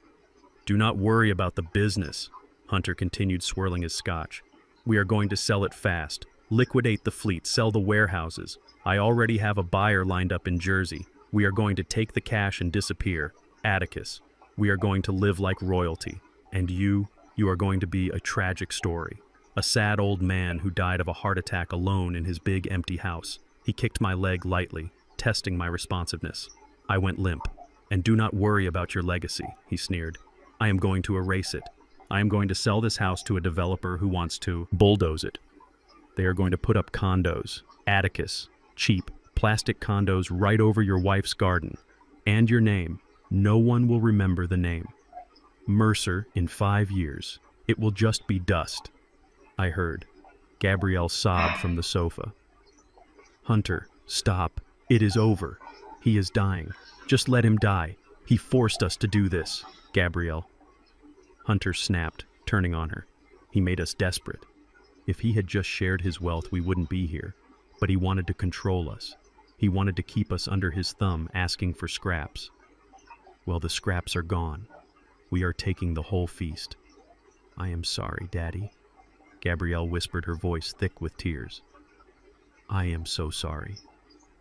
Do not worry about the business, Hunter continued, swirling his scotch. We are going to sell it fast. Liquidate the fleet, sell the warehouses. I already have a buyer lined up in Jersey. We are going to take the cash and disappear. Atticus, we are going to live like royalty. And you are going to be a tragic story. A sad old man who died of a heart attack alone in his big empty house. He kicked my leg lightly, testing my responsiveness. I went limp. And do not worry about your legacy, he sneered. I am going to erase it. I am going to sell this house to a developer who wants to bulldoze it. They are going to put up condos. Atticus, cheap, plastic condos right over your wife's garden. And your name. No one will remember the name. Mercer in 5 years. It will just be dust. I heard. Gabrielle sobbed from the sofa. Hunter, stop. It is over. He is dying. Just let him die. He forced us to do this, Gabrielle. Hunter snapped, turning on her. He made us desperate. If he had just shared his wealth, we wouldn't be here. But he wanted to control us. He wanted to keep us under his thumb, asking for scraps. Well, the scraps are gone. We are taking the whole feast. I am sorry, Daddy. Gabrielle whispered, her voice thick with tears. I am so sorry.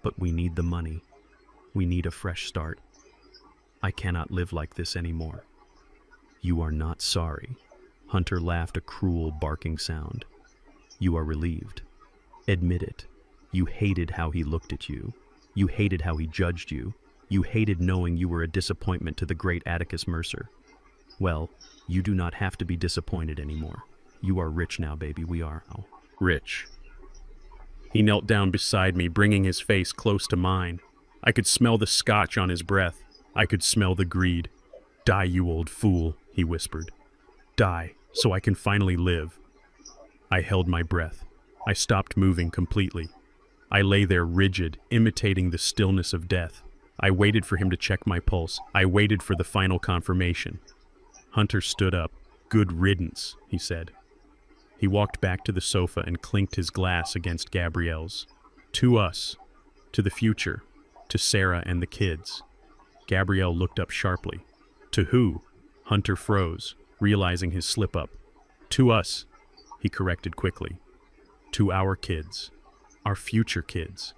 But we need the money. We need a fresh start. I cannot live like this anymore. You are not sorry. Hunter laughed, a cruel, barking sound. You are relieved. Admit it. You hated how he looked at you. You hated how he judged you. You hated knowing you were a disappointment to the great Atticus Mercer. Well, you do not have to be disappointed anymore. You are rich now, baby. We are rich. He knelt down beside me, bringing his face close to mine. I could smell the scotch on his breath. I could smell the greed. Die, you old fool, he whispered. Die, so I can finally live. I held my breath. I stopped moving completely. I lay there rigid, imitating the stillness of death. I waited for him to check my pulse. I waited for the final confirmation. Hunter stood up. Good riddance, he said. He walked back to the sofa and clinked his glass against Gabrielle's. To us. To the future. To Sarah and the kids. Gabrielle looked up sharply. To who? Hunter froze, realizing his slip-up. To us, he corrected quickly. To our kids. Our future kids.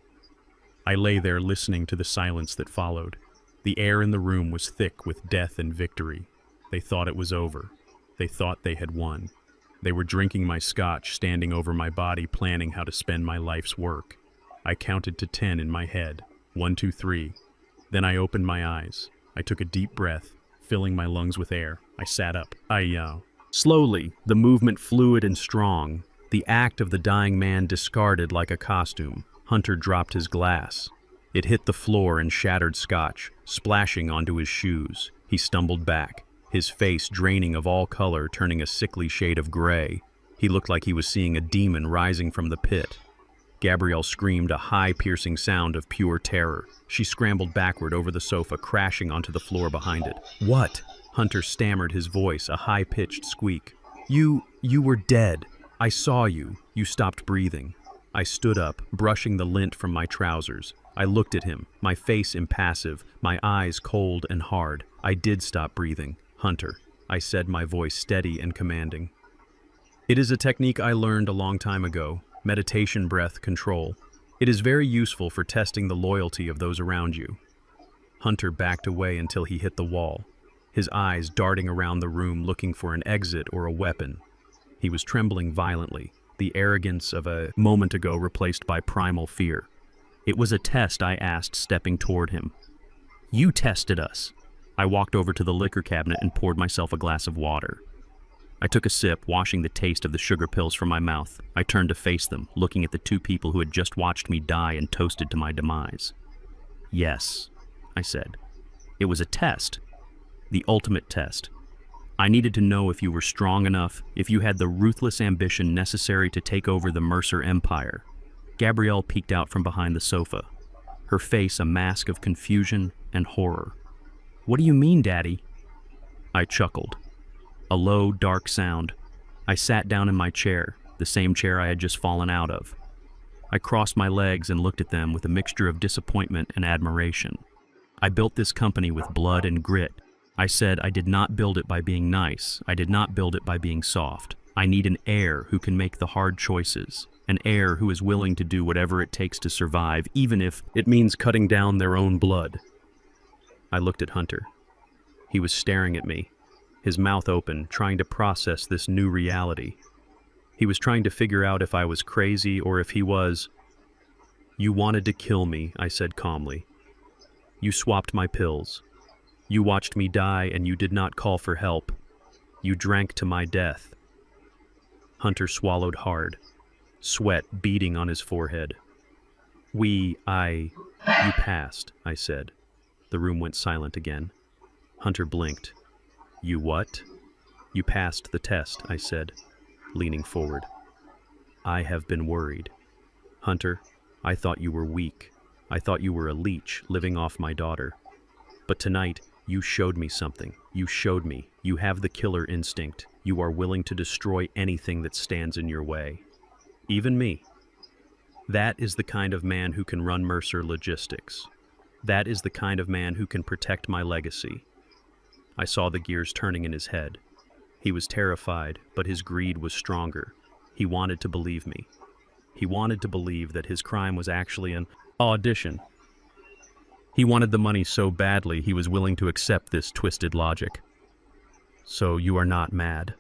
I lay there listening to the silence that followed. The air in the room was thick with death and victory. They thought it was over. They thought they had won. They were drinking my scotch, standing over my body, planning how to spend my life's work. I counted to 10 in my head. 1, 2, 3. Then I opened my eyes. I took a deep breath, filling my lungs with air. I sat up. Slowly, the movement fluid and strong, the act of the dying man discarded like a costume. Hunter dropped his glass. It hit the floor and shattered scotch, splashing onto his shoes. He stumbled back, his face draining of all color, turning a sickly shade of gray. He looked like he was seeing a demon rising from the pit. Gabrielle screamed a high, piercing sound of pure terror. She scrambled backward over the sofa, crashing onto the floor behind it. What? Hunter stammered, his voice a high-pitched squeak. You were dead. I saw you. You stopped breathing. I stood up, brushing the lint from my trousers. I looked at him, my face impassive, my eyes cold and hard. I did stop breathing. Hunter, I said, my voice steady and commanding. It is a technique I learned a long time ago. Meditation breath control. It is very useful for testing the loyalty of those around you. Hunter backed away until he hit the wall, his eyes darting around the room looking for an exit or a weapon. He was trembling violently, the arrogance of a moment ago replaced by primal fear. It was a test, I asked, stepping toward him. You tested us. I walked over to the liquor cabinet and poured myself a glass of water. I took a sip, washing the taste of the sugar pills from my mouth. I turned to face them, looking at the two people who had just watched me die and toasted to my demise. Yes, I said. It was a test. The ultimate test. I needed to know if you were strong enough, if you had the ruthless ambition necessary to take over the Mercer Empire. Gabrielle peeked out from behind the sofa, her face a mask of confusion and horror. What do you mean, Daddy? I chuckled. A low, dark sound. I sat down in my chair, the same chair I had just fallen out of. I crossed my legs and looked at them with a mixture of disappointment and admiration. I built this company with blood and grit. I said I did not build it by being nice. I did not build it by being soft. I need an heir who can make the hard choices, an heir who is willing to do whatever it takes to survive, even if it means cutting down their own blood. I looked at Hunter. He was staring at me, his mouth open, trying to process this new reality. He was trying to figure out if I was crazy or if he was. You wanted to kill me, I said calmly. You swapped my pills. You watched me die and you did not call for help. You drank to my death. Hunter swallowed hard, sweat beading on his forehead. You passed, I said. The room went silent again. Hunter blinked. You what? You passed the test, I said, leaning forward. I have been worried. Hunter, I thought you were weak. I thought you were a leech living off my daughter. But tonight, you showed me something. You showed me. You have the killer instinct. You are willing to destroy anything that stands in your way. Even me. That is the kind of man who can run Mercer Logistics. That is the kind of man who can protect my legacy. I saw the gears turning in his head. He was terrified, but his greed was stronger. He wanted to believe me. He wanted to believe that his crime was actually an audition. He wanted the money so badly he was willing to accept this twisted logic. So you are not mad?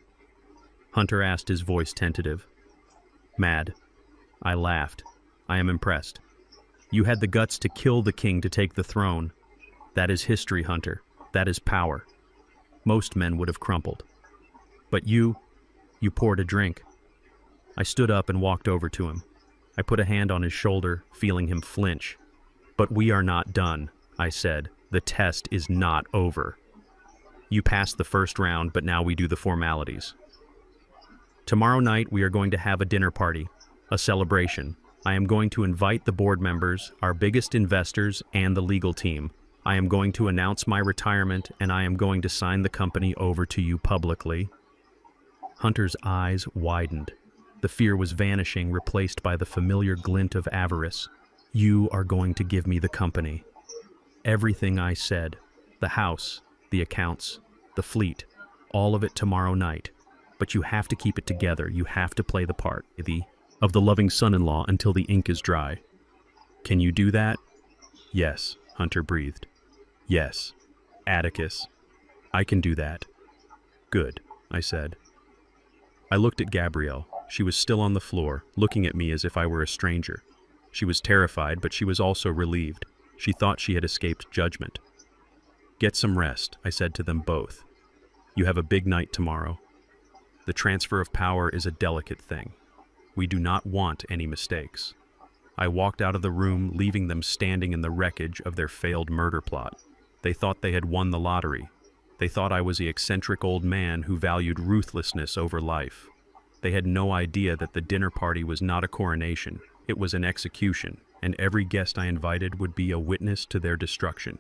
Hunter asked, his voice tentative. Mad. I laughed. I am impressed. You had the guts to kill the king to take the throne. That is history, Hunter. That is power. Most men would have crumpled. But you poured a drink. I stood up and walked over to him. I put a hand on his shoulder, feeling him flinch. But we are not done, I said. The test is not over. You passed the first round, but now we do the formalities. Tomorrow night we are going to have a dinner party, a celebration. I am going to invite the board members, our biggest investors, and the legal team. I am going to announce my retirement, and I am going to sign the company over to you publicly. Hunter's eyes widened. The fear was vanishing, replaced by the familiar glint of avarice. You are going to give me the company. Everything I said, the house, the accounts, the fleet, all of it tomorrow night. But you have to keep it together. You have to play the part of the loving son-in-law until the ink is dry. Can you do that? Yes, Hunter breathed. Yes, Atticus, I can do that. Good, I said. I looked at Gabrielle. She was still on the floor, looking at me as if I were a stranger. She was terrified, but she was also relieved. She thought she had escaped judgment. Get some rest, I said to them both. You have a big night tomorrow. The transfer of power is a delicate thing. We do not want any mistakes. I walked out of the room, leaving them standing in the wreckage of their failed murder plot. They thought they had won the lottery. They thought I was the eccentric old man who valued ruthlessness over life. They had no idea that the dinner party was not a coronation. It was an execution, and every guest I invited would be a witness to their destruction.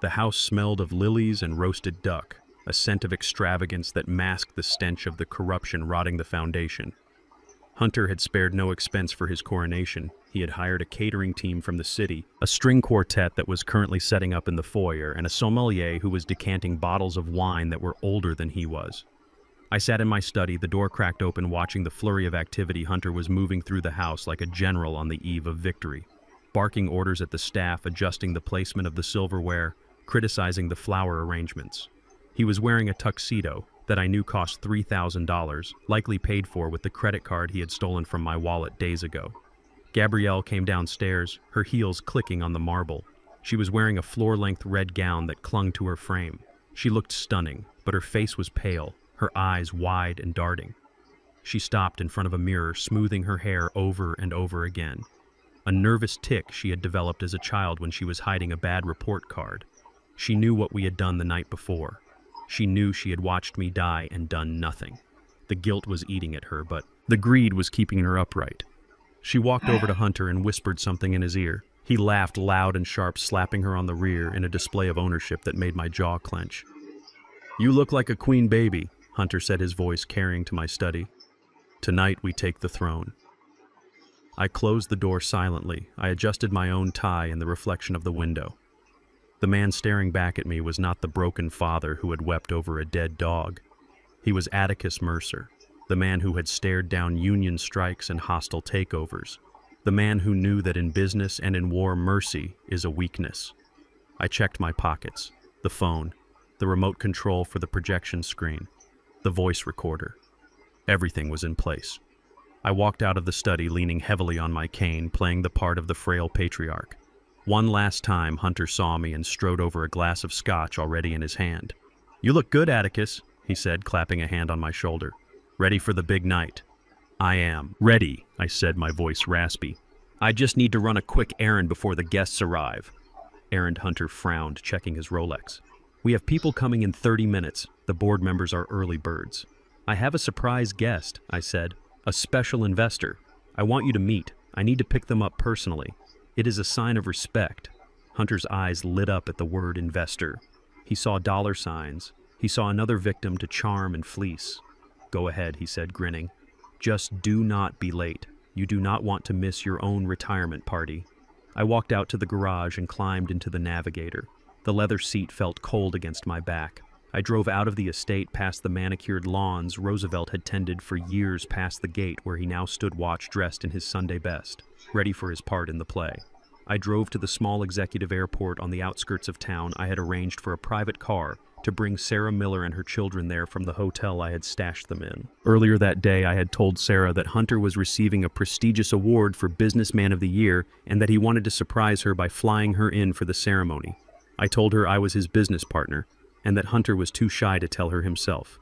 The house smelled of lilies and roasted duck, a scent of extravagance that masked the stench of the corruption rotting the foundation. Hunter had spared no expense for his coronation. He had hired a catering team from the city, a string quartet that was currently setting up in the foyer, and a sommelier who was decanting bottles of wine that were older than he was. I sat in my study, the door cracked open, watching the flurry of activity. Hunter was moving through the house like a general on the eve of victory, barking orders at the staff, adjusting the placement of the silverware, criticizing the flower arrangements. He was wearing a tuxedo that I knew cost $3,000, likely paid for with the credit card he had stolen from my wallet days ago. Gabrielle came downstairs, her heels clicking on the marble. She was wearing a floor-length red gown that clung to her frame. She looked stunning, but her face was pale, her eyes wide and darting. She stopped in front of a mirror, smoothing her hair over and over again. A nervous tic she had developed as a child when she was hiding a bad report card. She knew what we had done the night before. She knew she had watched me die and done nothing. The guilt was eating at her, but the greed was keeping her upright. She walked over to Hunter and whispered something in his ear. He laughed loud and sharp, slapping her on the rear in a display of ownership that made my jaw clench. You look like a queen baby, Hunter said, his voice carrying to my study. Tonight we take the throne. I closed the door silently. I adjusted my own tie in the reflection of the window. The man staring back at me was not the broken father who had wept over a dead dog. He was Atticus Mercer, the man who had stared down union strikes and hostile takeovers, the man who knew that in business and in war mercy is a weakness. I checked my pockets, the phone, the remote control for the projection screen, the voice recorder. Everything was in place. I walked out of the study leaning heavily on my cane, playing the part of the frail patriarch. One last time, Hunter saw me and strode over a glass of scotch already in his hand. You look good, Atticus, he said, clapping a hand on my shoulder. Ready for the big night? I am. Ready, I said, my voice raspy. I just need to run a quick errand before the guests arrive. Errand Hunter frowned, checking his Rolex. We have people coming in 30 minutes. The board members are early birds. I have a surprise guest, I said. A special investor. I want you to meet. I need to pick them up personally. It is a sign of respect. Hunter's eyes lit up at the word investor. He saw dollar signs. He saw another victim to charm and fleece. Go ahead, he said, grinning. Just do not be late. You do not want to miss your own retirement party. I walked out to the garage and climbed into the Navigator. The leather seat felt cold against my back. I drove out of the estate past the manicured lawns Roosevelt had tended for years, past the gate where he now stood watch dressed in his Sunday best, ready for his part in the play. I drove to the small executive airport on the outskirts of town. I had arranged for a private car to bring Sarah Miller and her children there from the hotel I had stashed them in. Earlier that day, I had told Sarah that Hunter was receiving a prestigious award for Businessman of the Year and that he wanted to surprise her by flying her in for the ceremony. I told her I was his business partner and that Hunter was too shy to tell her himself.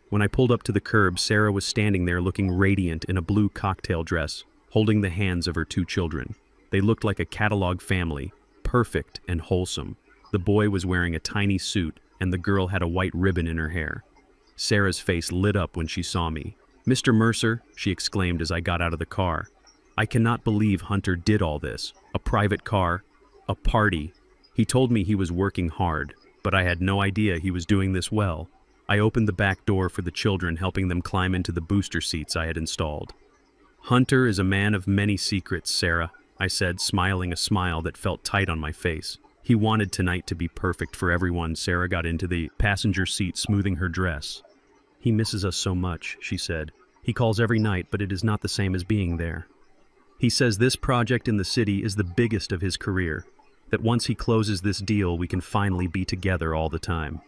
When I pulled up to the curb, Sarah was standing there looking radiant in a blue cocktail dress, holding the hands of her two children. They looked like a catalog family, perfect and wholesome. The boy was wearing a tiny suit, and the girl had a white ribbon in her hair. Sarah's face lit up when she saw me. "Mr. Mercer," she exclaimed as I got out of the car. "I cannot believe Hunter did all this. A private car, a party. He told me he was working hard, but I had no idea he was doing this well." I opened the back door for the children, helping them climb into the booster seats I had installed. "Hunter is a man of many secrets, Sarah," I said, smiling a smile that felt tight on my face. "He wanted tonight to be perfect for everyone." Sarah got into the passenger seat, smoothing her dress. "He misses us so much," she said. "He calls every night, but it is not the same as being there. He says this project in the city is the biggest of his career, that once he closes this deal, we can finally be together all the time."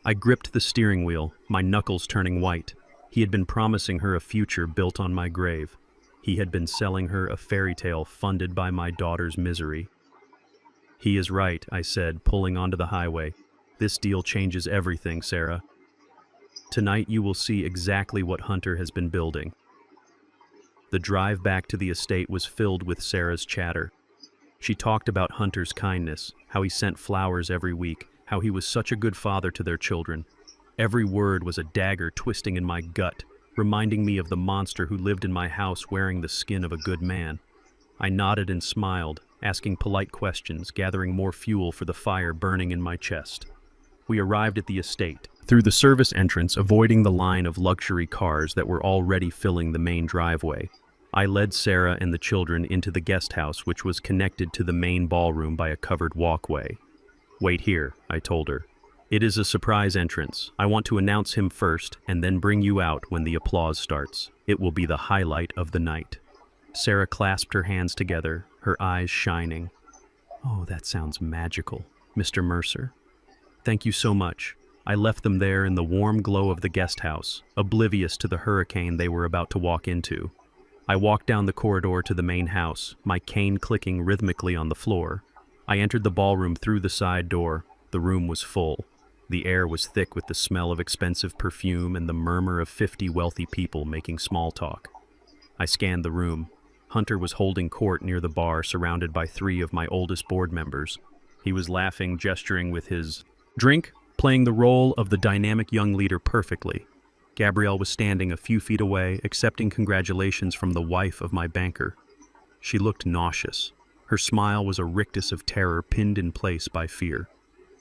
I gripped the steering wheel, my knuckles turning white. He had been promising her a future built on my grave. He had been selling her a fairy tale funded by my daughter's misery. "He is right," I said, pulling onto the highway. "This deal changes everything, Sarah. Tonight you will see exactly what Hunter has been building." The drive back to the estate was filled with Sarah's chatter. She talked about Hunter's kindness, how he sent flowers every week, how he was such a good father to their children. Every word was a dagger twisting in my gut, reminding me of the monster who lived in my house wearing the skin of a good man. I nodded and smiled, asking polite questions, gathering more fuel for the fire burning in my chest. We arrived at the estate, through the service entrance, avoiding the line of luxury cars that were already filling the main driveway. I led Sarah and the children into the guest house, which was connected to the main ballroom by a covered walkway. "Wait here," I told her. "It is a surprise entrance. I want to announce him first and then bring you out when the applause starts. It will be the highlight of the night." Sarah clasped her hands together, her eyes shining. "Oh, that sounds magical, Mr. Mercer. Thank you so much." I left them there in the warm glow of the guest house, oblivious to the hurricane they were about to walk into. I walked down the corridor to the main house, my cane clicking rhythmically on the floor. I entered the ballroom through the side door. The room was full. The air was thick with the smell of expensive perfume and the murmur of 50 wealthy people making small talk. I scanned the room. Hunter was holding court near the bar, surrounded by 3 of my oldest board members. He was laughing, gesturing with his drink, playing the role of the dynamic young leader perfectly. Gabrielle was standing a few feet away, accepting congratulations from the wife of my banker. She looked nauseous. Her smile was a rictus of terror pinned in place by fear.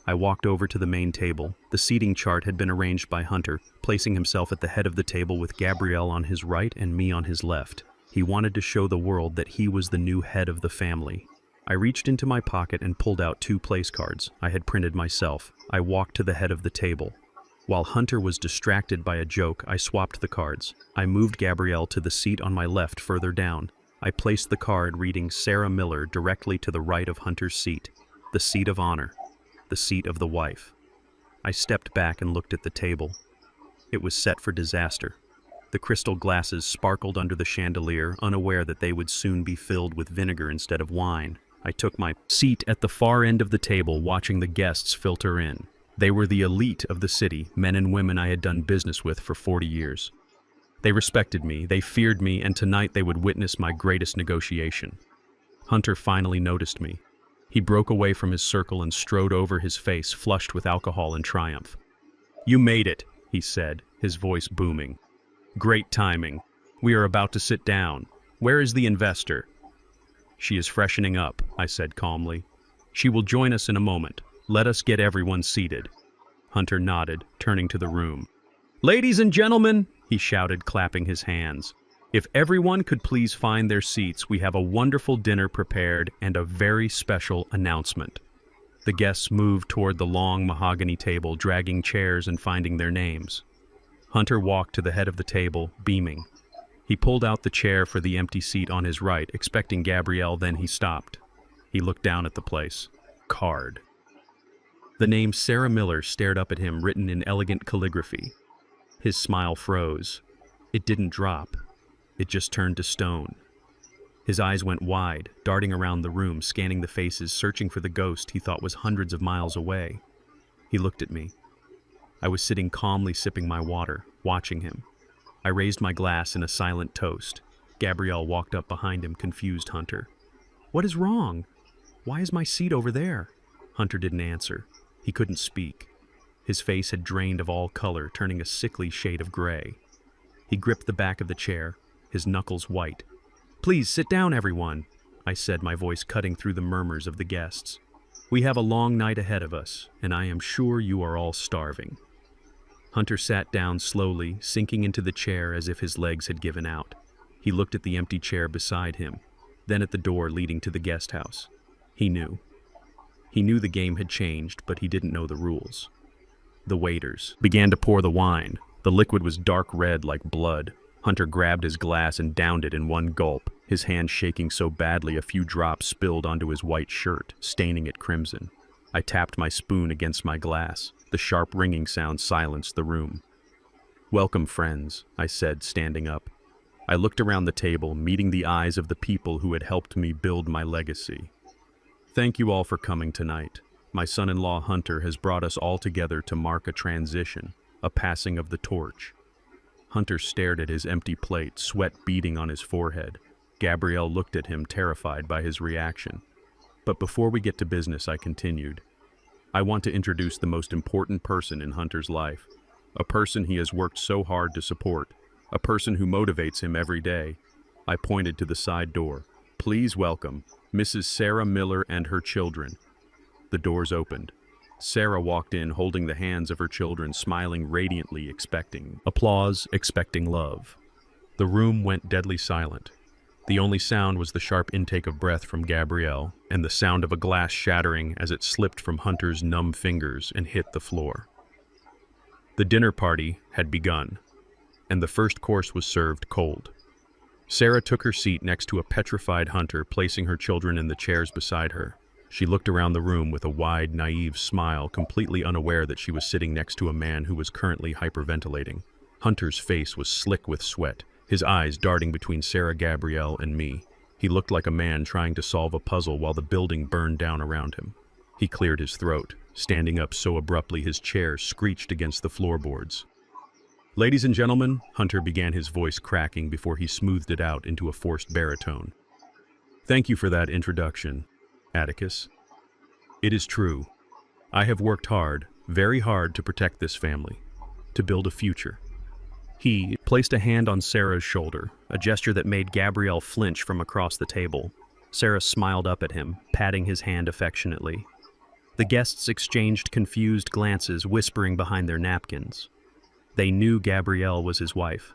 I walked over to the main table. The seating chart had been arranged by Hunter, placing himself at the head of the table with Gabrielle on his right and me on his left. He wanted to show the world that he was the new head of the family. I reached into my pocket and pulled out 2 place cards I had printed myself. I walked to the head of the table. While Hunter was distracted by a joke, I swapped the cards. I moved Gabrielle to the seat on my left further down. I placed the card reading Sarah Miller directly to the right of Hunter's seat, the seat of honor, the seat of the wife. I stepped back and looked at the table. It was set for disaster. The crystal glasses sparkled under the chandelier, unaware that they would soon be filled with vinegar instead of wine. I took my seat at the far end of the table, watching the guests filter in. They were the elite of the city, men and women I had done business with for 40 years. They respected me, they feared me, and tonight they would witness my greatest negotiation. Hunter finally noticed me. He broke away from his circle and strode over, his face flushed with alcohol and triumph. "You made it," he said, his voice booming. "Great timing. We are about to sit down. Where is the investor?" "She is freshening up," I said calmly. "She will join us in a moment. Let us get everyone seated." Hunter nodded, turning to the room. "Ladies and gentlemen," he shouted, clapping his hands. "If everyone could please find their seats, we have a wonderful dinner prepared and a very special announcement." The guests moved toward the long mahogany table, dragging chairs and finding their names. Hunter walked to the head of the table, beaming. He pulled out the chair for the empty seat on his right, expecting Gabrielle, then he stopped. He looked down at the place. Card. The name Sarah Miller stared up at him, written in elegant calligraphy. His smile froze. It didn't drop. It just turned to stone. His eyes went wide, darting around the room, scanning the faces, searching for the ghost he thought was hundreds of miles away. He looked at me. I was sitting calmly sipping my water, watching him. I raised my glass in a silent toast. Gabrielle walked up behind him, confused Hunter. "What is wrong?" Why is my seat over there? Hunter didn't answer. He couldn't speak. His face had drained of all color, turning a sickly shade of gray. He gripped the back of the chair, his knuckles white. "Please sit down, everyone," I said, my voice cutting through the murmurs of the guests. "We have a long night ahead of us, and I am sure you are all starving." Hunter sat down slowly, sinking into the chair as if his legs had given out. He looked at the empty chair beside him, then at the door leading to the guest house. He knew. He knew the game had changed, but he didn't know the rules. The waiters began to pour the wine. The liquid was dark red like blood. Hunter grabbed his glass and downed it in one gulp, his hand shaking so badly a few drops spilled onto his white shirt, staining it crimson. I tapped my spoon against my glass. The sharp ringing sound silenced the room. "Welcome, friends," I said, standing up. I looked around the table, meeting the eyes of the people who had helped me build my legacy. "Thank you all for coming tonight. My son-in-law Hunter has brought us all together to mark a transition, a passing of the torch." Hunter stared at his empty plate, sweat beading on his forehead. Gabrielle looked at him, terrified by his reaction. But before we get to business, I continued. "I want to introduce the most important person in Hunter's life, a person he has worked so hard to support, a person who motivates him every day." I pointed to the side door. "Please welcome Mrs. Sarah Miller and her children." The doors opened. Sarah walked in holding the hands of her children, smiling radiantly, expecting applause, expecting love. The room went deadly silent. The only sound was the sharp intake of breath from Gabrielle and the sound of a glass shattering as it slipped from Hunter's numb fingers and hit the floor. The dinner party had begun, and the first course was served cold. Sarah took her seat next to a petrified Hunter, placing her children in the chairs beside her. She looked around the room with a wide, naive smile, completely unaware that she was sitting next to a man who was currently hyperventilating. Hunter's face was slick with sweat, his eyes darting between Sarah, Gabrielle, and me. He looked like a man trying to solve a puzzle while the building burned down around him. He cleared his throat, standing up so abruptly his chair screeched against the floorboards. "Ladies and gentlemen," Hunter began, his voice cracking before he smoothed it out into a forced baritone. "Thank you for that introduction, Atticus. It is true. I have worked hard, very hard, to protect this family, to build a future." He placed a hand on Sarah's shoulder, a gesture that made Gabrielle flinch from across the table. Sarah smiled up at him, patting his hand affectionately. The guests exchanged confused glances, whispering behind their napkins. They knew Gabrielle was his wife.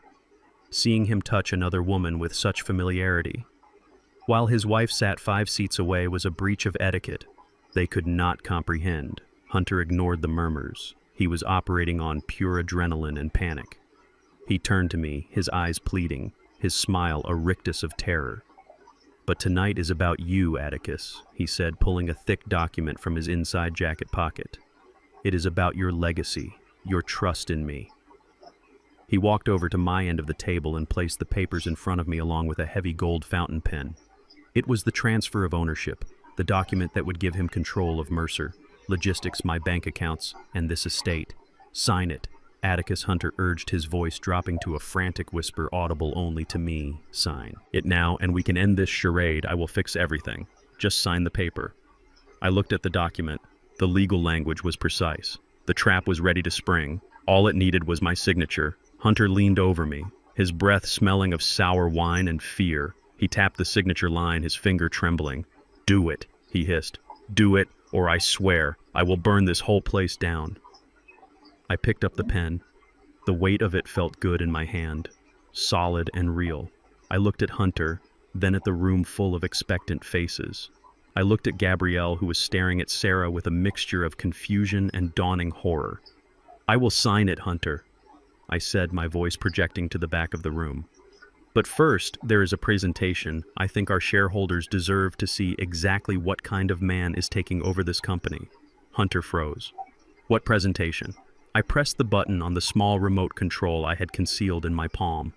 Seeing him touch another woman with such familiarity, while his wife sat 5 seats away, was a breach of etiquette they could not comprehend. Hunter ignored the murmurs. He was operating on pure adrenaline and panic. He turned to me, his eyes pleading, his smile a rictus of terror. "But tonight is about you, Atticus," he said, pulling a thick document from his inside jacket pocket. "It is about your legacy, your trust in me." He walked over to my end of the table and placed the papers in front of me along with a heavy gold fountain pen. It was the transfer of ownership, the document that would give him control of Mercer, logistics, my bank accounts, and this estate. "Sign it," Atticus, Hunter urged, his voice dropping to a frantic whisper audible only to me. "Sign it now, and we can end this charade. I will fix everything. Just sign the paper." I looked at the document. The legal language was precise. The trap was ready to spring. All it needed was my signature. Hunter leaned over me, his breath smelling of sour wine and fear. He tapped the signature line, his finger trembling. "Do it," he hissed. "Do it, or I swear I will burn this whole place down." I picked up the pen. The weight of it felt good in my hand, solid and real. I looked at Hunter, then at the room full of expectant faces. I looked at Gabrielle, who was staring at Sarah with a mixture of confusion and dawning horror. "I will sign it, Hunter," I said, my voice projecting to the back of the room. "But first, there is a presentation. I think our shareholders deserve to see exactly what kind of man is taking over this company." Hunter froze. "What presentation?" I pressed the button on the small remote control I had concealed in my palm.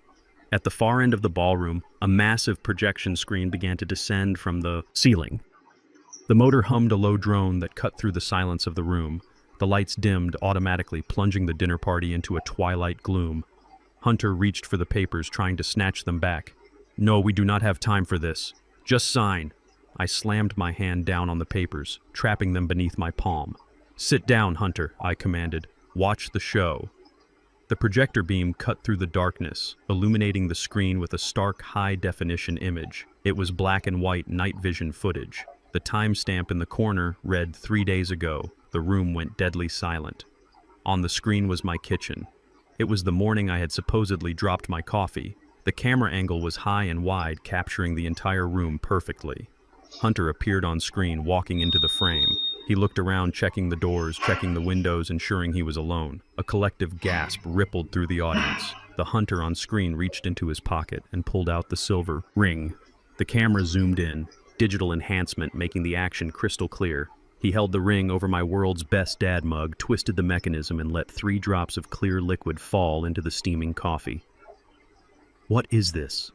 At the far end of the ballroom, a massive projection screen began to descend from the ceiling. The motor hummed a low drone that cut through the silence of the room. The lights dimmed automatically, plunging the dinner party into a twilight gloom. Hunter reached for the papers, trying to snatch them back. "No, we do not have time for this. Just sign." I slammed my hand down on the papers, trapping them beneath my palm. "Sit down, Hunter," I commanded. "Watch the show." The projector beam cut through the darkness, illuminating the screen with a stark, high-definition image. It was black and white night vision footage. The timestamp in the corner read 3 days ago. The room went deadly silent. On the screen was my kitchen. It was the morning I had supposedly dropped my coffee. The camera angle was high and wide, capturing the entire room perfectly. Hunter appeared on screen, walking into the frame. He looked around, checking the doors, checking the windows, ensuring he was alone. A collective gasp rippled through the audience. The Hunter on screen reached into his pocket and pulled out the silver ring. The camera zoomed in, digital enhancement making the action crystal clear. He held the ring over my world's best dad mug, twisted the mechanism, and let 3 drops of clear liquid fall into the steaming coffee. "What is this?"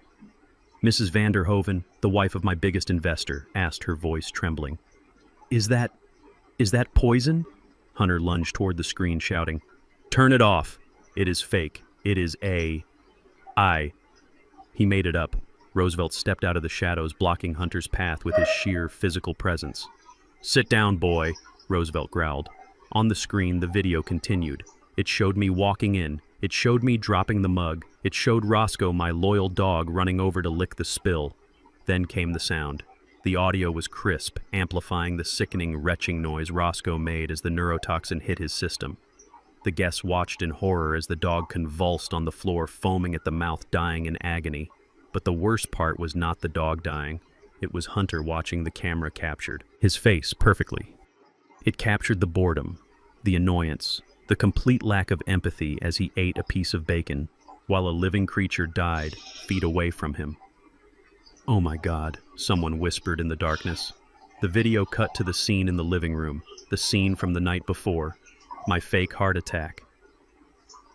"Mrs. Vanderhoven, the wife of my biggest investor," asked, her voice trembling. Is that poison?" Hunter lunged toward the screen, shouting, "Turn it off. It is fake. It is I." He made it up. Roosevelt stepped out of the shadows, blocking Hunter's path with his sheer physical presence. "Sit down, boy," Roosevelt growled. On the screen, the video continued. It showed me walking in. It showed me dropping the mug. It showed Roscoe, my loyal dog, running over to lick the spill. Then came the sound. The audio was crisp, amplifying the sickening, retching noise Roscoe made as the neurotoxin hit his system. The guests watched in horror as the dog convulsed on the floor, foaming at the mouth, dying in agony. But the worst part was not the dog dying. It was Hunter watching the camera captured. His face perfectly. It captured the boredom, the annoyance, the complete lack of empathy as he ate a piece of bacon, while a living creature died feet away from him. "Oh my God," someone whispered in the darkness. The video cut to the scene in the living room, the scene from the night before, my fake heart attack.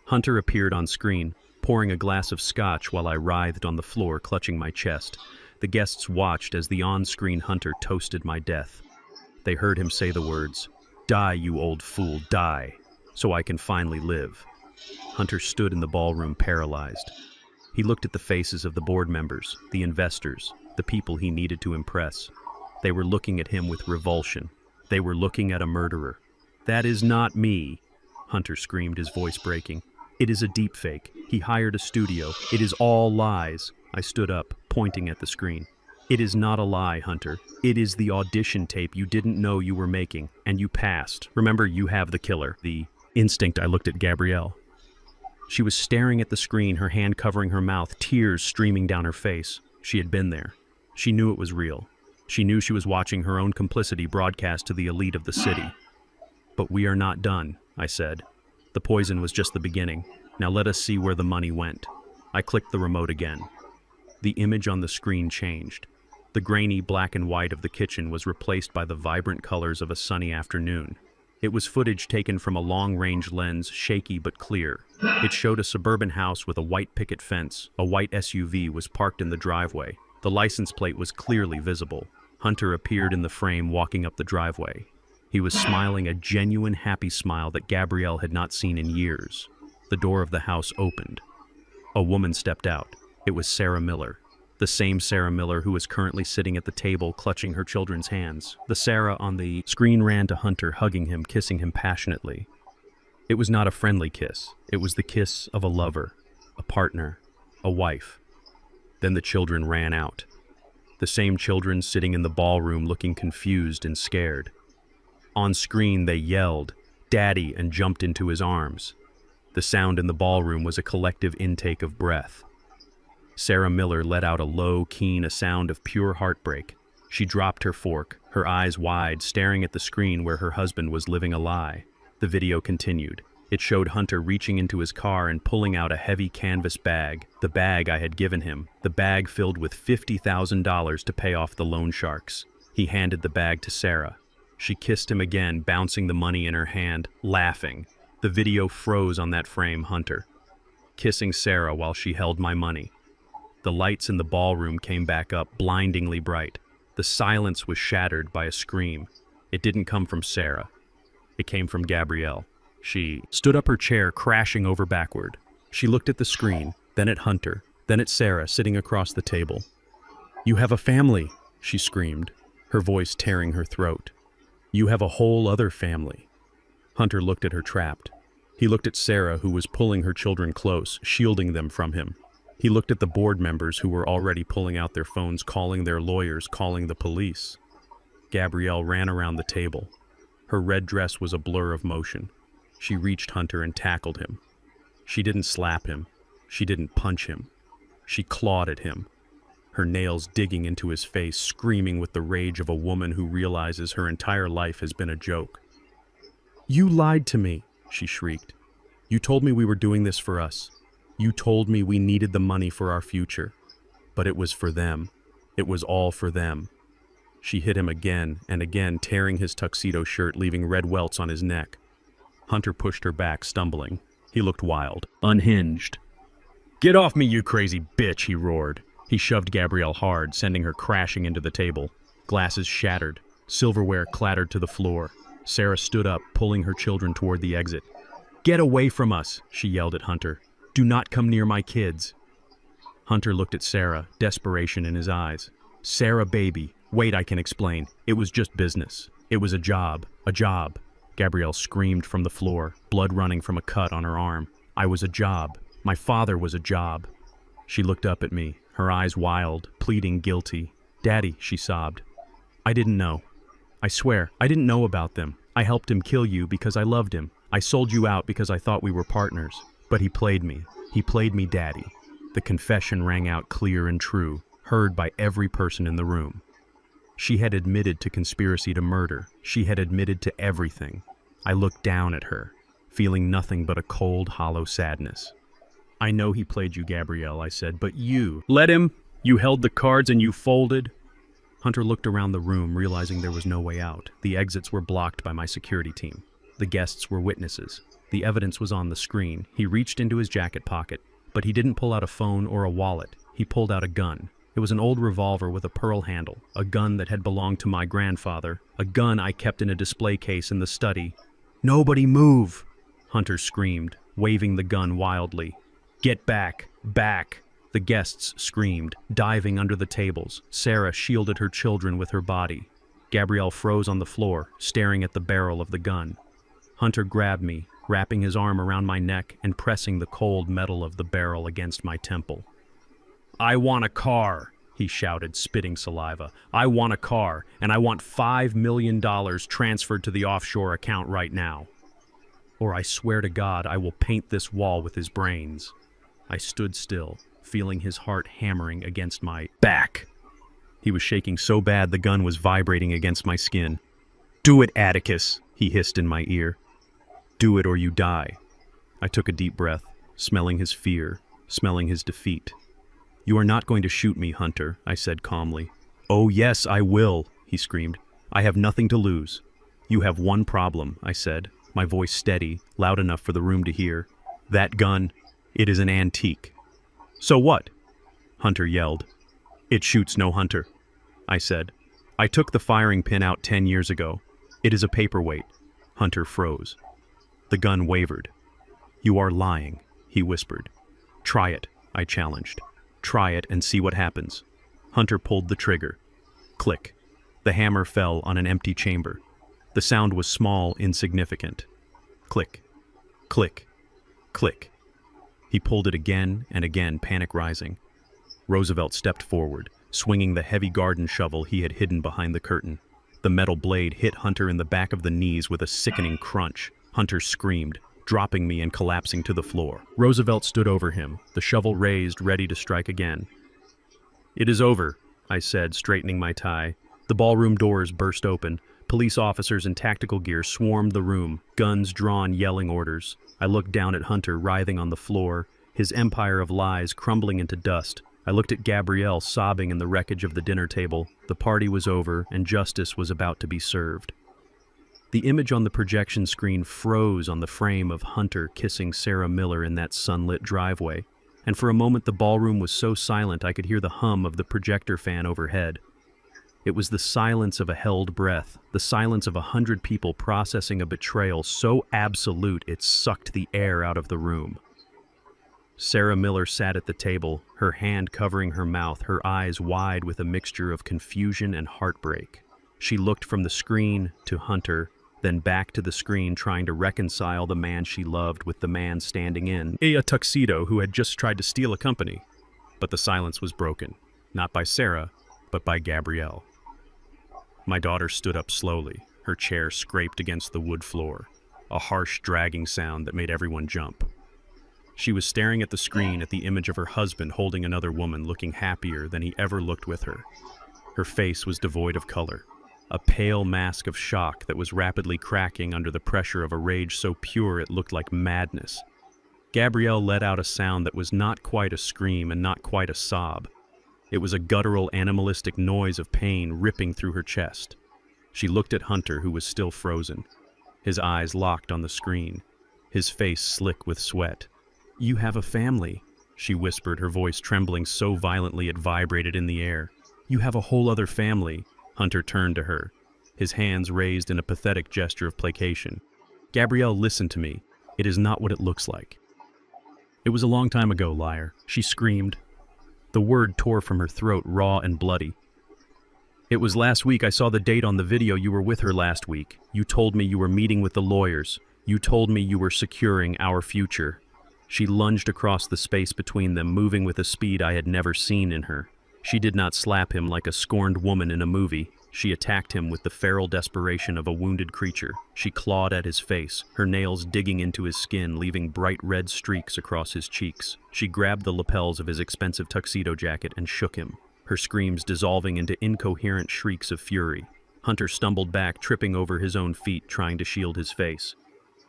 Hunter appeared on screen, pouring a glass of scotch while I writhed on the floor, clutching my chest. The guests watched as the on-screen Hunter toasted my death. They heard him say the words, "Die, you old fool, die, so I can finally live." Hunter stood in the ballroom paralyzed. He looked at the faces of the board members, the investors, the people he needed to impress. They were looking at him with revulsion. They were looking at a murderer. "That is not me," Hunter screamed, his voice breaking. "It is a deepfake. He hired a studio. It is all lies." I stood up, pointing at the screen. "It is not a lie, Hunter. It is the audition tape you didn't know you were making, and you passed. Remember, you have the killer." The instinct, I looked at Gabrielle. She was staring at the screen, her hand covering her mouth, tears streaming down her face. She had been there. She knew it was real. She knew she was watching her own complicity broadcast to the elite of the city. "But we are not done," I said. "The poison was just the beginning. Now let us see where the money went." I clicked the remote again. The image on the screen changed. The grainy black and white of the kitchen was replaced by the vibrant colors of a sunny afternoon. It was footage taken from a long-range lens, shaky but clear. It showed a suburban house with a white picket fence. A white SUV was parked in the driveway. The license plate was clearly visible. Hunter appeared in the frame, walking up the driveway. He was smiling a genuine, happy smile that Gabrielle had not seen in years. The door of the house opened. A woman stepped out. It was Sarah Miller. The same Sarah Miller who was currently sitting at the table clutching her children's hands. The Sarah on the screen ran to Hunter, hugging him, kissing him passionately. It was not a friendly kiss. It was the kiss of a lover, a partner, a wife. Then the children ran out. The same children sitting in the ballroom looking confused and scared. On screen they yelled, "Daddy," and jumped into his arms. The sound in the ballroom was a collective intake of breath. Sarah Miller let out a low, keen sound of pure heartbreak. She dropped her fork, her eyes wide, staring at the screen where her husband was living a lie. The video continued. It showed Hunter reaching into his car and pulling out a heavy canvas bag, the bag I had given him, the bag filled with $50,000 to pay off the loan sharks. He handed the bag to Sarah. She kissed him again, bouncing the money in her hand, laughing. The video froze on that frame, Hunter kissing Sarah while she held my money. The lights in the ballroom came back up, blindingly bright. The silence was shattered by a scream. It didn't come from Sarah. It came from Gabrielle. She stood up, her chair crashing over backward. She looked at the screen, then at Hunter, then at Sarah sitting across the table. "You have a family," she screamed. her voice tearing her throat. "You have a whole other family." Hunter looked at her trapped. He looked at Sarah, who was pulling her children close, shielding them from him. He looked at the board members who were already pulling out their phones, calling their lawyers, calling the police. Gabrielle ran around the table. Her red dress was a blur of motion. She reached Hunter and tackled him. She didn't slap him. She didn't punch him. She clawed at him, her nails digging into his face, screaming with the rage of a woman who realizes her entire life has been a joke. "You lied to me," she shrieked. "You told me we were doing this for us. You told me we needed the money for our future. But it was for them. It was all for them." She hit him again and again, tearing his tuxedo shirt, leaving red welts on his neck. Hunter pushed her back, stumbling. He looked wild, unhinged. "Get off me, you crazy bitch," he roared. He shoved Gabrielle hard, sending her crashing into the table. Glasses shattered. Silverware clattered to the floor. Sarah stood up, pulling her children toward the exit. "Get away from us," she yelled at Hunter. "Do not come near my kids." Hunter looked at Sarah, desperation in his eyes. "Sarah, baby. Wait, I can explain. It was just business. It was a job. A job." Gabrielle screamed from the floor, blood running from a cut on her arm. "I was a job. My father was a job." She looked up at me, her eyes wild, pleading guilty. "Daddy," she sobbed. "I didn't know. I swear, I didn't know about them. I helped him kill you because I loved him. I sold you out because I thought we were partners. But he played me. He played me, Daddy." The confession rang out clear and true, heard by every person in the room. She had admitted to conspiracy to murder. She had admitted to everything. I looked down at her, feeling nothing but a cold, hollow sadness. "I know he played you, Gabrielle," I said, "but you let him? You held the cards and you folded?" Hunter looked around the room, realizing there was no way out. The exits were blocked by my security team. The guests were witnesses. The evidence was on the screen. He reached into his jacket pocket, but he didn't pull out a phone or a wallet. He pulled out a gun. It was an old revolver with a pearl handle, a gun that had belonged to my grandfather, a gun I kept in a display case in the study. "Nobody move!" Hunter screamed, waving the gun wildly. "Get back! Back!" The guests screamed, diving under the tables. Sarah shielded her children with her body. Gabrielle froze on the floor, staring at the barrel of the gun. Hunter grabbed me, wrapping his arm around my neck and pressing the cold metal of the barrel against my temple. "I want a car," he shouted, spitting saliva. "I want a car, and I want $5 million transferred to the offshore account right now. Or I swear to God I will paint this wall with his brains." I stood still, feeling his heart hammering against my back. He was shaking so bad the gun was vibrating against my skin. "Do it, Atticus," he hissed in my ear. "Do it or you die." I took a deep breath, smelling his fear, smelling his defeat. "You are not going to shoot me, Hunter," I said calmly. "Oh yes, I will," he screamed. "I have nothing to lose." "You have one problem," I said, my voice steady, loud enough for the room to hear. "That gun, it is an antique." "So what?" Hunter yelled. "It shoots no hunter," I said. "I took the firing pin out 10 years ago. It is a paperweight." Hunter froze. The gun wavered. "You are lying," he whispered. "Try it," I challenged. "Try it and see what happens." Hunter pulled the trigger. Click. The hammer fell on an empty chamber. The sound was small, insignificant. Click. Click. Click. He pulled it again and again, panic rising. Roosevelt stepped forward, swinging the heavy garden shovel he had hidden behind the curtain. The metal blade hit Hunter in the back of the knees with a sickening crunch. Hunter screamed, dropping me and collapsing to the floor. Roosevelt stood over him, the shovel raised, ready to strike again. "It is over," I said, straightening my tie. The ballroom doors burst open. Police officers in tactical gear swarmed the room, guns drawn, yelling orders. I looked down at Hunter writhing on the floor, his empire of lies crumbling into dust. I looked at Gabrielle sobbing in the wreckage of the dinner table. The party was over, and justice was about to be served. The image on the projection screen froze on the frame of Hunter kissing Sarah Miller in that sunlit driveway, and for a moment the ballroom was so silent I could hear the hum of the projector fan overhead. It was the silence of a held breath, the silence of 100 people processing a betrayal so absolute it sucked the air out of the room. Sarah Miller sat at the table, her hand covering her mouth, her eyes wide with a mixture of confusion and heartbreak. She looked from the screen to Hunter, then back to the screen, trying to reconcile the man she loved with the man standing in a tuxedo who had just tried to steal a company. But the silence was broken, not by Sarah, but by Gabrielle. My daughter stood up slowly, her chair scraped against the wood floor, a harsh dragging sound that made everyone jump. She was staring at the screen at the image of her husband holding another woman, looking happier than he ever looked with her. Her face was devoid of color, a pale mask of shock that was rapidly cracking under the pressure of a rage so pure it looked like madness. Gabrielle let out a sound that was not quite a scream and not quite a sob. It was a guttural, animalistic noise of pain ripping through her chest. She looked at Hunter, who was still frozen, his eyes locked on the screen, his face slick with sweat. "You have a family," she whispered, her voice trembling so violently it vibrated in the air. "You have a whole other family." Hunter turned to her, his hands raised in a pathetic gesture of placation. "Gabrielle, listen to me. It is not what it looks like." "It was a long time ago, liar," she screamed. The word tore from her throat, raw and bloody. "It was last week. I saw the date on the video. You were with her last week. You told me you were meeting with the lawyers. You told me you were securing our future." She lunged across the space between them, moving with a speed I had never seen in her. She did not slap him like a scorned woman in a movie. She attacked him with the feral desperation of a wounded creature. She clawed at his face, her nails digging into his skin, leaving bright red streaks across his cheeks. She grabbed the lapels of his expensive tuxedo jacket and shook him, her screams dissolving into incoherent shrieks of fury. Hunter stumbled back, tripping over his own feet, trying to shield his face.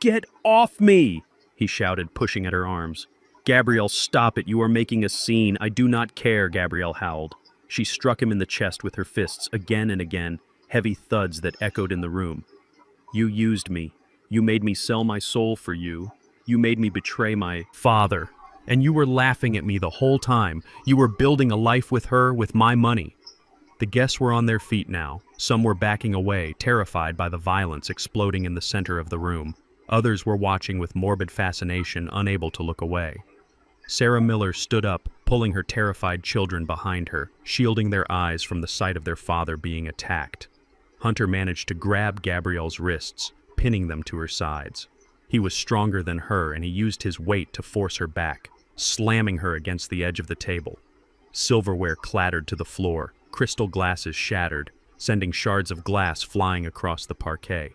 "Get off me!" he shouted, pushing at her arms. "Gabrielle, stop it. You are making a scene. I do not care," Gabrielle howled. She struck him in the chest with her fists again and again, heavy thuds that echoed in the room. "You used me. You made me sell my soul for you. You made me betray my father. And you were laughing at me the whole time. You were building a life with her, with my money." The guests were on their feet now. Some were backing away, terrified by the violence exploding in the center of the room. Others were watching with morbid fascination, unable to look away. Sarah Miller stood up, pulling her terrified children behind her, shielding their eyes from the sight of their father being attacked. Hunter managed to grab Gabrielle's wrists, pinning them to her sides. He was stronger than her, and he used his weight to force her back, slamming her against the edge of the table. Silverware clattered to the floor, crystal glasses shattered, sending shards of glass flying across the parquet.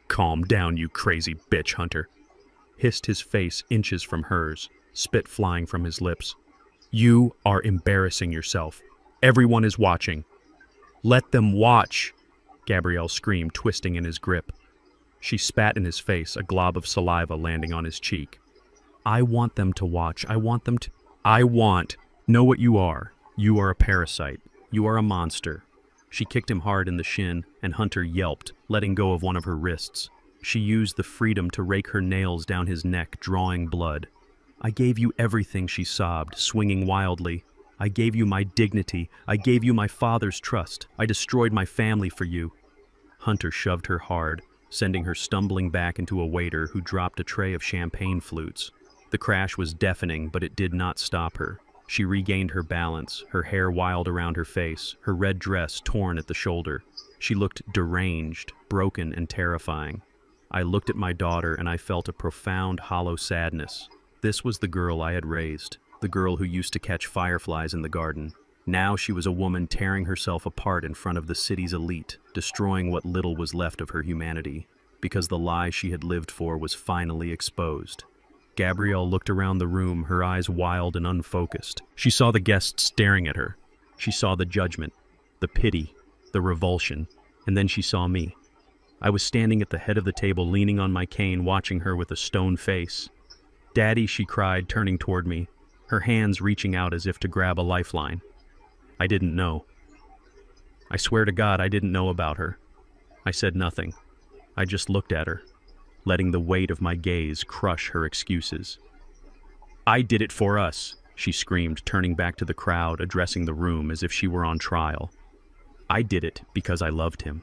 "Calm down, you crazy bitch," Hunter hissed, his face inches from hers, spit flying from his lips. "You are embarrassing yourself. Everyone is watching." "Let them watch," Gabrielle screamed, twisting in his grip. She spat in his face, a glob of saliva landing on his cheek. "I want them to watch. I want them to... Know what you are. You are a parasite. You are a monster." She kicked him hard in the shin, and Hunter yelped, letting go of one of her wrists. She used the freedom to rake her nails down his neck, drawing blood. "I gave you everything," she sobbed, swinging wildly. "I gave you my dignity. I gave you my father's trust. I destroyed my family for you." Hunter shoved her hard, sending her stumbling back into a waiter who dropped a tray of champagne flutes. The crash was deafening, but it did not stop her. She regained her balance, her hair wild around her face, her red dress torn at the shoulder. She looked deranged, broken, and terrifying. I looked at my daughter and I felt a profound, hollow sadness. This was the girl I had raised, the girl who used to catch fireflies in the garden. Now she was a woman tearing herself apart in front of the city's elite, destroying what little was left of her humanity, because the lie she had lived for was finally exposed. Gabrielle looked around the room, her eyes wild and unfocused. She saw the guests staring at her. She saw the judgment, the pity, the revulsion, and then she saw me. I was standing at the head of the table, leaning on my cane, watching her with a stone face. "Daddy," she cried, turning toward me, her hands reaching out as if to grab a lifeline. I didn't know. I swear to God, I didn't know about her. I said nothing. I just looked at her, letting the weight of my gaze crush her excuses. "I did it for us," she screamed, turning back to the crowd, addressing the room as if she were on trial. "I did it because I loved him."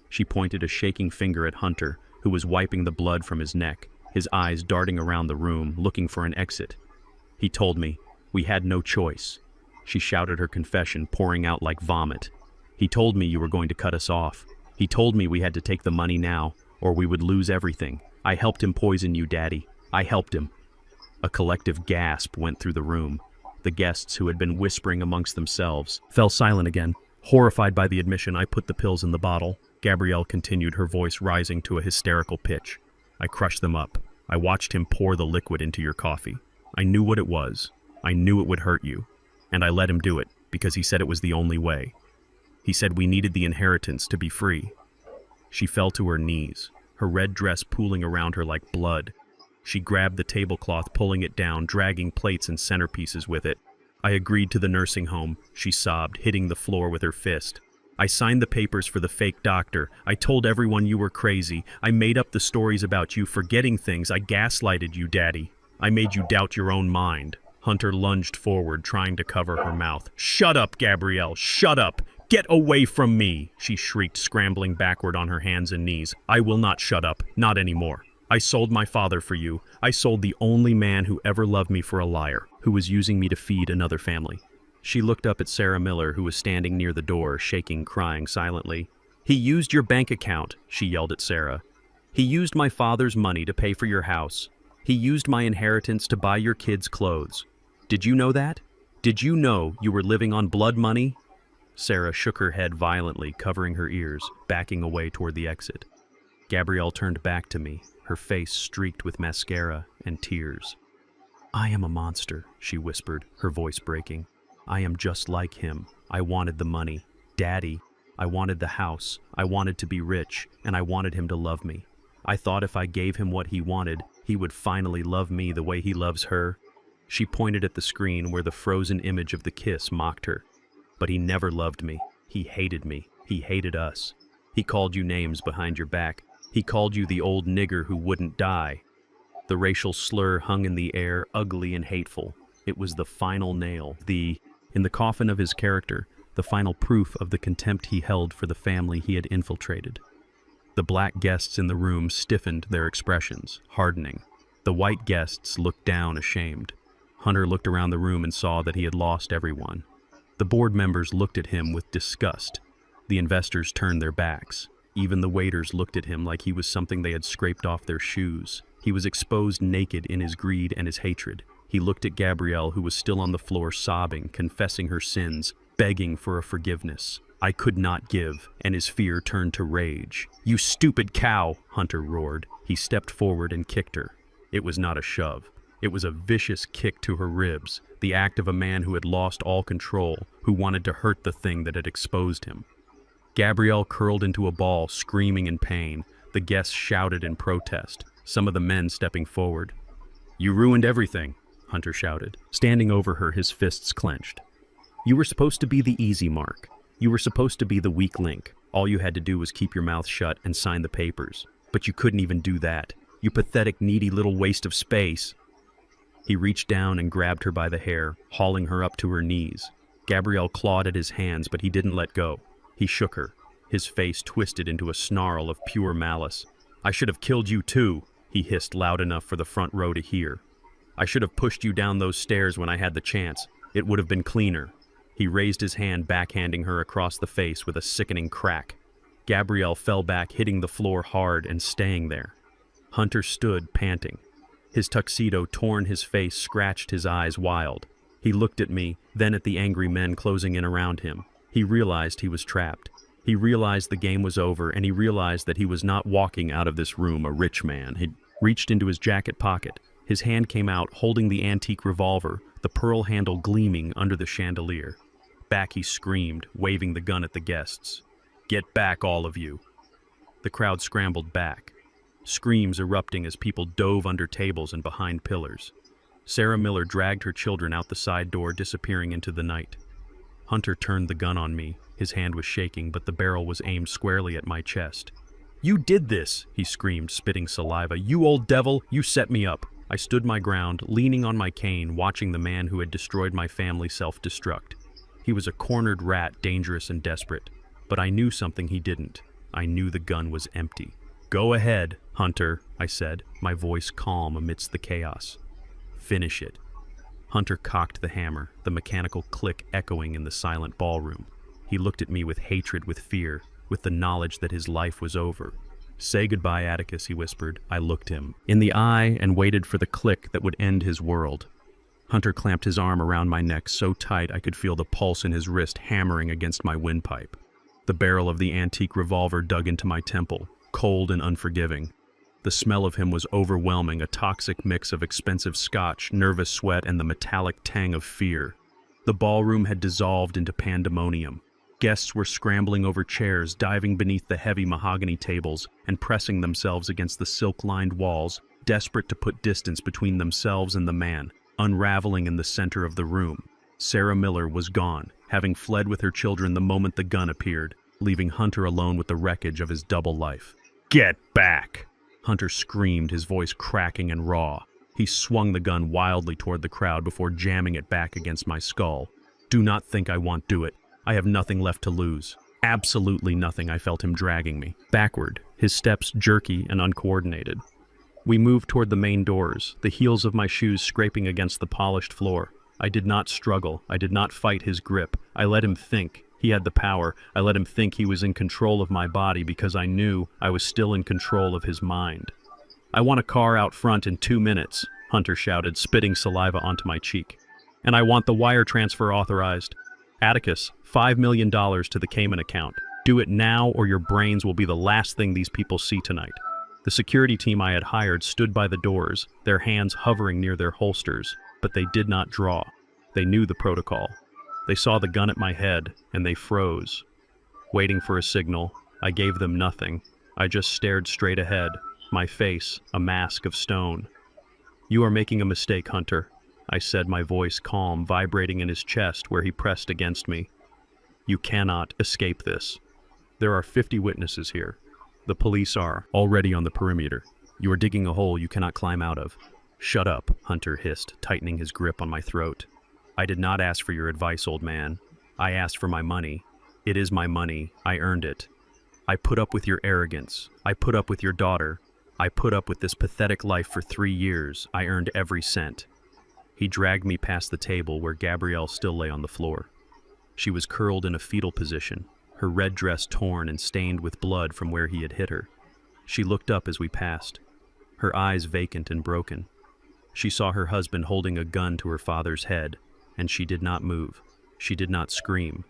She pointed a shaking finger at Hunter, who was wiping the blood from his neck, his eyes darting around the room, looking for an exit. "He told me we had no choice." She shouted her confession, pouring out like vomit. He told me you were going to cut us off. He told me we had to take the money now, or we would lose everything. I helped him poison you, Daddy. I helped him." A collective gasp went through the room. The guests, who had been whispering amongst themselves, fell silent again. Horrified by the admission, I put the pills in the bottle. Gabrielle continued, her voice rising to a hysterical pitch. "I crushed them up. I watched him pour the liquid into your coffee. I knew what it was. I knew it would hurt you. And I let him do it, because he said it was the only way. He said we needed the inheritance to be free." She fell to her knees, her red dress pooling around her like blood. She grabbed the tablecloth, pulling it down, dragging plates and centerpieces with it. "I agreed to the nursing home," she sobbed, hitting the floor with her fist. "I signed the papers for the fake doctor. I told everyone you were crazy. I made up the stories about you forgetting things. I gaslighted you, Daddy. I made you doubt your own mind." Hunter lunged forward, trying to cover her mouth. "Shut up, Gabrielle! Shut up! Get away from me!" she shrieked, scrambling backward on her hands and knees. "I will not shut up. Not anymore. I sold my father for you. I sold the only man who ever loved me for a liar, who was using me to feed another family." She looked up at Sarah Miller, who was standing near the door, shaking, crying silently. "He used your bank account," she yelled at Sarah. "He used my father's money to pay for your house. He used my inheritance to buy your kids' clothes. Did you know that? Did you know you were living on blood money?" Sarah shook her head violently, covering her ears, backing away toward the exit. Gabrielle turned back to me, her face streaked with mascara and tears. "I am a monster," she whispered, her voice breaking. "I am just like him. I wanted the money. Daddy. I wanted the house. I wanted to be rich, and I wanted him to love me. I thought if I gave him what he wanted, he would finally love me the way he loves her." She pointed at the screen where the frozen image of the kiss mocked her. "But he never loved me. He hated me. He hated us. He called you names behind your back. He called you the old nigger who wouldn't die." The racial slur hung in the air, ugly and hateful. It was the final nail, in the coffin of his character, the final proof of the contempt he held for the family he had infiltrated. The black guests in the room stiffened their expressions, hardening. The white guests looked down, ashamed. Hunter looked around the room and saw that he had lost everyone. The board members looked at him with disgust. The investors turned their backs. Even the waiters looked at him like he was something they had scraped off their shoes. He was exposed naked in his greed and his hatred. He looked at Gabrielle, who was still on the floor sobbing, confessing her sins, begging for a forgiveness. I could not give, and his fear turned to rage. "You stupid cow!" Hunter roared. He stepped forward and kicked her. It was not a shove. It was a vicious kick to her ribs, the act of a man who had lost all control, who wanted to hurt the thing that had exposed him. Gabrielle curled into a ball, screaming in pain. The guests shouted in protest, some of the men stepping forward. "You ruined everything," Hunter shouted, standing over her, his fists clenched. "You were supposed to be the easy mark. You were supposed to be the weak link. All you had to do was keep your mouth shut and sign the papers. But you couldn't even do that. You pathetic, needy little waste of space." He reached down and grabbed her by the hair, hauling her up to her knees. Gabrielle clawed at his hands, but he didn't let go. He shook her, his face twisted into a snarl of pure malice. "I should have killed you too," he hissed loud enough for the front row to hear. "I should have pushed you down those stairs when I had the chance. It would have been cleaner." He raised his hand, backhanding her across the face with a sickening crack. Gabrielle fell back, hitting the floor hard and staying there. Hunter stood, panting. His tuxedo torn, his face scratched, his eyes wild. He looked at me, then at the angry men closing in around him. He realized he was trapped. He realized the game was over, and he realized that he was not walking out of this room a rich man. He reached into his jacket pocket. His hand came out, holding the antique revolver, the pearl handle gleaming under the chandelier. Back he screamed, waving the gun at the guests. "Get back, all of you!" The crowd scrambled back, screams erupting as people dove under tables and behind pillars. Sarah Miller dragged her children out the side door, disappearing into the night. Hunter turned the gun on me. His hand was shaking, but the barrel was aimed squarely at my chest. "You did this!" he screamed, spitting saliva. "You old devil! You set me up!" I stood my ground, leaning on my cane, watching the man who had destroyed my family self-destruct. He was a cornered rat, dangerous and desperate. But I knew something he didn't. I knew the gun was empty. "Go ahead, Hunter," I said, my voice calm amidst the chaos. "Finish it." Hunter cocked the hammer, the mechanical click echoing in the silent ballroom. He looked at me with hatred, with fear, with the knowledge that his life was over. "Say goodbye, Atticus," he whispered. I looked him in the eye and waited for the click that would end his world. Hunter clamped his arm around my neck so tight I could feel the pulse in his wrist hammering against my windpipe. The barrel of the antique revolver dug into my temple, cold and unforgiving. The smell of him was overwhelming, a toxic mix of expensive scotch, nervous sweat, and the metallic tang of fear. The ballroom had dissolved into pandemonium. Guests were scrambling over chairs, diving beneath the heavy mahogany tables, and pressing themselves against the silk-lined walls, desperate to put distance between themselves and the man, unraveling in the center of the room. Sarah Miller was gone, having fled with her children the moment the gun appeared, leaving Hunter alone with the wreckage of his double life. "Get back!" Hunter screamed, his voice cracking and raw. He swung the gun wildly toward the crowd before jamming it back against my skull. "Do not think I won't do it. I have nothing left to lose. Absolutely nothing." I felt him dragging me backward, his steps jerky and uncoordinated. We moved toward the main doors, the heels of my shoes scraping against the polished floor. I did not struggle. I did not fight his grip. I let him think. He had the power. I let him think he was in control of my body because I knew I was still in control of his mind. "I want a car out front in 2 minutes," Hunter shouted, spitting saliva onto my cheek. "And I want the wire transfer authorized. Atticus, $5 million to the Cayman account. Do it now or your brains will be the last thing these people see tonight." The security team I had hired stood by the doors, their hands hovering near their holsters, but they did not draw. They knew the protocol. They saw the gun at my head, and they froze. Waiting for a signal, I gave them nothing. I just stared straight ahead, my face a mask of stone. "You are making a mistake, Hunter," I said, my voice calm, vibrating in his chest where he pressed against me. "You cannot escape this. There are 50 witnesses here. The police are already on the perimeter. You are digging a hole you cannot climb out of." "Shut up," Hunter hissed, tightening his grip on my throat. "I did not ask for your advice, old man. I asked for my money. It is my money. I earned it. I put up with your arrogance. I put up with your daughter. I put up with this pathetic life for 3 years. I earned every cent." He dragged me past the table where Gabrielle still lay on the floor. She was curled in a fetal position, her red dress torn and stained with blood from where he had hit her. She looked up as we passed, her eyes vacant and broken. She saw her husband holding a gun to her father's head, and she did not move. She did not scream.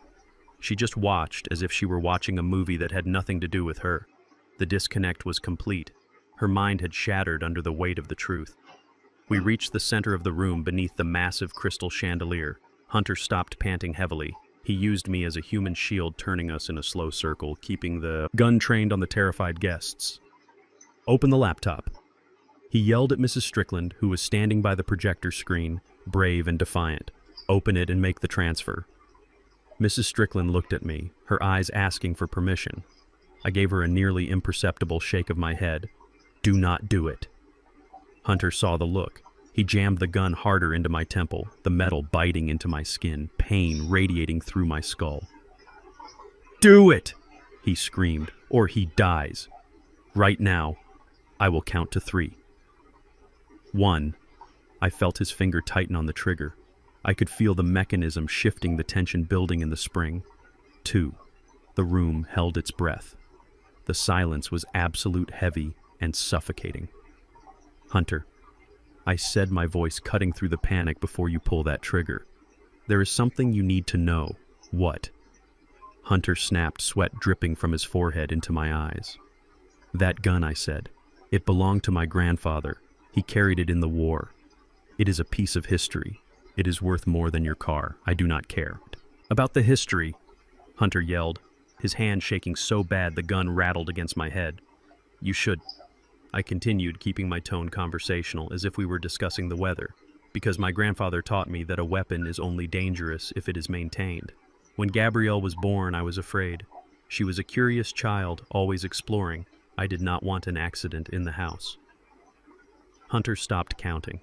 She just watched as if she were watching a movie that had nothing to do with her. The disconnect was complete. Her mind had shattered under the weight of the truth. We reached the center of the room beneath the massive crystal chandelier. Hunter stopped, panting heavily. He used me as a human shield, turning us in a slow circle, keeping the gun trained on the terrified guests. "Open the laptop." He yelled at Mrs. Strickland, who was standing by the projector screen, brave and defiant. "Open it and make the transfer." Mrs. Strickland looked at me, her eyes asking for permission. I gave her a nearly imperceptible shake of my head. "Do not do it." Hunter saw the look. He jammed the gun harder into my temple, the metal biting into my skin, pain radiating through my skull. "Do it!" he screamed, "or he dies. Right now, I will count to 3. 1. I felt his finger tighten on the trigger. I could feel the mechanism shifting, the tension building in the spring. 2. The room held its breath. The silence was absolute, heavy, and suffocating. "Hunter," I said, my voice cutting through the panic, "before you pull that trigger, there is something you need to know." "What?" Hunter snapped, sweat dripping from his forehead into my eyes. "That gun," I said. "It belonged to my grandfather. He carried it in the war. It is a piece of history. It is worth more than your car. I do not care." "About the history," Hunter yelled, his hand shaking so bad the gun rattled against my head. "You should," I continued, keeping my tone conversational, as if we were discussing the weather, "because my grandfather taught me that a weapon is only dangerous if it is maintained. When Gabrielle was born, I was afraid. She was a curious child, always exploring. I did not want an accident in the house." Hunter stopped counting.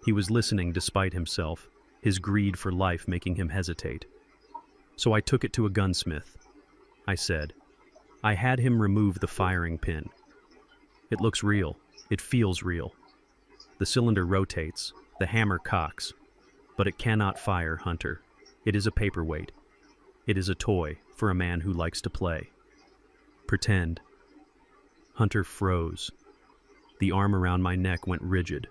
He was listening despite himself, his greed for life making him hesitate. "So I took it to a gunsmith," I said. "I had him remove the firing pin. It looks real. It feels real. The cylinder rotates, the hammer cocks, but it cannot fire, Hunter. It is a paperweight. It is a toy for a man who likes to play. Pretend. Hunter froze. The arm around my neck went rigid.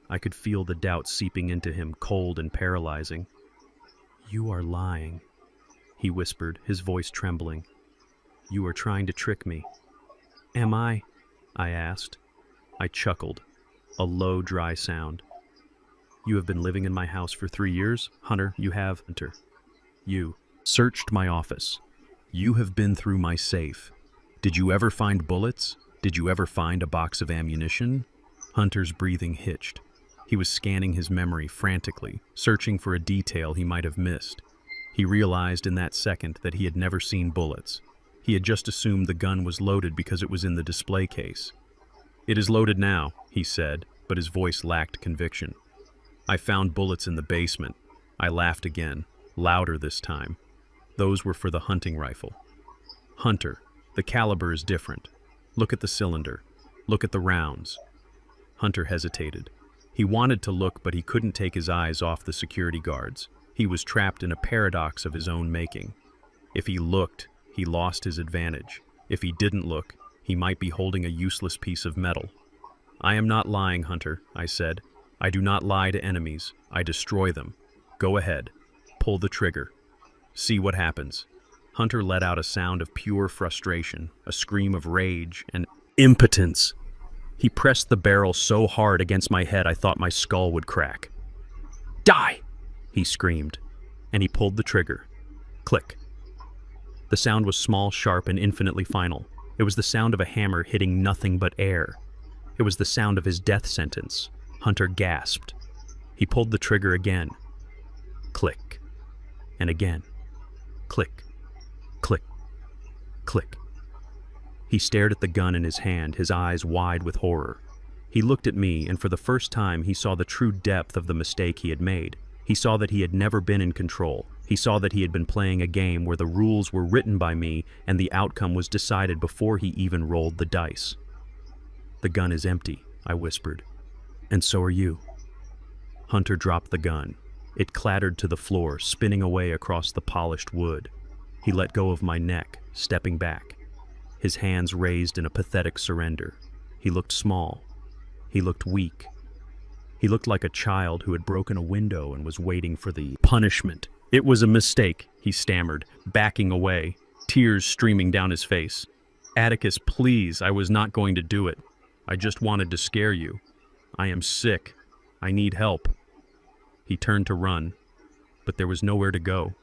I could feel the doubt seeping into him, cold and paralyzing. "You are lying," he whispered, his voice trembling. "You are trying to trick me." "Am I?" I asked. I chuckled, a low, dry sound. "You have been living in my house for 3 years, Hunter. You have, Hunter. You searched my office. You have been through my safe. Did you ever find bullets? Did you ever find a box of ammunition?" Hunter's breathing hitched. He was scanning his memory frantically, searching for a detail he might have missed. He realized in that second that he had never seen bullets. He had just assumed the gun was loaded because it was in the display case. "It is loaded now," he said, but his voice lacked conviction. "I found bullets in the basement." I laughed again, louder this time. "Those were for the hunting rifle." "Hunter, the caliber is different. Look at the cylinder. Look at the rounds." Hunter hesitated. He wanted to look, but he couldn't take his eyes off the security guards. He was trapped in a paradox of his own making. If he looked, he lost his advantage. If he didn't look, he might be holding a useless piece of metal. "I am not lying, Hunter," I said. "I do not lie to enemies. I destroy them. Go ahead. Pull the trigger. See what happens." Hunter let out a sound of pure frustration, a scream of rage and impotence. He pressed the barrel so hard against my head I thought my skull would crack. "Die!" he screamed, and he pulled the trigger. Click. The sound was small, sharp, and infinitely final. It was the sound of a hammer hitting nothing but air. It was the sound of his death sentence. Hunter gasped. He pulled the trigger again. Click. And again. Click. Click. Click. He stared at the gun in his hand, his eyes wide with horror. He looked at me, and for the first time he saw the true depth of the mistake he had made. He saw that he had never been in control. He saw that he had been playing a game where the rules were written by me and the outcome was decided before he even rolled the dice. "The gun is empty," I whispered. "And so are you." Hunter dropped the gun. It clattered to the floor, spinning away across the polished wood. He let go of my neck, stepping back. His hands raised in a pathetic surrender. He looked small. He looked weak. He looked like a child who had broken a window and was waiting for the punishment. "It was a mistake," he stammered, backing away, tears streaming down his face. "Atticus, please, I was not going to do it. I just wanted to scare you. I am sick. I need help." He turned to run, but there was nowhere to go.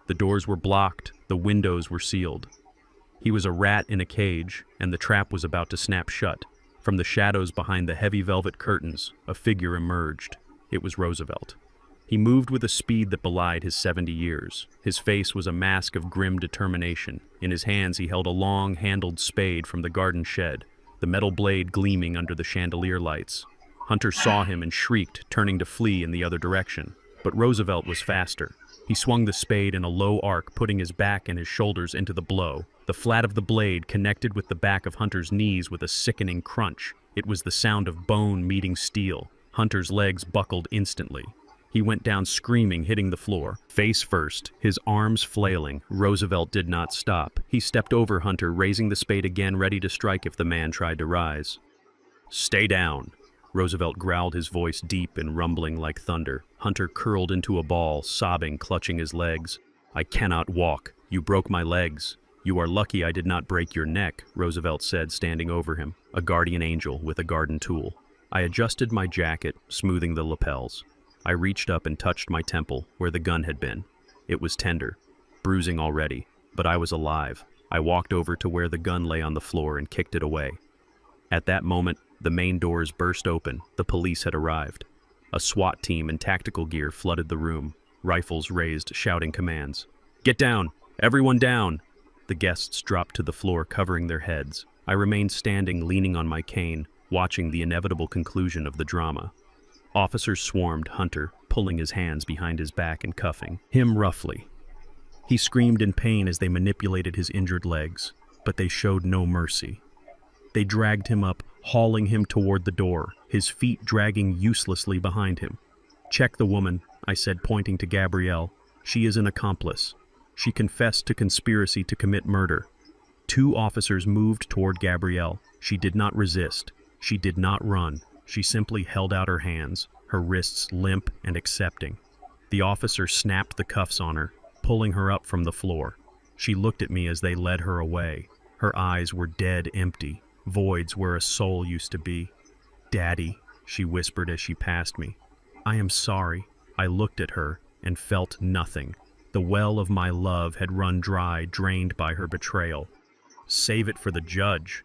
The doors were blocked, the windows were sealed. He was a rat in a cage, and the trap was about to snap shut. From the shadows behind the heavy velvet curtains, a figure emerged. It was Roosevelt. He moved with a speed that belied his 70 years. His face was a mask of grim determination. In his hands he held a long-handled spade from the garden shed, the metal blade gleaming under the chandelier lights. Hunter saw him and shrieked, turning to flee in the other direction. But Roosevelt was faster. He swung the spade in a low arc, putting his back and his shoulders into the blow. The flat of the blade connected with the back of Hunter's knees with a sickening crunch. It was the sound of bone meeting steel. Hunter's legs buckled instantly. He went down screaming, hitting the floor. Face first, his arms flailing, Roosevelt did not stop. He stepped over Hunter, raising the spade again, ready to strike if the man tried to rise. "Stay down." Roosevelt growled, his voice deep and rumbling like thunder. Hunter curled into a ball, sobbing, clutching his legs. "I cannot walk. You broke my legs." "You are lucky I did not break your neck," Roosevelt said, standing over him, a guardian angel with a garden tool. I adjusted my jacket, smoothing the lapels. I reached up and touched my temple, where the gun had been. It was tender, bruising already, but I was alive. I walked over to where the gun lay on the floor and kicked it away. At that moment, the main doors burst open. The police had arrived. A SWAT team in tactical gear flooded the room, rifles raised, shouting commands. "Get down! Everyone down!" The guests dropped to the floor, covering their heads. I remained standing, leaning on my cane, watching the inevitable conclusion of the drama. Officers swarmed Hunter, pulling his hands behind his back and cuffing him roughly. He screamed in pain as they manipulated his injured legs, but they showed no mercy. They dragged him up, hauling him toward the door, his feet dragging uselessly behind him. "Check the woman," I said, pointing to Gabrielle. "She is an accomplice. She confessed to conspiracy to commit murder. 2 officers moved toward Gabrielle. She did not resist. She did not run. She simply held out her hands, her wrists limp and accepting. The officer snapped the cuffs on her, pulling her up from the floor. She looked at me as they led her away. Her eyes were dead empty, voids where a soul used to be. "Daddy," she whispered as she passed me. "I am sorry." I looked at her and felt nothing. The well of my love had run dry, drained by her betrayal. "Save it for the judge,"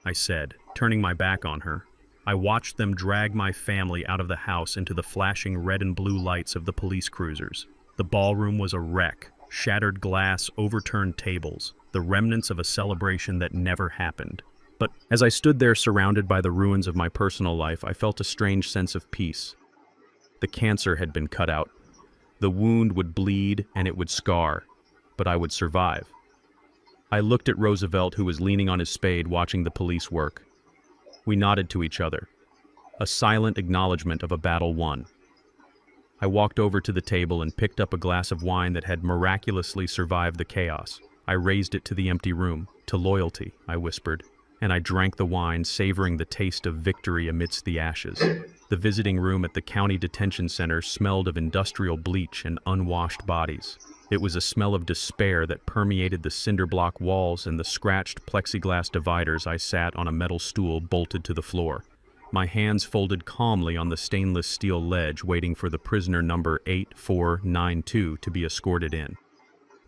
I said, turning my back on her. I watched them drag my family out of the house into the flashing red and blue lights of the police cruisers. The ballroom was a wreck, shattered glass, overturned tables, the remnants of a celebration that never happened. But as I stood there surrounded by the ruins of my personal life, I felt a strange sense of peace. The cancer had been cut out. The wound would bleed and it would scar, but I would survive. I looked at Roosevelt, who was leaning on his spade watching the police work. We nodded to each other, a silent acknowledgement of a battle won. I walked over to the table and picked up a glass of wine that had miraculously survived the chaos. I raised it to the empty room. "To loyalty," I whispered, and I drank the wine, savoring the taste of victory amidst the ashes. The visiting room at the county detention center smelled of industrial bleach and unwashed bodies. It was a smell of despair that permeated the cinder block walls and the scratched plexiglass dividers. I sat on a metal stool bolted to the floor, my hands folded calmly on the stainless steel ledge, waiting for the prisoner number 8492 to be escorted in.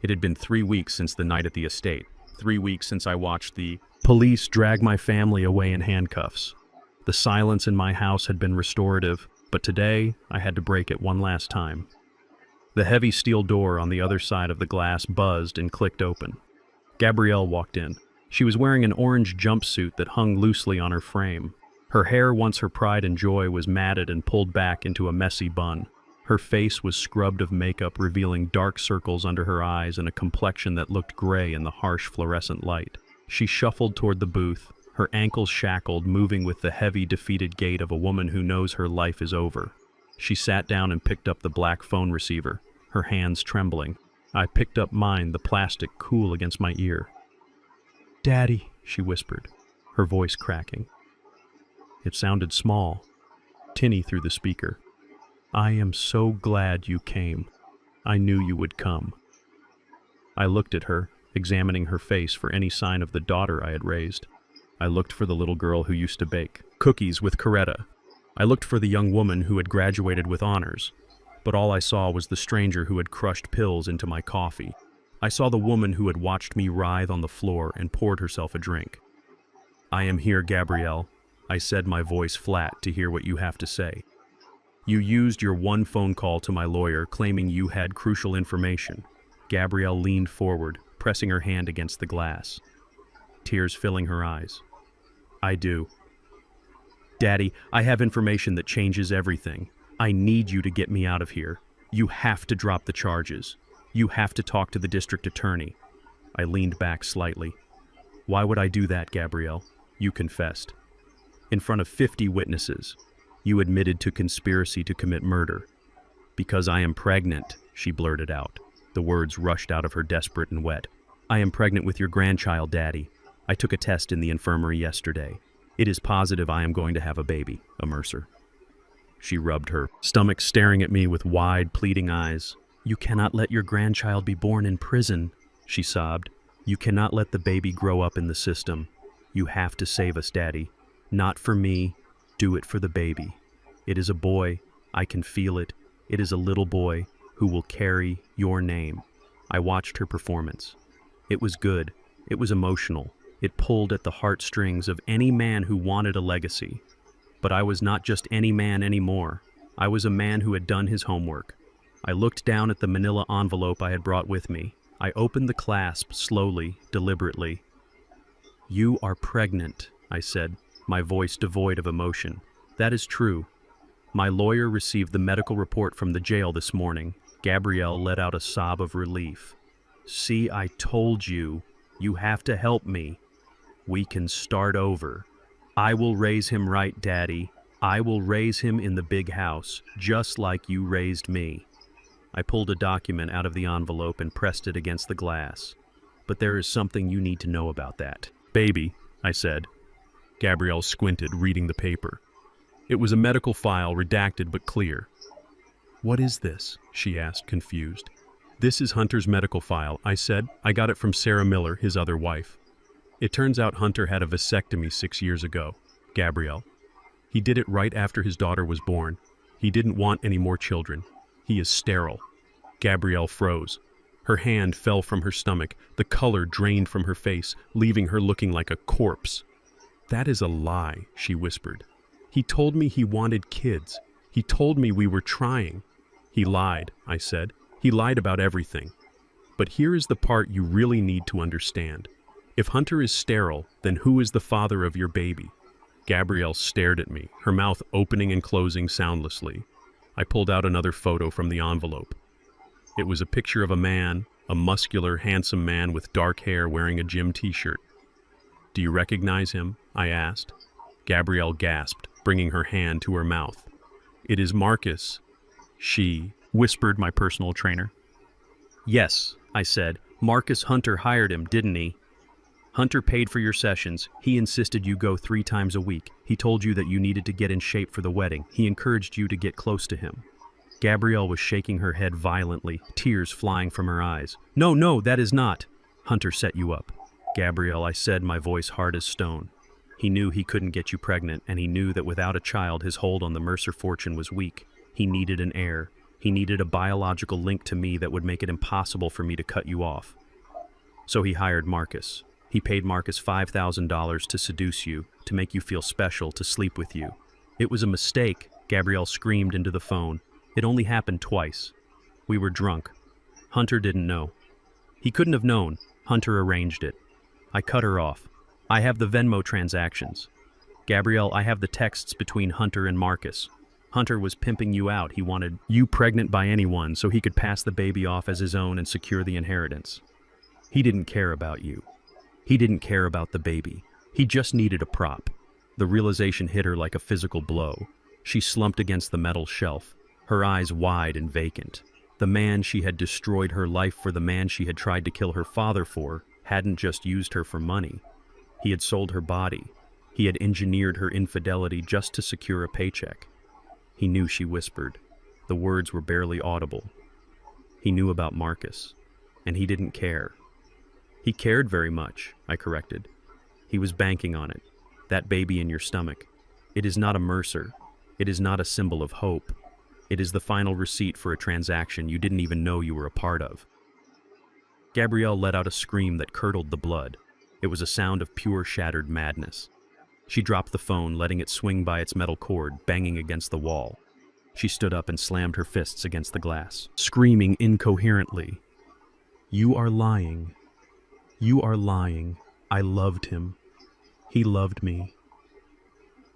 It had been 3 weeks since the night at the estate, 3 weeks since I watched the police drag my family away in handcuffs. The silence in my house had been restorative, but today I had to break it one last time. The heavy steel door on the other side of the glass buzzed and clicked open. Gabrielle walked in. She was wearing an orange jumpsuit that hung loosely on her frame. Her hair, once her pride and joy, was matted and pulled back into a messy bun. Her face was scrubbed of makeup, revealing dark circles under her eyes and a complexion that looked gray in the harsh fluorescent light. She shuffled toward the booth, her ankles shackled, moving with the heavy, defeated gait of a woman who knows her life is over. She sat down and picked up the black phone receiver, her hands trembling. I picked up mine, the plastic cool against my ear. "Daddy," she whispered, her voice cracking. It sounded small, tinny through the speaker. "I am so glad you came. I knew you would come." I looked at her, examining her face for any sign of the daughter I had raised. I looked for the little girl who used to bake cookies with Coretta. I looked for the young woman who had graduated with honors, but all I saw was the stranger who had crushed pills into my coffee. I saw the woman who had watched me writhe on the floor and poured herself a drink. "I am here, Gabrielle," I said, my voice flat, "to hear what you have to say. You used your one phone call to my lawyer, claiming you had crucial information." Gabrielle leaned forward, pressing her hand against the glass, tears filling her eyes. "I do. Daddy, I have information that changes everything. I need you to get me out of here. You have to drop the charges. You have to talk to the district attorney." I leaned back slightly. "Why would I do that, Gabrielle? You confessed. In front of 50 witnesses, you admitted to conspiracy to commit murder." "Because I am pregnant," she blurted out. The words rushed out of her desperate and wet. "I am pregnant with your grandchild, Daddy. I took a test in the infirmary yesterday. It is positive I am going to have a baby, a Mercer." She rubbed her stomach, staring at me with wide, pleading eyes. "You cannot let your grandchild be born in prison," she sobbed. "You cannot let the baby grow up in the system. You have to save us, Daddy. Not for me. Do it for the baby. It is a boy. I can feel it. It is a little boy who will carry your name." I watched her performance. It was good. It was emotional. It pulled at the heartstrings of any man who wanted a legacy. But I was not just any man anymore. I was a man who had done his homework. I looked down at the manila envelope I had brought with me. I opened the clasp slowly, deliberately. "You are pregnant," I said, my voice devoid of emotion. "That is true. My lawyer received the medical report from the jail this morning." Gabrielle let out a sob of relief. "See, I told you. You have to help me. We can start over. I will raise him right, Daddy. I will raise him in the big house, just like you raised me." I pulled a document out of the envelope and pressed it against the glass. But there is something you need to know about that. Baby, I said. Gabrielle squinted, reading the paper. It was a medical file, redacted but clear. What is this? She asked, confused. This is Hunter's medical file, I said. I got it from Sarah Miller, his other wife. It turns out Hunter had a vasectomy 6 years ago. Gabrielle. He did it right after his daughter was born. He didn't want any more children. He is sterile. Gabrielle froze. Her hand fell from her stomach. The color drained from her face, leaving her looking like a corpse. That is a lie, she whispered. He told me he wanted kids. He told me we were trying. He lied, I said. He lied about everything. But here is the part you really need to understand. If Hunter is sterile, then who is the father of your baby? Gabrielle stared at me, her mouth opening and closing soundlessly. I pulled out another photo from the envelope. It was a picture of a man, a muscular, handsome man with dark hair wearing a gym t-shirt. Do you recognize him? I asked. Gabrielle gasped, bringing her hand to her mouth. It is Marcus. She whispered, my personal trainer. Yes, I said. Marcus Hunter hired him, didn't he? Hunter paid for your sessions. He insisted you go 3 times a week. He told you that you needed to get in shape for the wedding. He encouraged you to get close to him. Gabrielle was shaking her head violently, tears flying from her eyes. No, that is not. Hunter set you up. Gabrielle, I said, my voice hard as stone. He knew he couldn't get you pregnant, and he knew that without a child his hold on the Mercer fortune was weak. He needed an heir. He needed a biological link to me that would make it impossible for me to cut you off. So he hired Marcus. He paid Marcus $5,000 to seduce you, to make you feel special, to sleep with you. It was a mistake, Gabrielle screamed into the phone. It only happened twice. We were drunk. Hunter didn't know. He couldn't have known. Hunter arranged it. I cut her off. I have the Venmo transactions. Gabrielle, I have the texts between Hunter and Marcus. Hunter was pimping you out. He wanted you pregnant by anyone so he could pass the baby off as his own and secure the inheritance. He didn't care about you. He didn't care about the baby. He just needed a prop. The realization hit her like a physical blow. She slumped against the metal shelf, her eyes wide and vacant. The man she had destroyed her life for, the man she had tried to kill her father for, hadn't just used her for money. He had sold her body. He had engineered her infidelity just to secure a paycheck. He knew, she whispered. The words were barely audible. He knew about Marcus, and he didn't care. He cared very much, I corrected. He was banking on it. That baby in your stomach. It is not a Mercer. It is not a symbol of hope. It is the final receipt for a transaction you didn't even know you were a part of. Gabrielle let out a scream that curdled the blood. It was a sound of pure shattered madness. She dropped the phone, letting it swing by its metal cord, banging against the wall. She stood up and slammed her fists against the glass, screaming incoherently. You are lying. You are lying. I loved him. He loved me.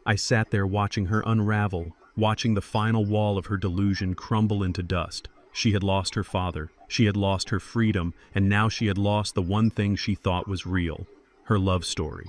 I sat there watching her unravel, watching the final wall of her delusion crumble into dust. She had lost her father, she had lost her freedom, and now she had lost the one thing she thought was real, her love story.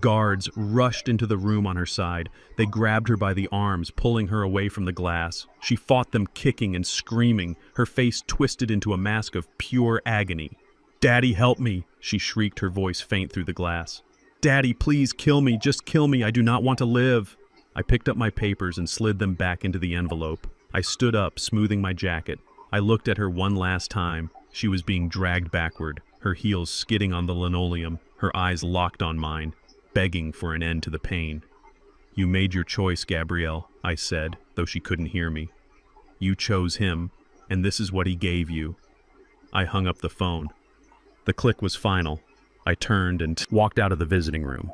Guards rushed into the room on her side. They grabbed her by the arms, pulling her away from the glass. She fought them, kicking and screaming, her face twisted into a mask of pure agony. Daddy, help me, she shrieked, her voice faint through the glass. Daddy, please kill me, just kill me, I do not want to live. I picked up my papers and slid them back into the envelope. I stood up, smoothing my jacket. I looked at her one last time. She was being dragged backward, her heels skidding on the linoleum, her eyes locked on mine, begging for an end to the pain. You made your choice, Gabrielle, I said, though she couldn't hear me. You chose him, and this is what he gave you. I hung up the phone. The click was final. I turned and walked out of the visiting room.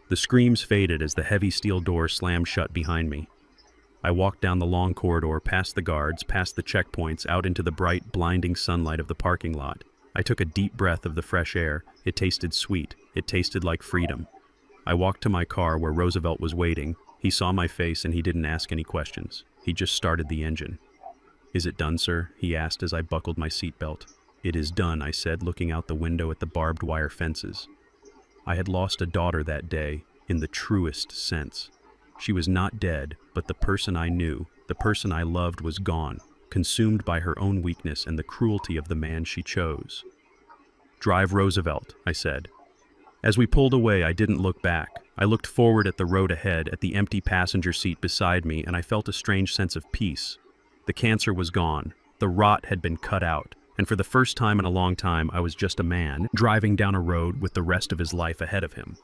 The screams faded as the heavy steel door slammed shut behind me. I walked down the long corridor, past the guards, past the checkpoints, out into the bright, blinding sunlight of the parking lot. I took a deep breath of the fresh air. It tasted sweet. It tasted like freedom. I walked to my car where Roosevelt was waiting. He saw my face and he didn't ask any questions. He just started the engine. Is it done, sir? He asked as I buckled my seatbelt. It is done, I said, looking out the window at the barbed wire fences. I had lost a daughter that day, in the truest sense. She was not dead, but the person I knew, the person I loved, was gone. consumed by her own weakness and the cruelty of the man she chose. "Drive Roosevelt," I said. As we pulled away, I didn't look back. I looked forward at the road ahead, at the empty passenger seat beside me, and I felt a strange sense of peace. The cancer was gone. The rot had been cut out. And for the first time in a long time, I was just a man, driving down a road with the rest of his life ahead of him.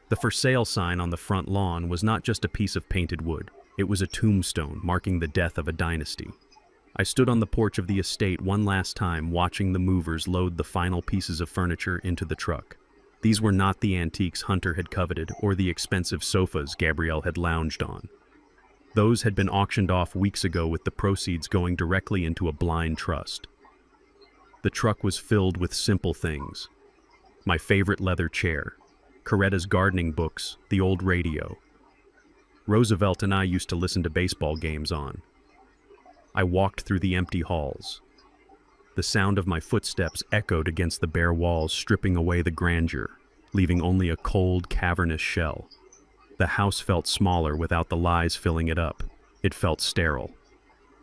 The for sale sign on the front lawn was not just a piece of painted wood. It was a tombstone marking the death of a dynasty. I stood on the porch of the estate one last time, watching the movers load the final pieces of furniture into the truck. These were not the antiques Hunter had coveted or the expensive sofas Gabrielle had lounged on. Those had been auctioned off weeks ago, with the proceeds going directly into a blind trust. The truck was filled with simple things. My favorite leather chair, Coretta's gardening books, the old radio. Roosevelt and I used to listen to baseball games on. I walked through the empty halls. The sound of my footsteps echoed against the bare walls, stripping away the grandeur, leaving only a cold, cavernous shell. The house felt smaller without the lies filling it up. It felt sterile.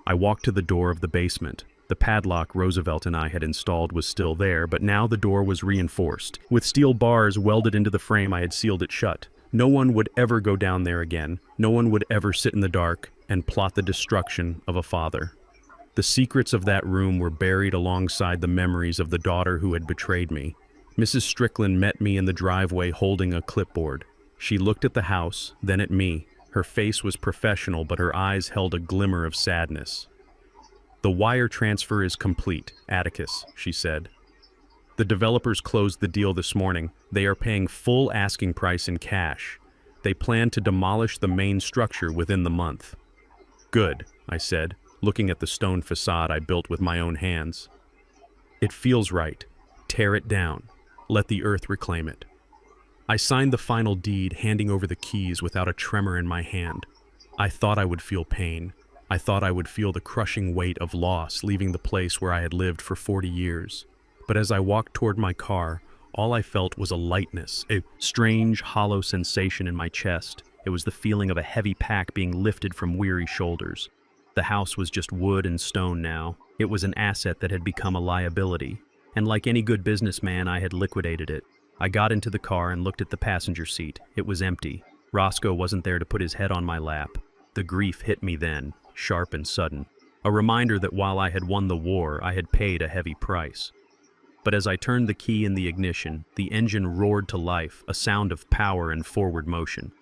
I walked to the door of the basement. The padlock Roosevelt and I had installed was still there, but now the door was reinforced. With steel bars welded into the frame, I had sealed it shut. No one would ever go down there again. No one would ever sit in the dark and plot the destruction of a father. The secrets of that room were buried alongside the memories of the daughter who had betrayed me. Mrs. Strickland met me in the driveway holding a clipboard. She looked at the house, then at me. Her face was professional, but her eyes held a glimmer of sadness. "The wire transfer is complete, Atticus," she said. "The developers closed the deal this morning. They are paying full asking price in cash. They plan to demolish the main structure within the month." "Good," I said, looking at the stone facade I built with my own hands. "It feels right. Tear it down. Let the earth reclaim it." I signed the final deed, handing over the keys without a tremor in my hand. I thought I would feel pain. I thought I would feel the crushing weight of loss, leaving the place where I had lived for 40 years. But as I walked toward my car, all I felt was a lightness, a strange, hollow sensation in my chest. It was the feeling of a heavy pack being lifted from weary shoulders. The house was just wood and stone now. It was an asset that had become a liability. And like any good businessman, I had liquidated it. I got into the car and looked at the passenger seat. It was empty. Roscoe wasn't there to put his head on my lap. The grief hit me then, sharp and sudden. A reminder that while I had won the war, I had paid a heavy price. But as I turned the key in the ignition, the engine roared to life, a sound of power and forward motion.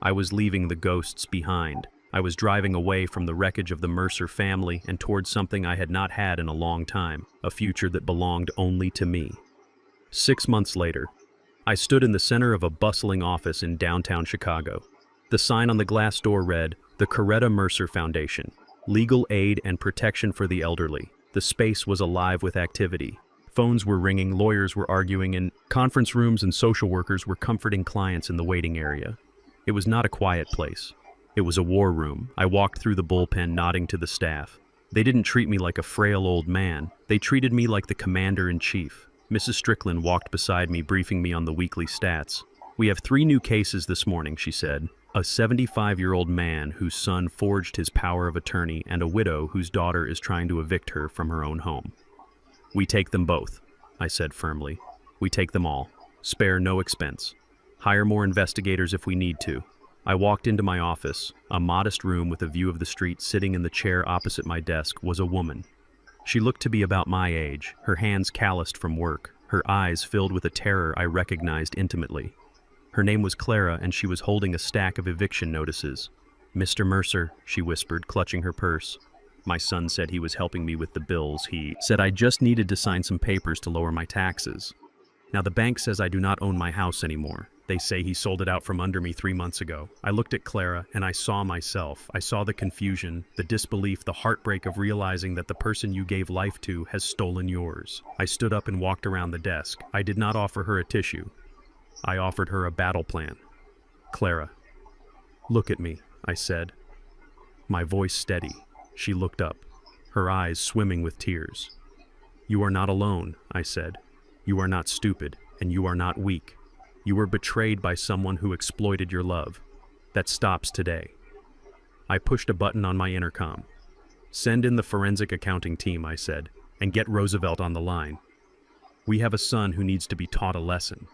I was leaving the ghosts behind. I was driving away from the wreckage of the Mercer family and towards something I had not had in a long time, a future that belonged only to me. 6 months later, I stood in the center of a bustling office in downtown Chicago. The sign on the glass door read, "The Coretta Mercer Foundation, Legal Aid and Protection for the Elderly." The space was alive with activity. Phones were ringing, lawyers were arguing, and conference rooms and social workers were comforting clients in the waiting area. It was not a quiet place. It was a war room. I walked through the bullpen, nodding to the staff. They didn't treat me like a frail old man. They treated me like the commander-in-chief. Mrs. Strickland walked beside me, briefing me on the weekly stats. "We have 3 new cases this morning," she said. "A 75-year-old man whose son forged his power of attorney, and a widow whose daughter is trying to evict her from her own home." "We take them both," I said firmly. "We take them all. Spare no expense. Hire more investigators if we need to." I walked into my office. A modest room with a view of the street. Sitting in the chair opposite my desk was a woman. She looked to be about my age, her hands calloused from work, her eyes filled with a terror I recognized intimately. Her name was Clara, and she was holding a stack of eviction notices. "Mr. Mercer," she whispered, clutching her purse. "My son said he was helping me with the bills. He said I just needed to sign some papers to lower my taxes. Now the bank says I do not own my house anymore. They say he sold it out from under me 3 months ago." I looked at Clara, and I saw myself. I saw the confusion, the disbelief, the heartbreak of realizing that the person you gave life to has stolen yours. I stood up and walked around the desk. I did not offer her a tissue. I offered her a battle plan. "Clara, look at me," I said. My voice steady. She looked up, her eyes swimming with tears. "You are not alone," I said. "You are not stupid, and you are not weak. You were betrayed by someone who exploited your love. That stops today." I pushed a button on my intercom. Send in the forensic accounting team, I said, and get Roosevelt on the line. We have a son who needs to be taught a lesson.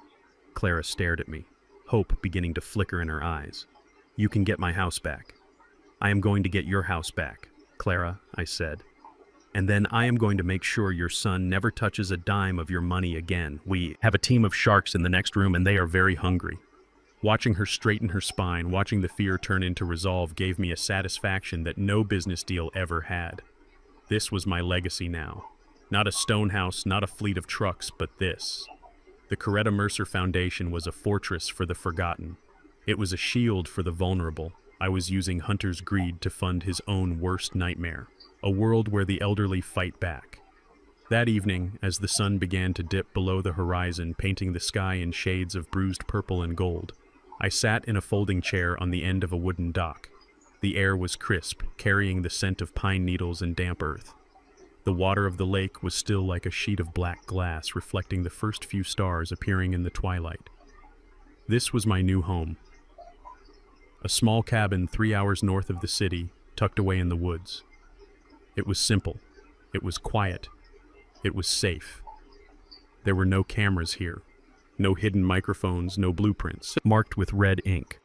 Clara stared at me, hope beginning to flicker in her eyes. You can get my house back. I am going to get your house back, Clara, I said. And then I am going to make sure your son never touches a dime of your money again. We have a team of sharks in the next room and they are very hungry. Watching her straighten her spine, watching the fear turn into resolve gave me a satisfaction that no business deal ever had. This was my legacy now. Not a stone house, not a fleet of trucks, but this. The Coretta Mercer Foundation was a fortress for the forgotten. It was a shield for the vulnerable. I was using Hunter's greed to fund his own worst nightmare, a world where the elderly fight back. That evening, as the sun began to dip below the horizon, painting the sky in shades of bruised purple and gold, I sat in a folding chair on the end of a wooden dock. The air was crisp, carrying the scent of pine needles and damp earth. The water of the lake was still like a sheet of black glass, reflecting the first few stars appearing in the twilight. This was my new home. A small cabin 3 hours north of the city, tucked away in the woods. It was simple. It was quiet. It was safe. There were no cameras here. No hidden microphones, no blueprints, marked with red ink.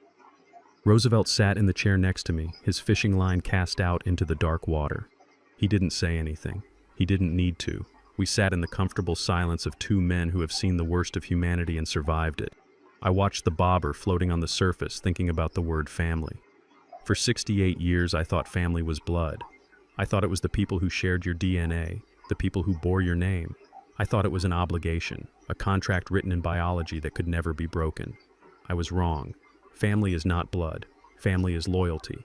Roosevelt sat in the chair next to me, his fishing line cast out into the dark water. He didn't say anything. He didn't need to. We sat in the comfortable silence of two men who have seen the worst of humanity and survived it. I watched the bobber floating on the surface, thinking about the word family. For 68 years, I thought family was blood. I thought it was the people who shared your DNA, the people who bore your name. I thought it was an obligation, a contract written in biology that could never be broken. I was wrong. Family is not blood. Family is loyalty.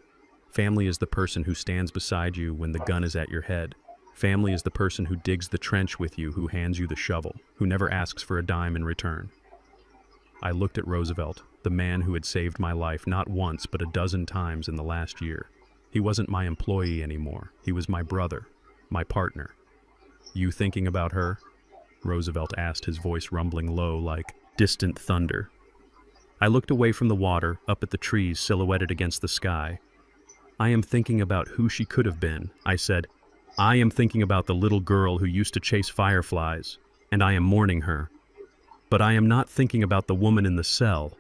Family is the person who stands beside you when the gun is at your head. Family is the person who digs the trench with you, who hands you the shovel, who never asks for a dime in return. I looked at Roosevelt, the man who had saved my life not once but a dozen times in the last year. He wasn't my employee anymore. He was my brother, my partner. You thinking about her? Roosevelt asked, his voice rumbling low like distant thunder. I looked away from the water, up at the trees silhouetted against the sky. I am thinking about who she could have been, I said. I am thinking about the little girl who used to chase fireflies, and I am mourning her. But I am not thinking about the woman in the cell.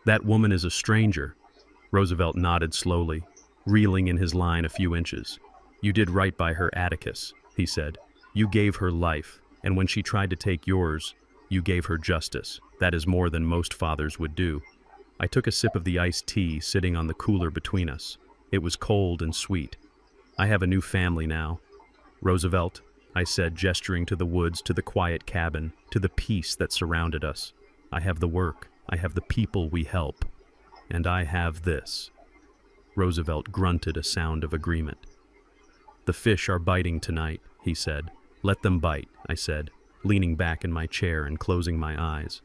That woman is a stranger. Roosevelt nodded slowly, reeling in his line a few inches. You did right by her, Atticus, he said. You gave her life, and when she tried to take yours, you gave her justice. That is more than most fathers would do. I took a sip of the iced tea sitting on the cooler between us. It was cold and sweet. I have a new family now. Roosevelt, I said, gesturing to the woods, to the quiet cabin, to the peace that surrounded us. I have the work. I have the people we help. And I have this. Roosevelt grunted a sound of agreement. The fish are biting tonight, he said. Let them bite, I said, leaning back in my chair and closing my eyes.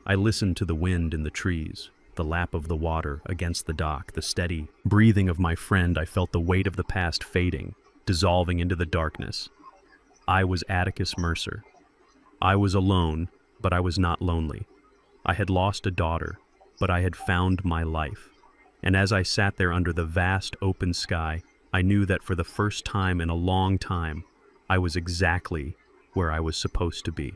I listened to the wind in the trees, the lap of the water against the dock, the steady breathing of my friend. I felt the weight of the past fading, dissolving into the darkness. I was Atticus Mercer. I was alone, but I was not lonely. I had lost a daughter, but I had found my life. And as I sat there under the vast open sky, I knew that for the first time in a long time, I was exactly where I was supposed to be.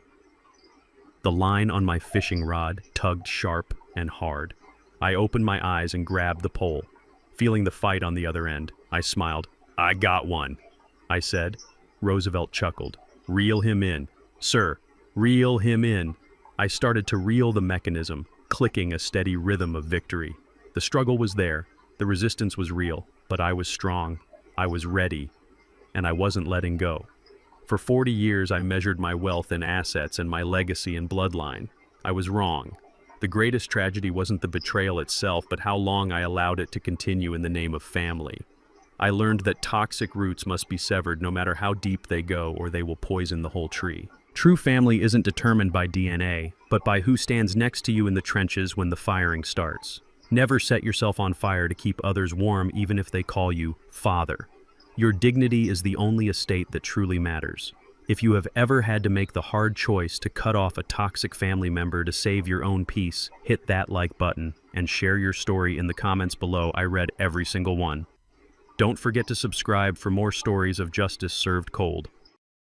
The line on my fishing rod tugged sharp and hard. I opened my eyes and grabbed the pole. Feeling the fight on the other end, I smiled. I got one, I said. Roosevelt chuckled. Reel him in. Sir, reel him in. I started to reel the mechanism, clicking a steady rhythm of victory. The struggle was there. The resistance was real, but I was strong. I was ready, and I wasn't letting go. For 40 years, I measured my wealth in assets and my legacy in bloodline. I was wrong. The greatest tragedy wasn't the betrayal itself, but how long I allowed it to continue in the name of family. I learned that toxic roots must be severed no matter how deep they go, or they will poison the whole tree. True family isn't determined by DNA, but by who stands next to you in the trenches when the firing starts. Never set yourself on fire to keep others warm, even if they call you father. Your dignity is the only estate that truly matters. If you have ever had to make the hard choice to cut off a toxic family member to save your own peace, hit that like button and share your story in the comments below. I read every single one. Don't forget to subscribe for more stories of justice served cold.